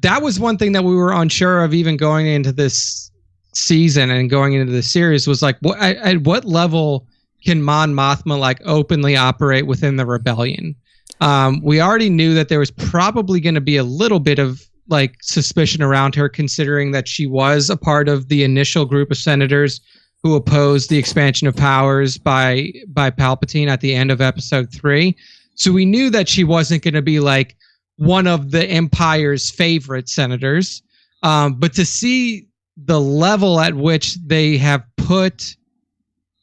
that was one thing that we were unsure of even going into this season and going into the series was like, at what level can Mon Mothma like openly operate within the rebellion? We already knew that there was probably going to be a little bit of like suspicion around her, considering that she was a part of the initial group of senators who opposed the expansion of powers by Palpatine at the end of episode 3. So we knew that she wasn't going to be like one of the Empire's favorite senators. But to see the level at which they have put,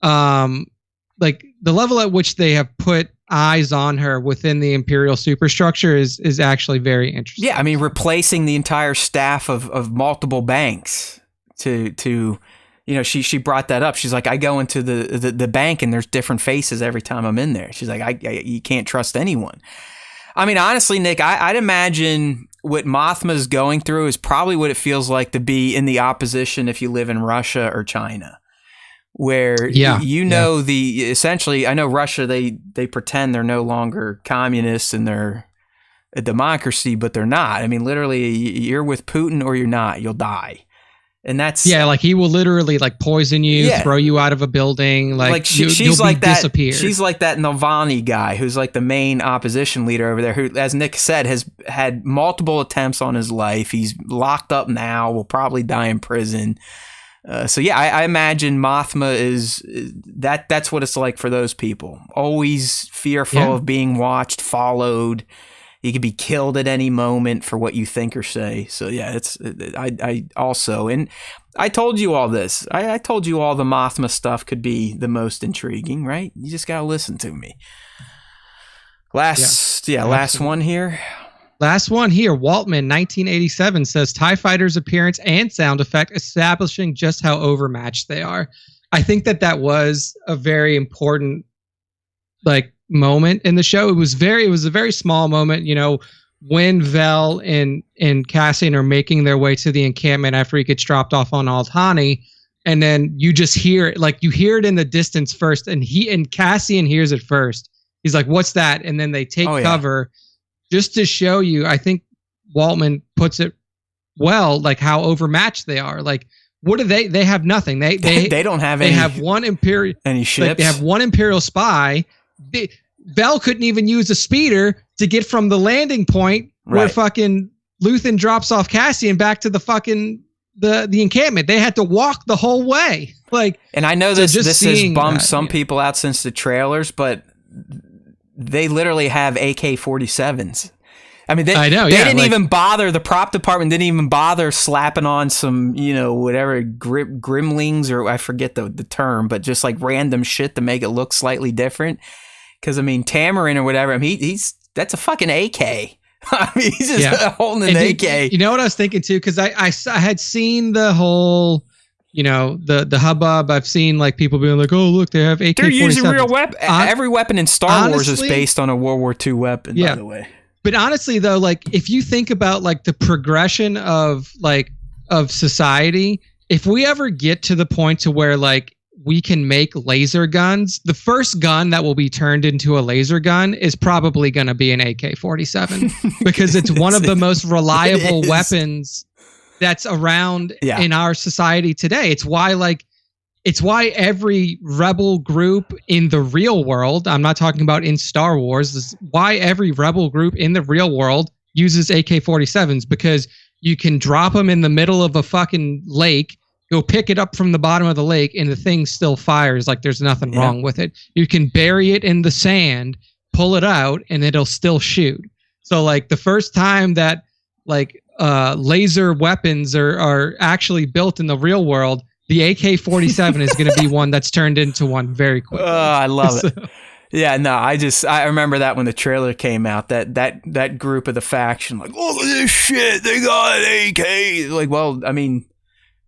like the level at which they have put eyes on her within the Imperial superstructure is actually very interesting. Yeah, I mean, replacing the entire staff of multiple banks to you know, she brought that up. She's like, I go into the bank and there's different faces every time I'm in there. She's like, you can't trust anyone. I mean, honestly, Nick, I'd imagine what Mothma's going through is probably what it feels like to be in the opposition if you live in Russia or China, where essentially, I know Russia, they pretend they're no longer communists and they're a democracy, but they're not. I mean, literally, you're with Putin or you're not, you'll die. And that's like he will literally like poison you, throw you out of a building, she's like that. Disappeared. She's like that Navalny guy who's like the main opposition leader over there, who, as Nick said, has had multiple attempts on his life. He's locked up now, will probably die in prison. So yeah, I imagine Mothma is that's what it's like for those people. Always fearful of being watched, followed. You could be killed at any moment for what you think or say. So yeah, I also, and I told you all this. I told you all the Mothma stuff could be the most intriguing, right? You just gotta listen to me. Last one here. Last one here. Waltman, 1987, says TIE Fighter's appearance and sound effect establishing just how overmatched they are. I think that was a very important, like, moment in the show. It was a very small moment, you know, when Vel and Cassian are making their way to the encampment after he gets dropped off on Aldhani, and then you just hear it, like you hear it in the distance first, and Cassian hears it first. He's like, "What's that?" And then they take cover just to show you. I think Waltman puts it well, like how overmatched they are. Like, what do they have? Nothing. They don't have any. They have one Imperial ships. Like, they have one Imperial spy. Vel couldn't even use a speeder to get from the landing point where fucking Luthen drops off Cassian back to the fucking the encampment. They had to walk the whole way. Like, and I know this has bummed some people out since the trailers, but they literally have AK-47s. I mean, they didn't even bother. The prop department didn't even bother slapping on some, you know, whatever grimlings, or I forget the term, but just like random shit to make it look slightly different. Because I mean, Tamarin or whatever, I mean, that's a fucking AK. I mean, he's just holding an AK. You know what I was thinking too? Because I had seen the whole, you know, the hubbub. I've seen like people being like, "Oh, look, they have AK-47." They're using real weapons. Every weapon in Star Wars is based on a World War II weapon, by the way. But honestly, though, like if you think about like the progression of society, if we ever get to the point to where like we can make laser guns, the first gun that will be turned into a laser gun is probably going to be an AK-47 because it's one of the most reliable weapons that's around in our society today. It's why every rebel group in the real world, I'm not talking about in Star Wars, this is why every rebel group in the real world uses AK-47s, because you can drop them in the middle of a fucking lake, go pick it up from the bottom of the lake, and the thing still fires like there's nothing wrong with it. You can bury it in the sand, pull it out, and it'll still shoot. So like the first time that like laser weapons are actually built in the real world, the AK-47 is going to be one that's turned into one very quickly. Oh, I love it. Yeah, no, I remember that when the trailer came out, that group of the faction, like, look at this shit, they got an AK. Like, well, I mean,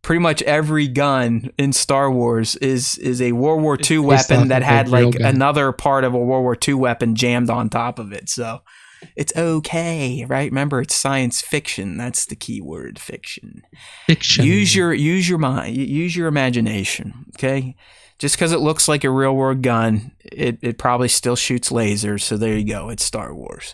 pretty much every gun in Star Wars is a World War II based weapon off that of a had real like gun. another part of a World War II weapon jammed on top of it. So it's okay, right? Remember, it's science fiction. That's the key word, fiction. Fiction. Use your mind, use your imagination, okay? Just because it looks like a real world gun, it probably still shoots lasers. So there you go. It's Star Wars.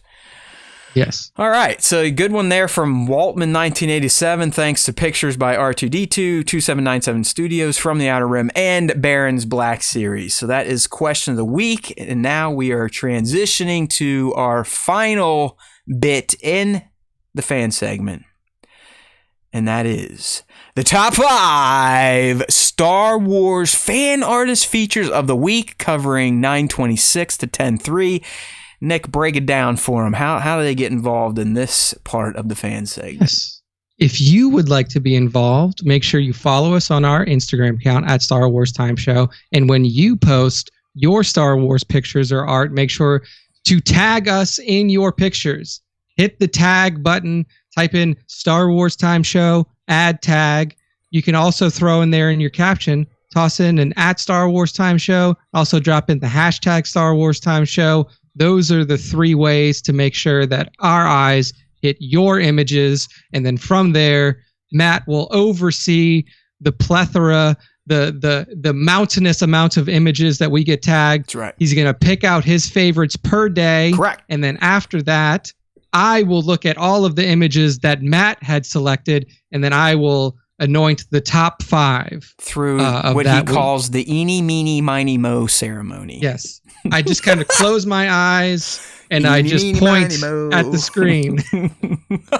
Yes. All right. So a good one there from Waltman 1987. Thanks to pictures by R2D2, 2797 Studios, From the Outer Rim, and Baron's Black Series. So that is question of the week. And now we are transitioning to our final bit in the fan segment. And that is the top 5 Star Wars fan artist features of the week, covering 9/26 to 10/3. Nick, break it down for them. How do they get involved in this part of the fan segment? Yes. If you would like to be involved, make sure you follow us on our Instagram account at Star Wars Time Show. And when you post your Star Wars pictures or art, make sure to tag us in your pictures. Hit the tag button, type in Star Wars Time Show, add tag. You can also throw in there in your caption, toss in an at Star Wars Time Show, also drop in the hashtag Star Wars Time Show. Those are the 3 ways to make sure that our eyes hit your images. And then from there, Matt will oversee the plethora, the mountainous amount of images that we get tagged. That's right. He's going to pick out his favorites per day. Correct. And then after that, I will look at all of the images that Matt had selected, and then I will anoint the top 5 through what he calls the eeny, meeny, miny, mo ceremony. Yes. I just kind of close my eyes and I just point at the screen.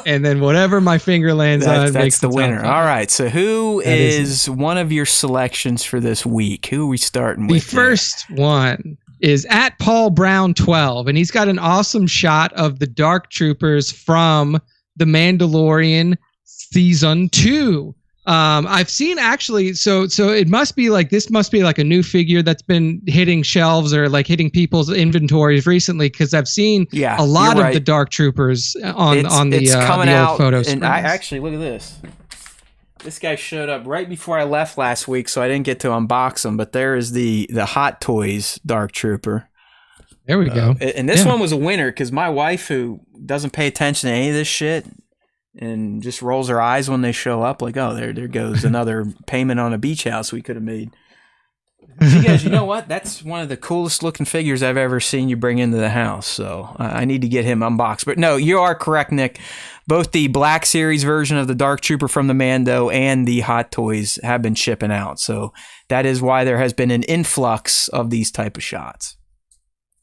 And then whatever my finger lands on makes the winner. All right. So who is one of your selections for this week? Who are we starting with? The first one is at Paul Brown 12, and he's got an awesome shot of the Dark Troopers from The Mandalorian Season 2. I've seen actually, so it must be like, this must be like a new figure that's been hitting shelves or like hitting people's inventories recently, because I've seen a lot of the Dark Troopers on the old photos. And I actually, look at this. This guy showed up right before I left last week, so I didn't get to unbox him, but there is the Hot Toys Dark Trooper. There we go. And this one was a winner, because my wife, who doesn't pay attention to any of this shit, and just rolls her eyes when they show up, like, oh, there goes another payment on a beach house we could have made. She goes, you know what? That's one of the coolest looking figures I've ever seen you bring into the house. So I need to get him unboxed. But no, you are correct, Nick. Both the Black Series version of the Dark Trooper from the Mando and the Hot Toys have been shipping out. So that is why there has been an influx of these type of shots.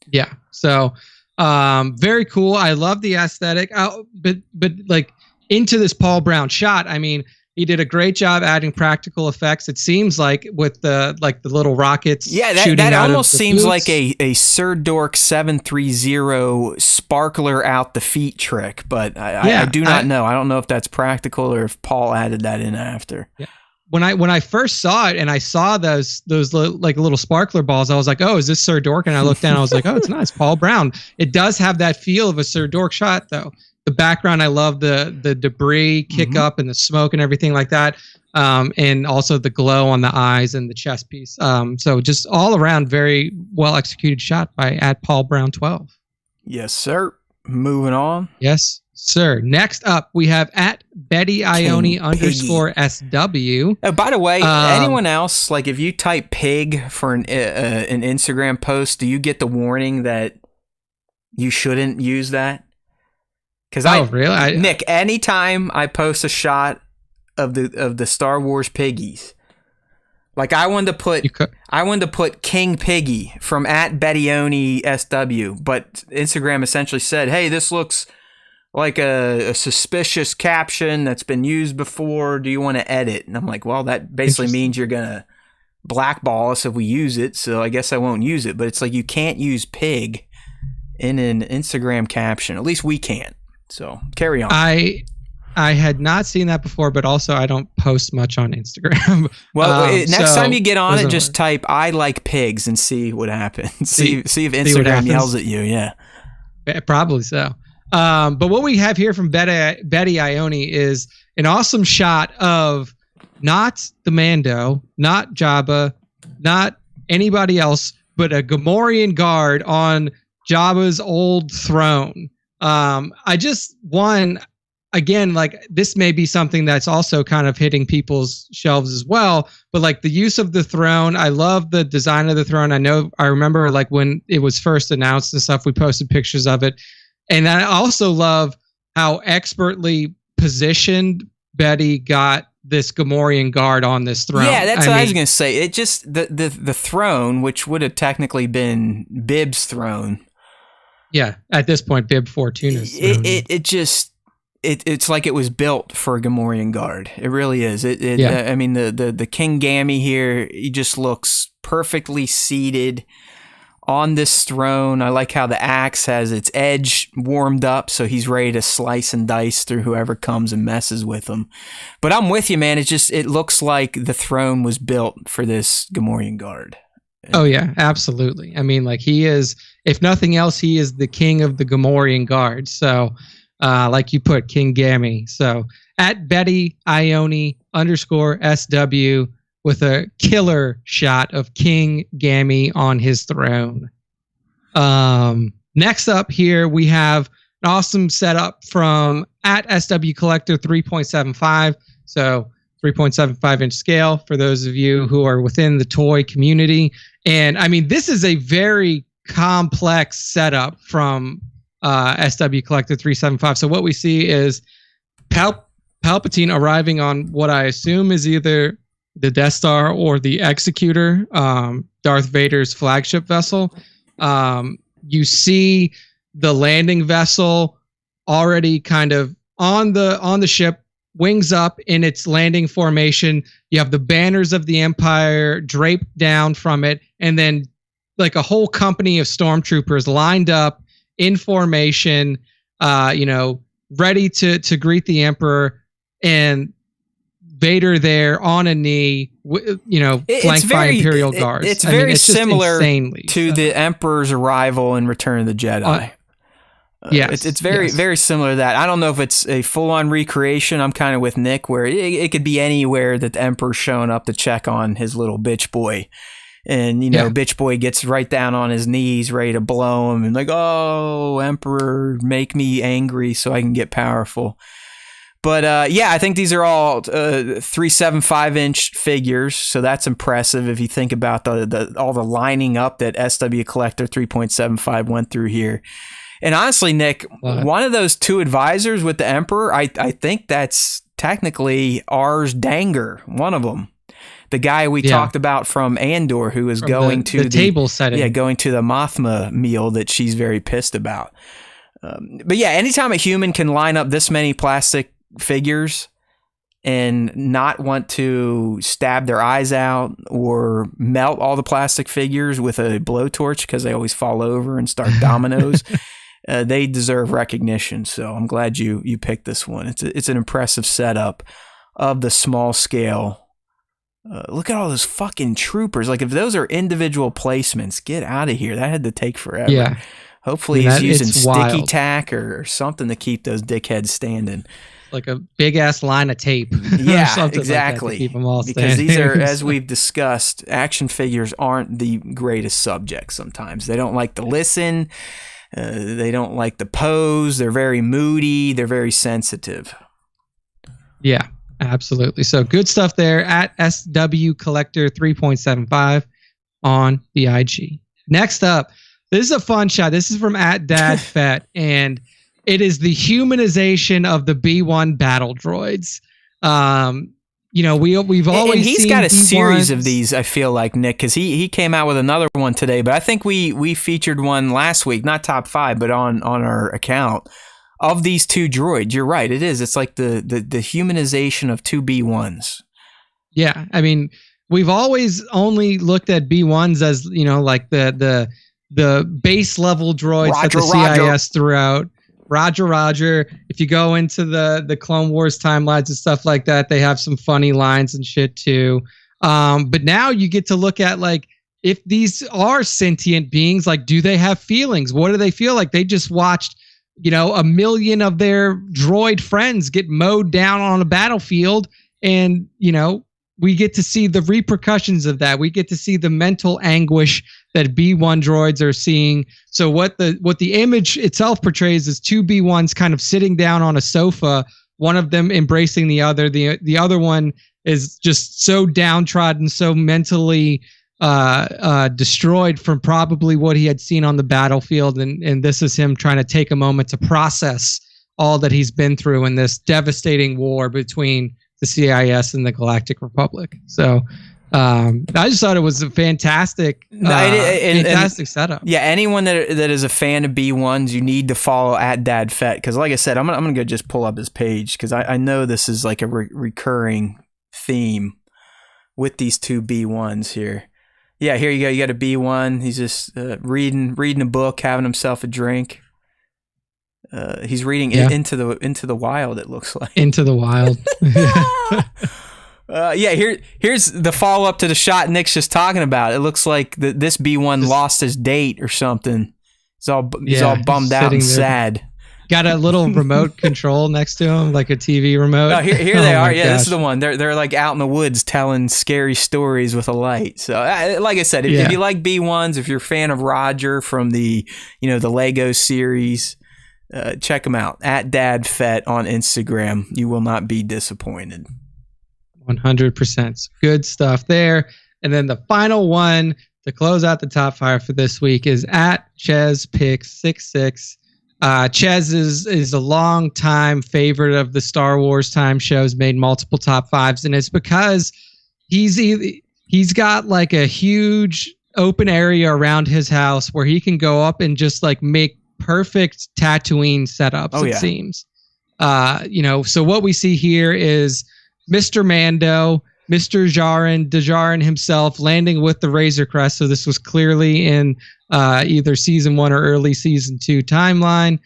Yeah. So very cool. I love the aesthetic. But like, into this Paul Brown shot, I mean, he did a great job adding practical effects. It seems like with the little rockets. Yeah, that almost seems like a Sir Dork 730 sparkler out the feet trick, but I do not know. I don't know if that's practical or if Paul added that in after. Yeah. When I first saw it and I saw those like little sparkler balls, I was like, oh, is this Sir Dork? And I looked down, and I was like, oh, it's not. It's Paul Brown. It does have that feel of a Sir Dork shot, though. The background, I love the debris kick up and the smoke and everything like that. And also the glow on the eyes and the chest piece. So just all around, very well executed shot by at Paul Brown 12. Yes, sir. Moving on. Yes, sir. Next up, we have at Betty Ione _SW. Oh, by the way, anyone else, like if you type pig for an Instagram post, do you get the warning that you shouldn't use that? Because really? Nick, anytime I post a shot of the Star Wars piggies, like I wanted to put King Piggy from at Bettyoni SW, but Instagram essentially said, "Hey, this looks like a suspicious caption that's been used before. Do you want to edit?" And I'm like, well, that basically means you're gonna blackball us if we use it. So I guess I won't use it. But it's like you can't use pig in an Instagram caption. At least we can't. So carry on. I had not seen that before, but also I don't post much on Instagram. Well, next time you get on it, just type "I like pigs" and see what happens. See if Instagram yells at you. Yeah, probably so. But what we have here from Betty Ione is an awesome shot of not the Mando, not Jabba, not anybody else, but a Gamorrean guard on Jabba's old throne. I just, again, like this may be something that's also kind of hitting people's shelves as well, but like the use of the throne, I love the design of the throne. I remember like when it was first announced and stuff, we posted pictures of it. And I also love how expertly positioned Betty got this Gamorrean guard on this throne. Yeah, that's what I was going to say. It just, the throne, which would have technically been Bib's throne. Yeah, at this point, Bib Fortuna's throne. It's like it was built for a Gamorrean guard. It really is. I mean, the King Gammy here, he just looks perfectly seated on this throne. I like how the axe has its edge warmed up, so he's ready to slice and dice through whoever comes and messes with him. But I'm with you, man. It looks like the throne was built for this Gamorrean guard. Oh yeah, absolutely. I mean, like he is, if nothing else, he is the king of the Gamorrean guard. So, like you put, King Gammy. So at Betty Ione _SW with a killer shot of King Gammy on his throne. Next up here, we have an awesome setup from at SW Collector 3.75. So 3.75 inch scale for those of you who are within the toy community. And I mean, this is a very complex setup from SW Collector 375. So what we see is Palpatine arriving on what I assume is either the Death Star or the Executor, Darth Vader's flagship vessel. You see the landing vessel already kind of on the ship, wings up in its landing formation. You have the banners of the Empire draped down from it, and then like a whole company of stormtroopers lined up in formation, ready to greet the Emperor, and Vader there on a knee, flanked by Imperial guards. It's very similar to the Emperor's arrival in Return of the Jedi. Yes, it's very similar to that. I don't know if it's a full-on recreation. I'm kind of with Nick, where it could be anywhere that the Emperor's showing up to check on his little bitch boy. And, bitch boy gets right down on his knees, ready to blow him. And like, oh, Emperor, make me angry so I can get powerful. But, I think these are all 3.75-inch figures. So that's impressive if you think about all the lining up that SW Collector 3.75 went through here. And honestly, Nick, one of those two advisors with the Emperor, I think that's technically Ars Danger, one of them. The guy we talked about from Andor, who is going to the table setting. Yeah, going to the Mothma meal that she's very pissed about. But yeah, anytime a human can line up this many plastic figures and not want to stab their eyes out or melt all the plastic figures with a blowtorch because they always fall over and start dominoes, they deserve recognition. So I'm glad you picked this one. It's an impressive setup of the small scale. Look at all those fucking troopers. Like, if those are individual placements, get out of here. That had to take forever. Yeah. Hopefully he's using sticky tack or something to keep those dickheads standing. Like a big ass line of tape. Yeah, exactly. Like to keep them all because standing. These are, as we've discussed, action figures aren't the greatest subjects sometimes. They don't like to listen. They don't like to pose. They're very moody. They're very sensitive. Yeah. Absolutely. So good stuff there at SW Collector 3.75 on the IG. Next up, this is a fun shot. This is from at Dad Fett, and it is the humanization of the B1 battle droids. We've always and he's seen got a B1s. series of these, I feel like, Nick, because he came out with another one today, but I think we featured one last week, not top 5, but on our account. Of these two droids, you're right. It is. It's like the humanization of two B1s. Yeah, I mean, we've always only looked at B1s as like the base level droids that the CIS threw out. Roger. If you go into the Clone Wars timelines and stuff like that, they have some funny lines and shit too. But now you get to look at like, if these are sentient beings, like, do they have feelings? What do they feel like? They just watched, a million of their droid friends get mowed down on a battlefield, and, we get to see the repercussions of that. We get to see the mental anguish that B1 droids are seeing. So what the image itself portrays is two B1s kind of sitting down on a sofa, one of them embracing the other. The other one is just so downtrodden, so mentally destroyed from probably what he had seen on the battlefield. And this is him trying to take a moment to process all that he's been through in this devastating war between the CIS and the Galactic Republic. So I just thought it was a fantastic setup. Yeah, anyone that is a fan of B1s, you need to follow at Dad Fett, because like I said, I'm gonna go just pull up his page, because I know this is like a recurring theme with these two B1s here. Yeah, here you go. You got a B1. He's just reading a book, having himself a drink. He's reading Into the Wild, it looks like. Into the Wild. Here's the follow-up to the shot Nick's just talking about. It looks like this B1 lost his date or something. He's all bummed out and sad. Got a little remote control next to him, like a TV remote. Oh, here they are. Yeah, this is the one. They're like out in the woods telling scary stories with a light. So, like I said, if you like B1s, if you're a fan of Roger from the Lego series, check him out at Dad Fett on Instagram. You will not be disappointed. 100%. Good stuff there. And then the final one to close out the top 5 for this week is at ChezPick66. Chez is a long time favorite of the Star Wars time shows, made multiple top 5s, and it's because he's got like a huge open area around his house where he can go up and just like make perfect Tatooine setups. Seems. So what we see here is Mr. Mando, Mr. Djarin himself landing with the Razor Crest. So this was clearly in either season 1 or early season 2 timeline.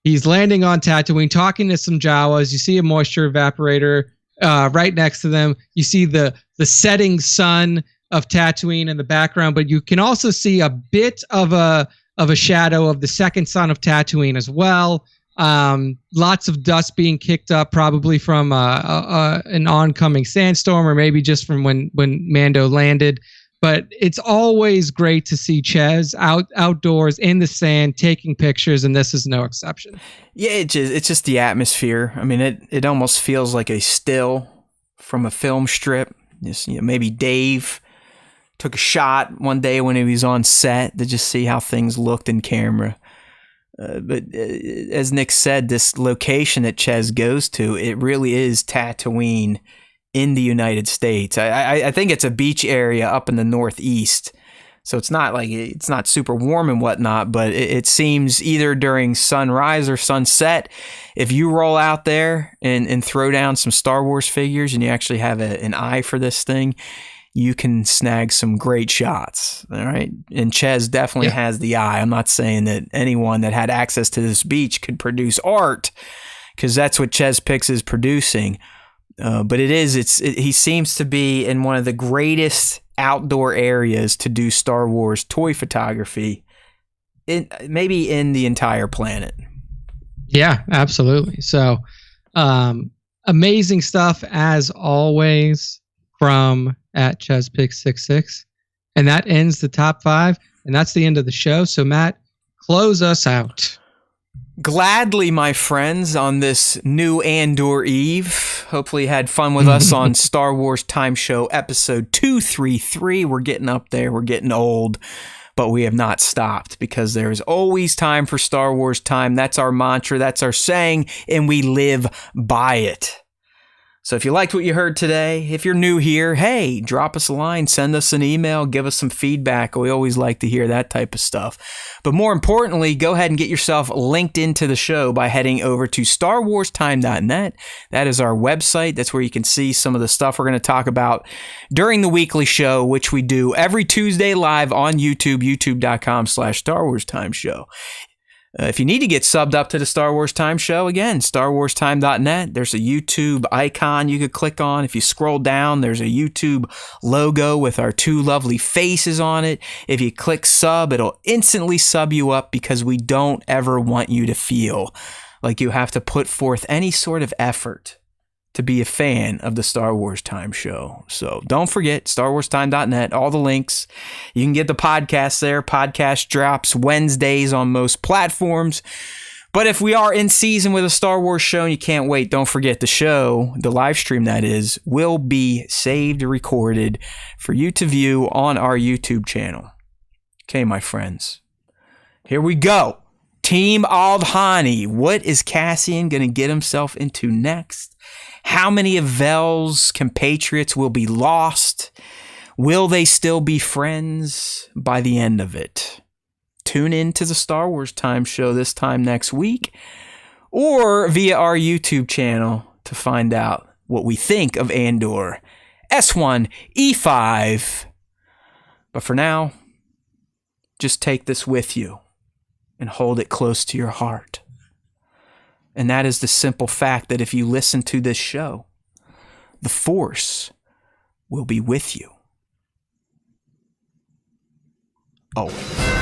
He's landing on Tatooine, talking to some Jawas. You see a moisture evaporator right next to them. You see the setting sun of Tatooine in the background, but you can also see a bit of a shadow of the second son of Tatooine as well. Lots of dust being kicked up, probably from an oncoming sandstorm, or maybe just from when Mando landed. But it's always great to see Chez outdoors in the sand taking pictures, and this is no exception. Yeah, it's just the atmosphere. I mean, it almost feels like a still from a film strip. Just, maybe Dave took a shot one day when he was on set to just see how things looked in camera. But as Nick said, this location that Chez goes to, it really is Tatooine in the United States. I think it's a beach area up in the Northeast. So it's not super warm and whatnot, but it seems either during sunrise or sunset, if you roll out there and throw down some Star Wars figures and you actually have an eye for this thing, you can snag some great shots. All right. And Chez definitely has the eye. I'm not saying that anyone that had access to this beach could produce art, because that's what ChezPix is producing. But he seems to be in one of the greatest outdoor areas to do Star Wars toy photography maybe in the entire planet. Yeah, absolutely. So, amazing stuff as always from at ChezPick66. And that ends the top 5, and that's the end of the show. So Matt, close us out. Gladly, my friends, on this new Andor Eve. Hopefully you had fun with us on Star Wars Time Show episode 233. We're getting up there. We're getting old, but we have not stopped, because there is always time for Star Wars time. That's our mantra. That's our saying, and we live by it. So if you liked what you heard today, if you're new here, hey, drop us a line, send us an email, give us some feedback. We always like to hear that type of stuff. But more importantly, go ahead and get yourself linked into the show by heading over to StarWarsTime.net. That is our website. That's where you can see some of the stuff we're going to talk about during the weekly show, which we do every Tuesday live on YouTube, youtube.com/Star Wars Time Show. If you need to get subbed up to the Star Wars Time Show, again, StarWarsTime.net. There's a YouTube icon you could click on. If you scroll down, there's a YouTube logo with our 2 lovely faces on it. If you click sub, it'll instantly sub you up, because we don't ever want you to feel like you have to put forth any sort of effort to be a fan of the Star Wars Time show. So don't forget, StarWarsTime.net, all the links. You can get the podcast there. Podcast drops Wednesdays on most platforms. But if we are in season with a Star Wars show and you can't wait, don't forget the show, the live stream that is, will be saved and recorded for you to view on our YouTube channel. Okay, my friends. Here we go. Team Aldhani. What is Cassian going to get himself into next? How many of Vel's compatriots will be lost? Will they still be friends by the end of it? Tune in to the Star Wars Time show this time next week or via our YouTube channel to find out what we think of Andor S1E5. But for now, just take this with you and hold it close to your heart. And that is the simple fact that if you listen to this show, the Force will be with you always.